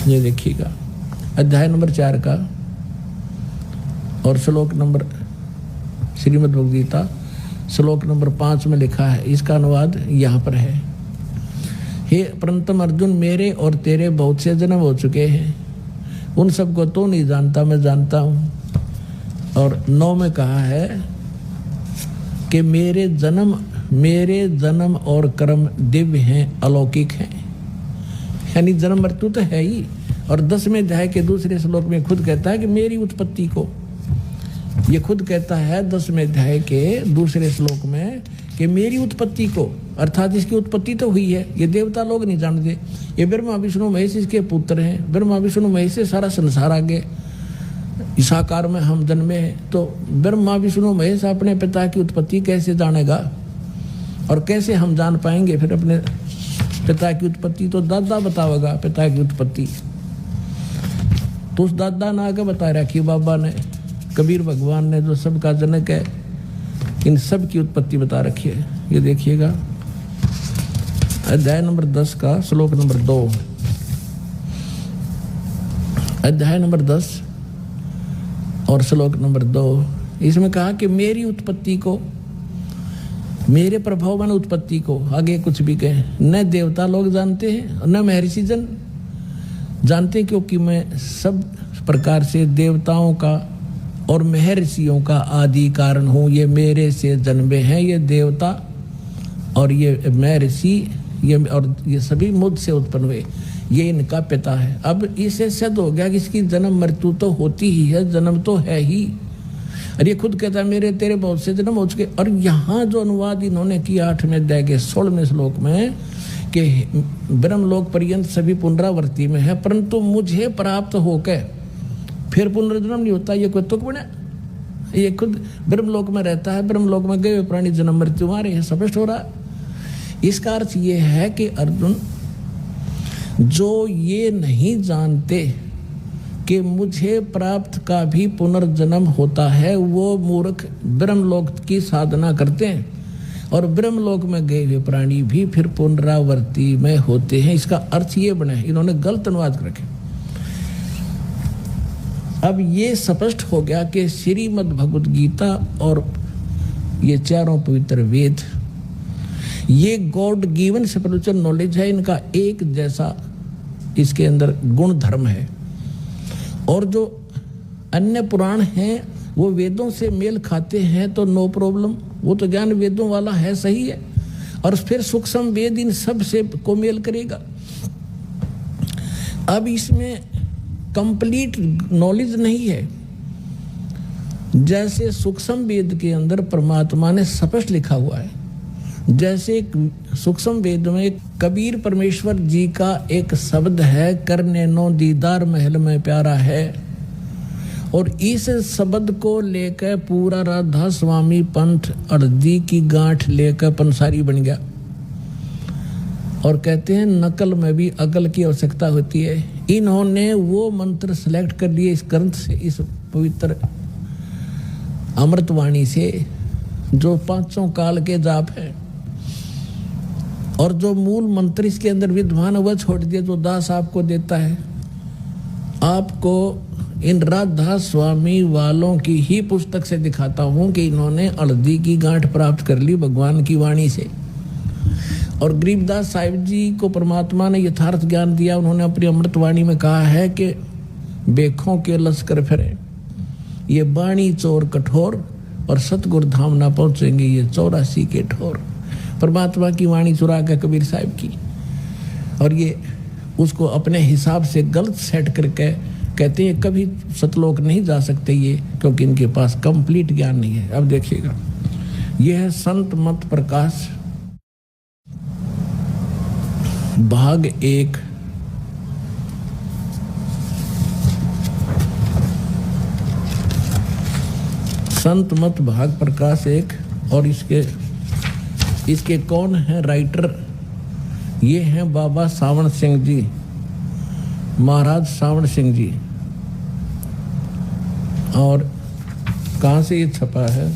ये देखिएगा अध्याय नंबर 4 का और श्लोक नंबर, श्रीमद् भगवद गीता श्लोक नंबर 5 में लिखा है, इसका अनुवाद यहाँ पर है। हे परंतम अर्जुन, मेरे और तेरे बहुत से जन्म हो चुके हैं, उन सबको तो नहीं जानता, मैं जानता हूँ। और 9 में कहा है कि मेरे जन्म और कर्म दिव्य हैं, अलौकिक हैं, यानी जन्म मृत्यु तो है ही। और 10वें अध्याय के दूसरे श्लोक में खुद कहता है कि मेरी उत्पत्ति को, ये खुद कहता है 10वें अध्याय के दूसरे श्लोक में कि मेरी उत्पत्ति को, अर्थात इसकी उत्पत्ति तो हुई है, ये देवता लोग नहीं जानते, ये ब्रह्मा विष्णु महेश इसके पुत्र हैं। ब्रह्मा विष्णु महेश से सारा संसार आगे इस आकार में हम जन्मे हैं, तो ब्रह्मा विष्णु महेश अपने पिता की उत्पत्ति कैसे जानेगा, और कैसे हम जान पाएंगे फिर अपने पिता की उत्पत्ति? तो दादा बतावेगा पिता की उत्पत्ति। तो उस दादा ने आगे बता रखी बाबा ने, कबीर भगवान ने, जो सबका जनक है, इन सब की उत्पत्ति बता रखी है। ये देखिएगा अध्याय नंबर 10 का श्लोक नंबर 2, अध्याय नंबर 10 और श्लोक नंबर 2, इसमें कहा कि मेरी उत्पत्ति को, मेरे प्रभाव में उत्पत्ति को, आगे कुछ भी कहें, न देवता लोग जानते हैं न महर्षि जन जानते, क्योंकि मैं सब प्रकार से देवताओं का और महर्षियों का आदि कारण हूँ। ये मेरे से जन्मे हैं, ये देवता और ये महर्षि, ये सभी मुझ से उत्पन्न हुए, ये इनका पिता है। अब इसे सिद्ध हो गया कि इसकी जन्म मृत्यु तो होती ही है, जन्म तो है ही। और ये खुद कहता है मेरे तेरे बहुत से जन्म हो चुके। और यहाँ जो अनुवाद इन्होंने किया 8वें अध्याय के 16वें श्लोक में कि ब्रह्मलोक पर्यंत सभी पुनरावृत्ति में है, परंतु मुझे प्राप्त होकर फिर पुनर्जन्म नहीं होता, ये कोई तुक बना? ये खुद ब्रह्मलोक में रहता है, ब्रह्मलोक में गए प्राणी जन्म मृत्यु मारे हैं, स्पष्ट हो रहा। इसका अर्थ ये है कि अर्जुन, जो ये नहीं जानते कि मुझे प्राप्त का भी पुनर्जन्म होता है, वो मूर्ख ब्रह्मलोक की साधना करते हैं और ब्रह्मलोक में गए हुए प्राणी भी फिर पुनरावृत्ति में होते हैं। इसका अर्थ ये बना है, इन्होंने गलत अनुवाद कर रखे। अब ये स्पष्ट हो गया कि श्रीमद् भगवद गीता और ये चारों पवित्र वेद, ये गॉड गिवन स्पिरिचुअल नॉलेज है, इनका एक जैसा इसके अंदर गुण धर्म है। और जो अन्य पुराण हैं वो वेदों से मेल खाते हैं तो नो प्रॉब्लम, वो तो ज्ञान वेदों वाला है, सही है। और फिर सूक्ष्म वेद इन सब से को मेल करेगा। अब इसमें कंप्लीट नॉलेज नहीं है। जैसे सूक्ष्म वेद के अंदर परमात्मा ने स्पष्ट लिखा हुआ है, जैसे सूक्ष्म वेद में कबीर परमेश्वर जी का एक शब्द है, करने नो दीदार महल में प्यारा है, और इस शब्द को लेकर पूरा राधा स्वामी पंथ अर्दी की गांठ लेकर पंसारी बन गया। और कहते हैं नकल में भी अकल की आवश्यकता होती है। इन्होंने वो मंत्र सेलेक्ट कर लिए इस ग्रंथ से, इस पवित्र अमृतवाणी से, जो पांचों काल के जाप है, और जो मूल मंत्र इसके अंदर विद्वान वह छोड़ दिया जो दास आपको देता है। आपको इन राधा स्वामी वालों की ही पुस्तक से दिखाता हूं कि इन्होंने अर्दी की गांठ प्राप्त कर ली भगवान की वाणी से। और गरीबदास साहिब जी को परमात्मा ने यथार्थ ज्ञान दिया। उन्होंने अपनी अमृतवाणी में कहा है कि बेखों के लश्कर फिरे, ये बाणी चोर कठोर, और सतगुर धाम ना पहुंचेंगे ये 84 के ठोर। परमात्मा की वाणी चुरा के कबीर साहिब की, और ये उसको अपने हिसाब से गलत सेट करके कहते हैं कभी सतलोक नहीं जा सकते ये, क्योंकि इनके पास कंप्लीट ज्ञान नहीं है। अब देखिएगा, यह है संत मत प्रकाश भाग 1। संत मत भाग प्रकाश 1। और इसके कौन है राइटर? ये हैं बाबा सावण सिंह जी, महाराज सावण सिंह जी। और कहाँ से ये छपा है?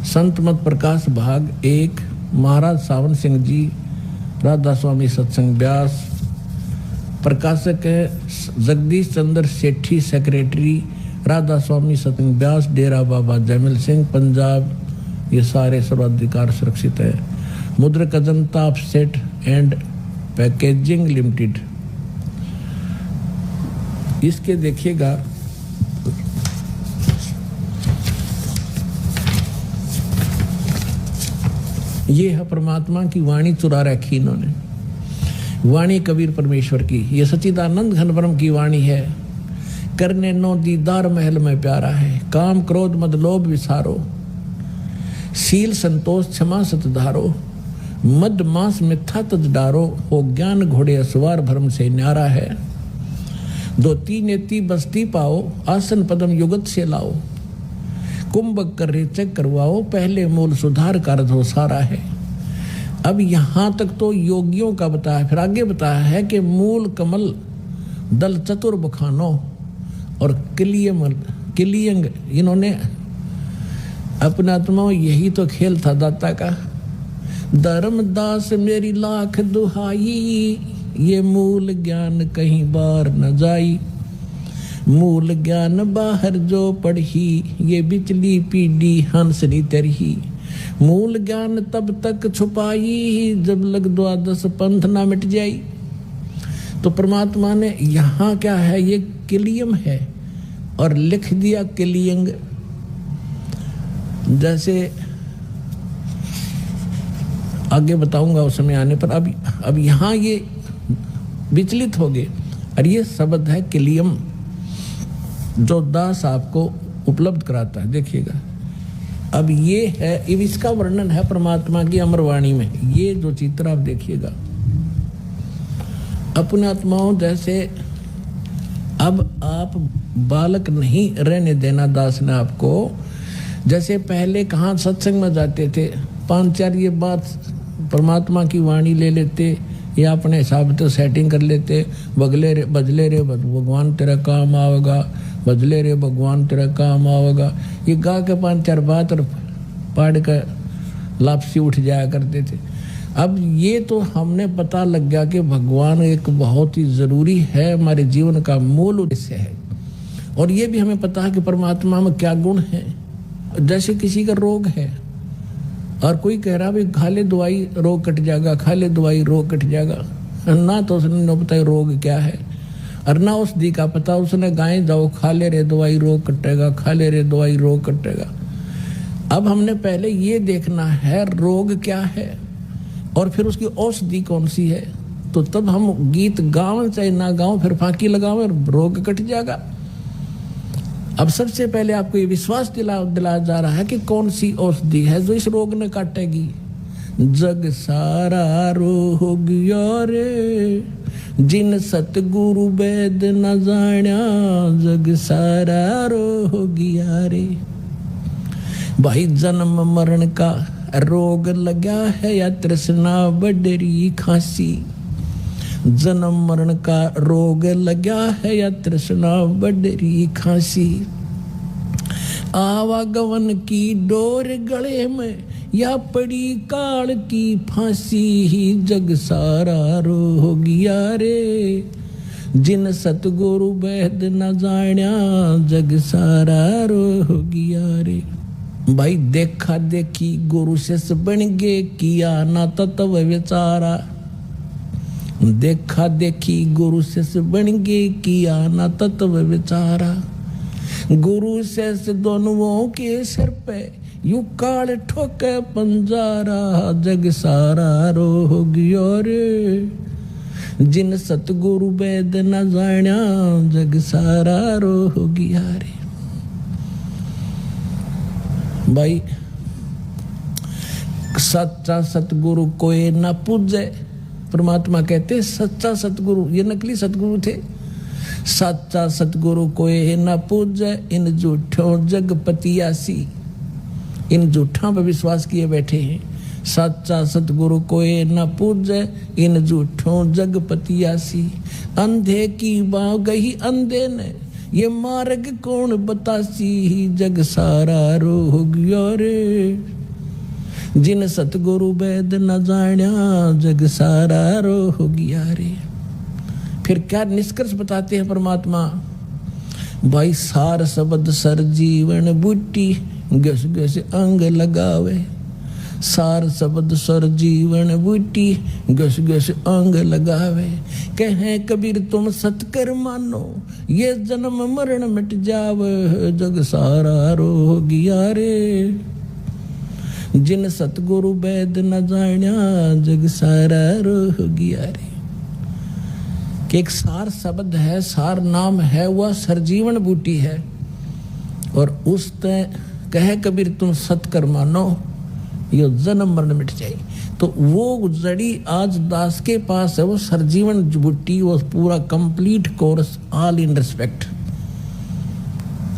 संत मत प्रकाश भाग 1, महाराज सावण सिंह जी, राधा स्वामी सत्संग ब्यास। प्रकाशक है जगदीश चंद्र सेठी, सेक्रेटरी राधा स्वामी सत्संग ब्यास, डेरा बाबा जयमल सिंह, पंजाब। ये सारे सर्वाधिकार सुरक्षित है। मुद्रक Ajanta offset and packaging limited. इसके देखिएगा, ये है परमात्मा की वाणी चुरा रखी इन्होंने, वाणी कबीर परमेश्वर की। ये सच्चिदानंद घन ब्रह्म की वाणी है। करने नो दीदार महल में प्यारा है, काम क्रोध मद लोभ विसारो, शील संतोष क्षमा सतधारो, मद मांस मिथ्या तज डारो, हो ज्ञान घोड़े असवार भरम से न्यारा है। धोती नेति बस्ती पाओ, आसन पदम युगत से लाओ, कुंभक कर रेचक करवाओ, पहले मूल सुधार कारज हो सारा है। अब यहां तक तो योगियों का बताया, फिर आगे बताया है कि मूल कमल दल चतुर बखानो और किलियंग, इन्होंने अपना आत्मा, यही तो खेल था दाता का। धर्मदास मेरी लाख दुहाई, ये मूल ज्ञान कहीं बार न जाई, मूल ज्ञान बाहर जो पढ़ी, ये बिचली पीढ़ी हंसनी तरही, मूल ज्ञान तब तक छुपाई, जब लग द्वादश पंथ ना मिट जाई। तो परमात्मा ने यहाँ क्या है, ये किलियम है और लिख दिया किलियंग। जैसे आगे बताऊंगा उस समय आने पर। अब यहाँ ये विचलित हो गए, और ये शब्द है किलियम, जो दास आपको उपलब्ध कराता है। देखिएगा, अब ये है, इसका वर्णन है परमात्मा की अमरवाणी में। ये जो चित्र आप देखिएगा, अपने आत्माओं जैसे अब आप बालक नहीं रहने देना दास ने आपको। जैसे पहले कहाँ सत्संग में जाते थे, 5-4 ये बात परमात्मा की वाणी ले लेते या अपने हिसाब से सेटिंग कर लेते, बजले रे भगवान तेरा काम आवेगा, बजले रे भगवान तेरा काम आवेगा, ये गा के 5-4 बात और पाड़ का लापसी उठ जाया करते थे। अब ये तो हमने पता लग गया कि भगवान एक बहुत ही ज़रूरी है, हमारे जीवन का मूल उद्देश्य है। और ये भी हमें पता है कि परमात्मा में क्या गुण है। जैसे किसी का रोग है और कोई कह रहा भाई खा ले दवाई रोग कट जाएगा, खा ले दवाई रोग कट जाएगा, ना तो उसने न पता रोग क्या है और ना उस दी का पता, उसने गाय जाओ खा ले रे दवाई रोग कटेगा, खा ले रे दवाई रोग कटेगा। अब हमने पहले ये देखना है रोग क्या है और फिर उसकी औषधि कौन सी है, तो तब हम गीत गाँव चाहे ना गाँव फिर फांकी लगाओ रोग कट जाएगा। अब सबसे पहले आपको ये विश्वास दिलाया जा रहा है कि कौन सी औषधि है जो इस रोग ने काटेगी। जग सारा रोग रे जिन सतगुरु वेद न जान्या, जग सारा रोग रे। भाई जन्म मरण का रोग लगा है या तृष्णा बडरी खांसी, जन्म मरण का रोग लगा है या तृष्णा बडरी खांसी, आवागमन की डोर गले में या पड़ी काल की फांसी, ही जग सारा रोगिया रे जिन सतगुरु वेद न जान्या, जग सारा रोगिया रे। भाई देखा देखी गुरु से बन गे किया ना तत्व विचारा, देखा देखी गुरु से बन गे किया ना तत्व विचारा, गुरु से दोनों के सिर पे यू काल ठोके पंजारा, जग सारा रोगियो रे जिन सतगुरु वेद न जान्या, जग सारा रोगिया रे। भाई सच्चा सतगुरु कोई ना पूजे, परमात्मा कहते सच्चा सतगुरु, ये नकली सतगुरु थे। सच्चा सतगुरु कोई न पूजे, इन झूठों जगपतियासी, इन झूठों पर विश्वास किए बैठे हैं। सच्चा सतगुरु कोई न पूजे, इन झूठों जगपतियासी, अंधे की बाँ गई अंधे ने, ये मार्ग कौन बतासी, जग सारा रोगियो रे जिन सतगुरु वेद न जान्या, जग सारा रोगिया रे। फिर क्या निष्कर्ष बताते हैं परमात्मा। भाई सार शब्द सर जीवन बूटी, गस गस अंग लगावे, सार शब्द सर जीवन बूटी, गस गस अंग लगावे, कहें कबीर तुम सतकर मानो, ये जन्म मरण मिट जावे, जग सारा रोगिया रे जिन सतगुरु वेद न जान्या, जग सारा रोगिया रे। कि एक सार शब्द है, सार नाम है, वह सरजीवन बूटी है और उस कहे कबीर तुम सतकर मानो, ये जन्म मरण मिट जाए। तो वो जड़ी आज दास के पास है, वो सरजीवन बूटी, वो पूरा complete course all in respect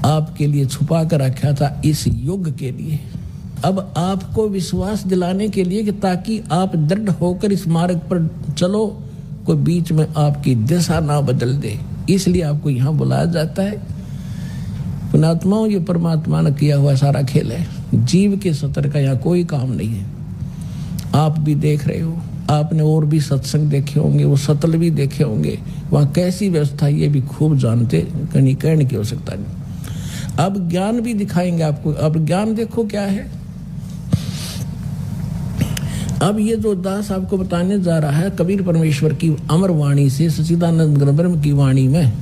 आपके लिए छुपा कर रखा था इस युग के लिए। अब आपको विश्वास दिलाने के लिए कि ताकि आप दृढ़ होकर इस मार्ग पर चलो, कोई बीच में आपकी दिशा ना बदल दे, इसलिए आपको यहाँ बुलाया जाता है। पुण्यात्माओं, ये परमात्मा ने किया हुआ सारा खेल है, जीव के सतर का यहाँ कोई काम नहीं है। आप भी देख रहे हो, आपने और भी सत्संग देखे होंगे, वो सतल भी देखे होंगे, वहाँ कैसी व्यवस्था ये भी खूब जानते, कहीं कहने की आवश्यकता नहीं। अब ज्ञान भी दिखाएंगे आपको। अब ज्ञान देखो क्या है। अब ये जो दास आपको बताने जा रहा है कबीर परमेश्वर की अमर वाणी से, सच्चिदानंद ब्रह्म की वाणी में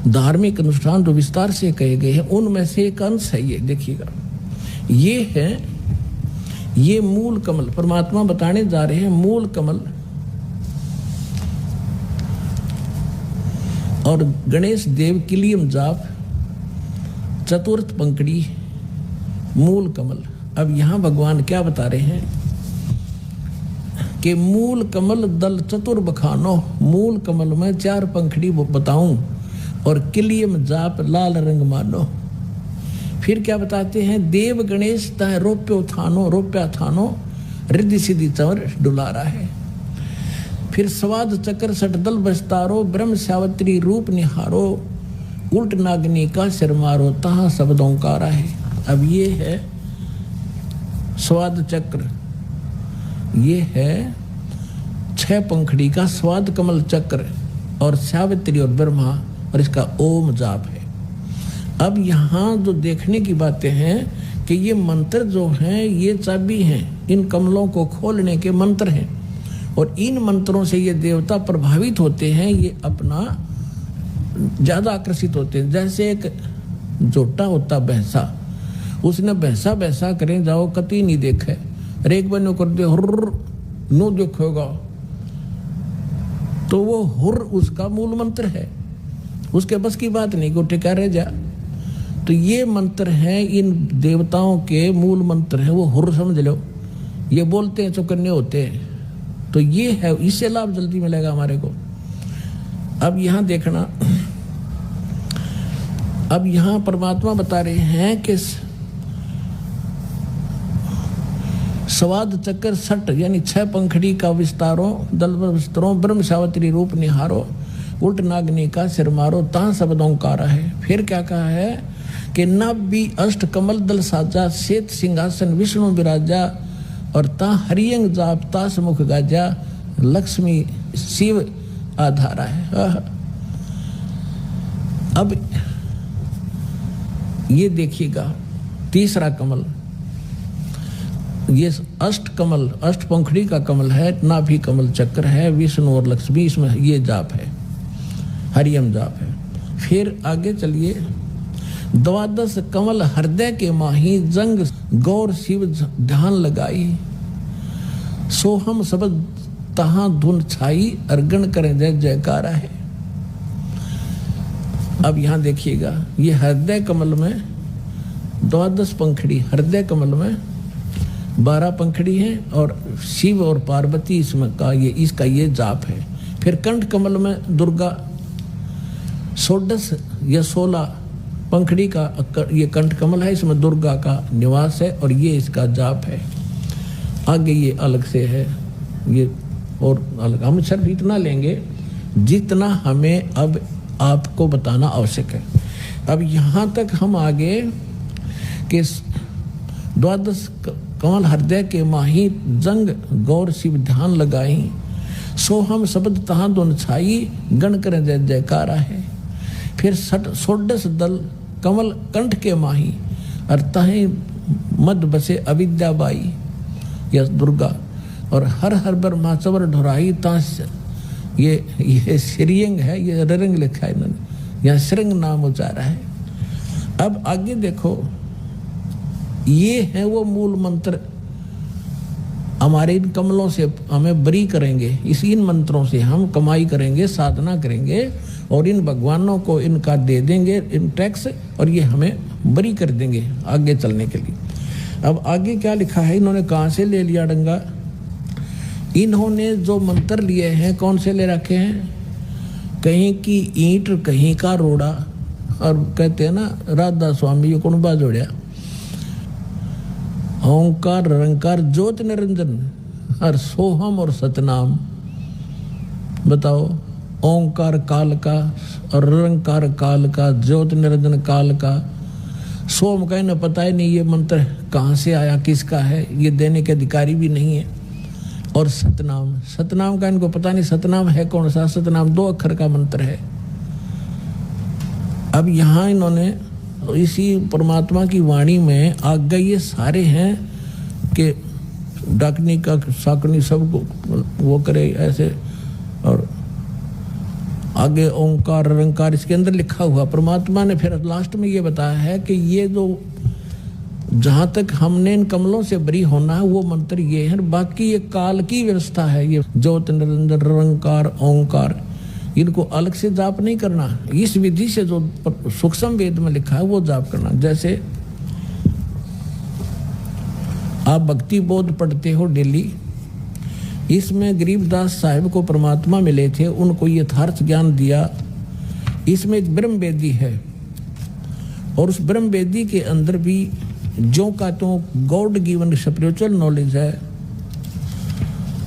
धार्मिक अनुष्ठान जो विस्तार से कहे गए हैं, उनमें से एक अंश है ये। देखिएगा, ये है, ये मूल कमल परमात्मा बताने जा रहे हैं। मूल कमल और गणेश देव किलियम जाप, चतुर्थ पंकड़ी, मूल कमल। अब यहां भगवान क्या बता रहे हैं कि मूल कमल दल चतुर बखानो, मूल कमल में 4 पंखड़ी बताऊं और किलियम जाप लाल रंग मानो। फिर क्या बताते हैं, देव गणेश तह रोप्यो थानो, रोप्या थानो रिद्धि सिद्धि चवर डुलारा है। फिर स्वाद चक्र सटदल बस्तारो, ब्रह्म सावत्री रूप निहारो, उल्ट नागनी का सिर मारो, तहाँ शब्द ओंकारा है। अब ये है स्वाद चक्र, ये है 6 पंखड़ी का स्वाद कमल चक्र और सावित्री और ब्रह्मा, और इसका ओम जाप है। अब यहाँ जो देखने की बातें हैं कि ये मंत्र जो हैं ये चाबी हैं, इन कमलों को खोलने के मंत्र हैं, और इन मंत्रों से ये देवता प्रभावित होते हैं, ये अपना ज़्यादा आकर्षित होते हैं। जैसे एक जोटा होता भैंसा, उसने भैंसा भैंसा करें जाओ कति नहीं देखे, रेक बनो कर दे हुर्र नो देखोगा, तो वो हुर्र उसका मूल मंत्र है, उसके बस की बात नहीं को टिका रह जा। तो ये मंत्र है, इन देवताओं के मूल मंत्र है, वो हुर्र समझ लो, ये बोलते हैं चौकन्ने होते हैं। तो ये है, इससे लाभ जल्दी मिलेगा हमारे को। अब यहाँ देखना, अब यहाँ परमात्मा बता रहे हैं कि स्वाद चक्र सट यानी 6 पंखड़ी का विस्तारों, दल विस्तरों, ब्रह्म सावत्री रूप निहारो, उल्ट नागनी का सिर मारो, ता शब्द ओंकारा है। फिर क्या कहा है कि नब्बी अष्ट कमल दल साजा, श्वेत सिंहासन विष्णु विराजा, और ता हरियंग जाप तास मुख गाजा, लक्ष्मी शिव आधारा है। अब ये देखिएगा तीसरा कमल, ये अष्ट कमल, अष्ट पंखड़ी का कमल है, नाभि कमल चक्र है, विष्णु और लक्ष्मी, इसमें ये जाप है, हरियम जाप है। फिर आगे चलिए, द्वादश कमल हृदय के माही, जंग गौर शिव ध्यान लगाई, सोहम शब्द तहां धुन छाई, अर्गण करें जय जयकारा है। अब यहां देखिएगा, ये हृदय कमल में द्वादश पंखड़ी, हृदय कमल में 12 पंखड़ी है, और शिव और पार्वती इसमें का ये इसका ये जाप है। फिर कंठ कमल में दुर्गा, 16 या 16 पंखड़ी का ये कंठ कमल है, इसमें दुर्गा का निवास है, और ये इसका जाप है। आगे ये अलग से है, ये और अलग, हम सिर्फ इतना लेंगे जितना हमें अब आपको बताना आवश्यक है। अब यहाँ तक हम आगे कि द्वादश कमल हृदय के माही, जंग गौर शिव ध्यान लगाई, सोहम शब्द तहां दोन छाई, गण करें जय जयकारा है। फिर 16 दल कमल कंठ के माही, और तहें मद बसे अविद्याबाई या दुर्गा, और हर हर ब्रह्मा चवर ढुराई, ताश ये श्रीयंग है, ये रंग लिखा है इन्होंने, यहाँ श्रृंग नाम उचारा है। अब आगे देखो, ये है वो मूल मंत्र, हमारे इन कमलों से हमें बरी करेंगे, इन मंत्रों से हम कमाई करेंगे, साधना करेंगे, और इन भगवानों को इनका दे देंगे इन टैक्स, और ये हमें बरी कर देंगे आगे चलने के लिए। अब आगे क्या लिखा है, इन्होंने कहाँ से ले लिया डंगा, इन्होंने जो मंत्र लिए हैं कौन से ले रखे हैं, कहीं की ईंट कहीं का रोड़ा, और कहते हैं ना राधा स्वामी ये कौन जोड़िया, ओंकार रंकार ज्योत निरंजन, और सोहम और सतनाम। बताओ, ओंकार काल का और रंकार काल का, ज्योत निरंजन काल का, सोम का इन्हें पता ही नहीं ये मंत्र कहाँ से आया, किसका है, ये देने के अधिकारी भी नहीं है। और सतनाम, सतनाम का इनको पता नहीं, सतनाम है कौन सा, सतनाम 2 अक्षर का मंत्र है। अब यहाँ इन्होंने इसी परमात्मा की वाणी में आगे ये सारे हैं कि डाकनी का साकनी सब वो करे ऐसे, और आगे ओंकार रंकार इसके अंदर लिखा हुआ। परमात्मा ने फिर लास्ट में ये बताया है कि ये जो जहाँ तक हमने इन कमलों से बरी होना है वो मंत्र ये है, बाकी ये काल की व्यवस्था है, ये ज्योत निरंजन रंकार ओंकार, इनको अलग से जाप नहीं करना, इस विधि से जो सूक्ष्म वेद में लिखा है वो जाप करना। जैसे आप भक्ति बोध पढ़ते हो डेली, इसमें गरीबदास साहिब को परमात्मा मिले थे, उनको यथार्थ ज्ञान दिया। इसमें एक ब्रह्म वेदी है, और उस ब्रह्म वेदी के अंदर भी जो का तो गॉड गिवन स्पिरिचुअल नॉलेज है,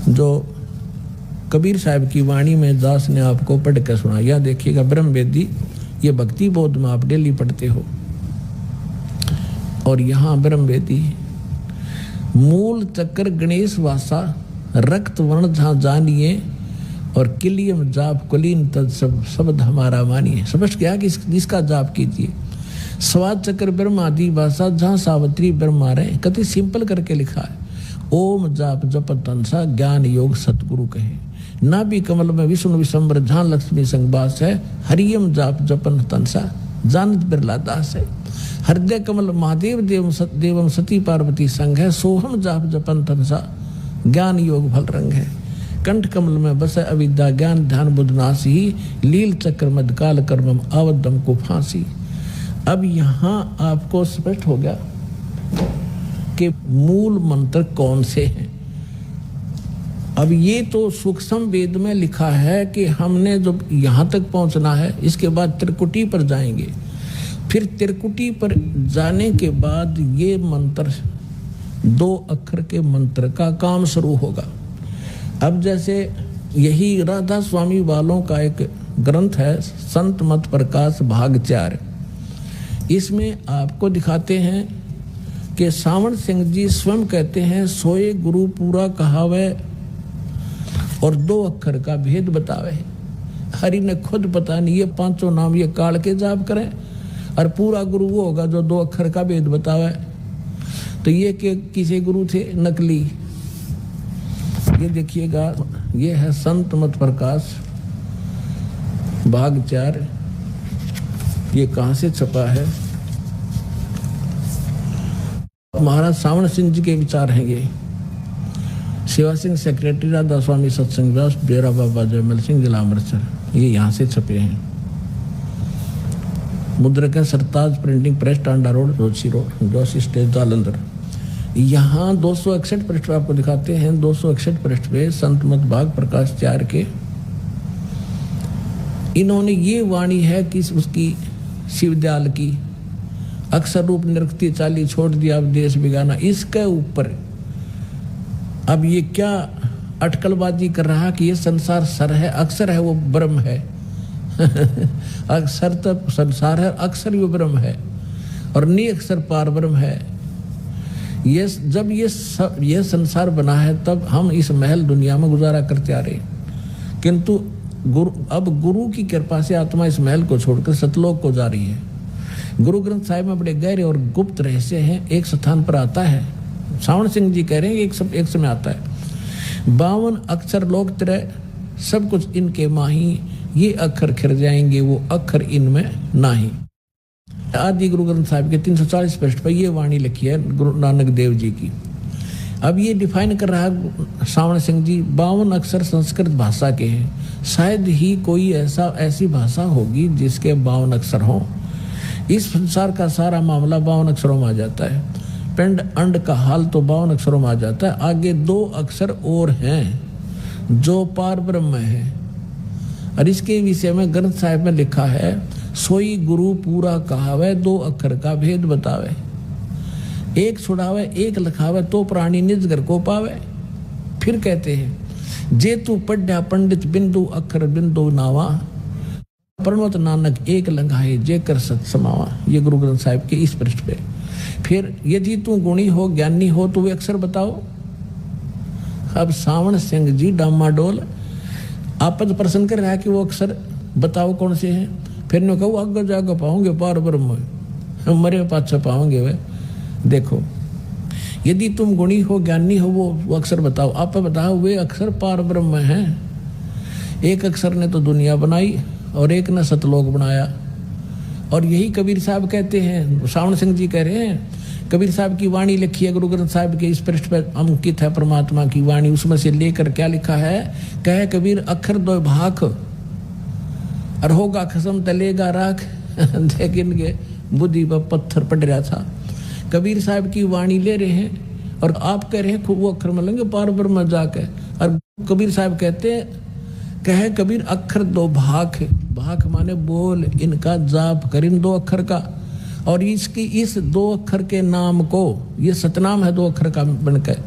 जो कबीर साहब की वाणी में दास ने आपको पढ़ कर सुना। यह देखिएगा ब्रह्म वेदी, ये भक्ति बोध में आप डेली पढ़ते हो। और यहाँ ब्रह्म वेदी, मूल चक्र गणेश वासा, रक्त वर्ण जहाँ जानिए, और किलियम जाप कुलीन तद सब शब्द हमारा मानिए। समझ गया कि इसका जाप कीजिए। स्वाद चक्र ब्रह्म आदि भाषा, जहाँ सावित्री ब्रह्मा रहे, कति सिंपल करके लिखा है। ओम जाप जप तनसा, ज्ञान योग सतगुरु कहे। नाभि कमल में विष्णु विशंबर, जहाँ लक्ष्मी संगवास है, हरियम जाप जपन तनसा, जानत बिरला दास है। हृदय कमल महादेव देवम सती पार्वती संग है, सोहम जाप जपन तनसा, ज्ञान योग फल रंग है। कंठ कमल में बस अविद्या ज्ञान ध्यान बुद्ध नासी, लील चक्र मद काल कर्मम आवदम को फांसी। अब यहाँ आपको स्पष्ट हो गया कि मूल मंत्र कौन से हैं। अब ये तो सूक्ष्म वेद में लिखा है कि हमने जो यहाँ तक पहुँचना है, इसके बाद त्रिकुटी पर जाएंगे। फिर त्रिकुटी पर जाने के बाद ये मंत्र 2 अक्षर के मंत्र का काम शुरू होगा। अब जैसे यही राधा स्वामी वालों का एक ग्रंथ है, संत मत प्रकाश भाग 4, इसमें आपको दिखाते हैं कि सावण सिंह जी स्वयं कहते हैं, सोए गुरु पूरा कहावे और 2 अक्षर का भेद बतावे। हरि ने खुद पता नहीं ये 5 नाम ये काल के जाप करें, और पूरा गुरु वो होगा जो 2 अक्षर का भेद बतावे। तो ये कि किसी गुरु थे नकली। ये देखिएगा, ये है संत मत प्रकाश भाग 4। ये कहाँ से छपा है? महाराज सावण सिंह जी के विचार हैं ये। शिवा सिंह सेक्रेटरी, राधा स्वामी सत्संग व्यास, डेरा बाबा जयमल सिंह, जिला अमृतसर। ये यहाँ से छपे हैं। मुद्रक है Sartaj printing press, Tanda road, Joshi stage, Jalandhar. यहाँ 261 पृष्ठ पे आपको दिखाते हैं। 261 पृष्ठ पे संत मत भाग प्रकाश 4 के इन्होंने ये वाणी है कि उसकी शिवदयाल की अक्षर रूप निरक्ति चाली छोड़ दिया अब देश बिगाना। इसके ऊपर अब ये क्या अटकलबाजी कर रहा कि ये संसार सर है, अक्षर है वो ब्रह्म है। अक्षर तो संसार है, अक्षर वो ब्रह्म है, और नी अक्षर पार ब्रह्म है। ये जब ये संसार बना है तब हम इस महल दुनिया में गुजारा करते आ रहे, किंतु अब गुरु की कृपा से आत्मा इस महल को छोड़कर सतलोक को जा रही है। गुरु ग्रंथ साहिब में बड़े गहरे और गुप्त रहस्य हैं। एक स्थान पर आता है, सावण सिंह जी कह रहे हैं एक समय आता है, 52 अक्षर लोक त्रय, सब कुछ इनके माही, ये अक्षर खिर जाएंगे वो अक्षर इनमें नाही। आदि गुरु ग्रंथ साहिब के 340 पृष्ठ पर ये वाणी लिखी है गुरु नानक देव जी की। अब ये डिफाइन कर रहा है सावण सिंह जी, 52 अक्षर संस्कृत भाषा के हैं। शायद ही कोई ऐसी भाषा होगी जिसके 52 अक्षर हों। इस संसार का सारा मामला 52 अक्षरों में आ जाता है। पिंड अंड का हाल तो 52 अक्षरों में आ जाता है। आगे 2 अक्षर और हैं जो पार ब्रह्म है, और इसके विषय में ग्रंथ साहिब में लिखा है, सोई गुरु पूरा कहावे, 2 अक्षर का भेद बतावे। एक छुड़ावे एक लिखावे, तो प्राणी निज घर को पावे। फिर कहते हैं, जे तू पढ़ा पंडित बिंदु अक्षर बिंदु नावा, प्रणवत नानक एक लंघाए जे कर सत समावा। ये गुरु ग्रंथ साहिब के इस पृष्ठ पे। फिर यदि तू गुणी हो ज्ञानी हो तो वे अक्षर बताओ। अब सावण सिंह जी डामाडोल आपद प्रश्न कर रहा है कि वो अक्षर बताओ कौन से हैं। फिर ने कहा आगे जाकर पाओगे पार ब्रह्म, मरे पाछे पाओगे वे। देखो, यदि तुम गुणी हो ज्ञानी हो वो अक्षर बताओ। आप बताओ वे अक्षर पार ब्रह्म हैं। एक अक्षर ने तो दुनिया बनाई और एक ने सतलोक बनाया। और यही कबीर साहब कहते हैं, सावण सिंह जी कह रहे हैं, कबीर साहब की वाणी लिखी है गुरु ग्रंथ साहिब के इस पृष्ठ पर अंकित है परमात्मा की वाणी। उसमें से लेकर क्या लिखा है, कहे कबीर अक्षर 2 भाख, और होगा खसम तलेगा राख। लेकिन के बुद्धि पर पत्थर पड़ रहा था। कबीर साहब की वाणी ले रहे हैं और आप कह रहे हैं खूब वो अक्षर मिलेंगे पार ब्रह्म जाके। और कबीर साहब कहते हैं, कहे कबीर अक्षर 2 भाख, भाख माने बोल, इनका जाप कर इन 2 अक्षर का। और इसकी इस 2 अक्षर के नाम को, ये सतनाम है 2 अक्षर का बनकर,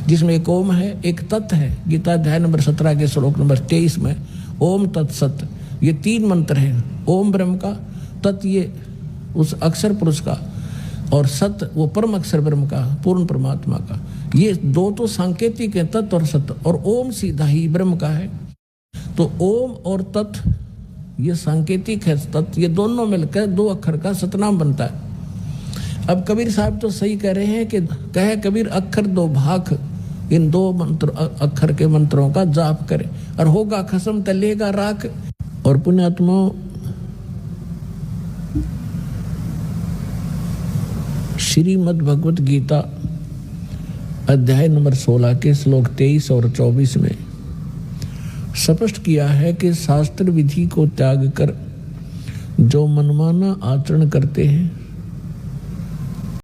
जिसमें एक ओम है, एक तत् है। गीता अध्याय नंबर 17 के श्लोक नंबर 23 में ओम तत्सत, ये 3 मंत्र हैं। ओम ब्रह्म का, तत् ये उस अक्षर पुरुष का, और सत वो परम अक्षर ब्रह्म का, पूर्ण परमात्मा का। ये 2 तो सांकेतिक है, तत् और सत, और ओम सीधा ही ब्रह्म का है। तो ओम और तत् ये सांकेतिक है, तत् ये दोनों मिलकर 2 अक्षर का सतनाम बनता है। अब कबीर साहब तो सही कह रहे हैं कि कहे कबीर अक्षर 2 भाख, इन 2 मंत्र अक्षर के मंत्रों का जाप करे और होगा खसम तलेगा राख। और पुण्यात्मा, श्रीमद् भगवत गीता अध्याय नंबर 16 के श्लोक 23 और 24 में स्पष्ट किया है कि शास्त्र विधि को त्याग कर जो मनमाना आचरण करते हैं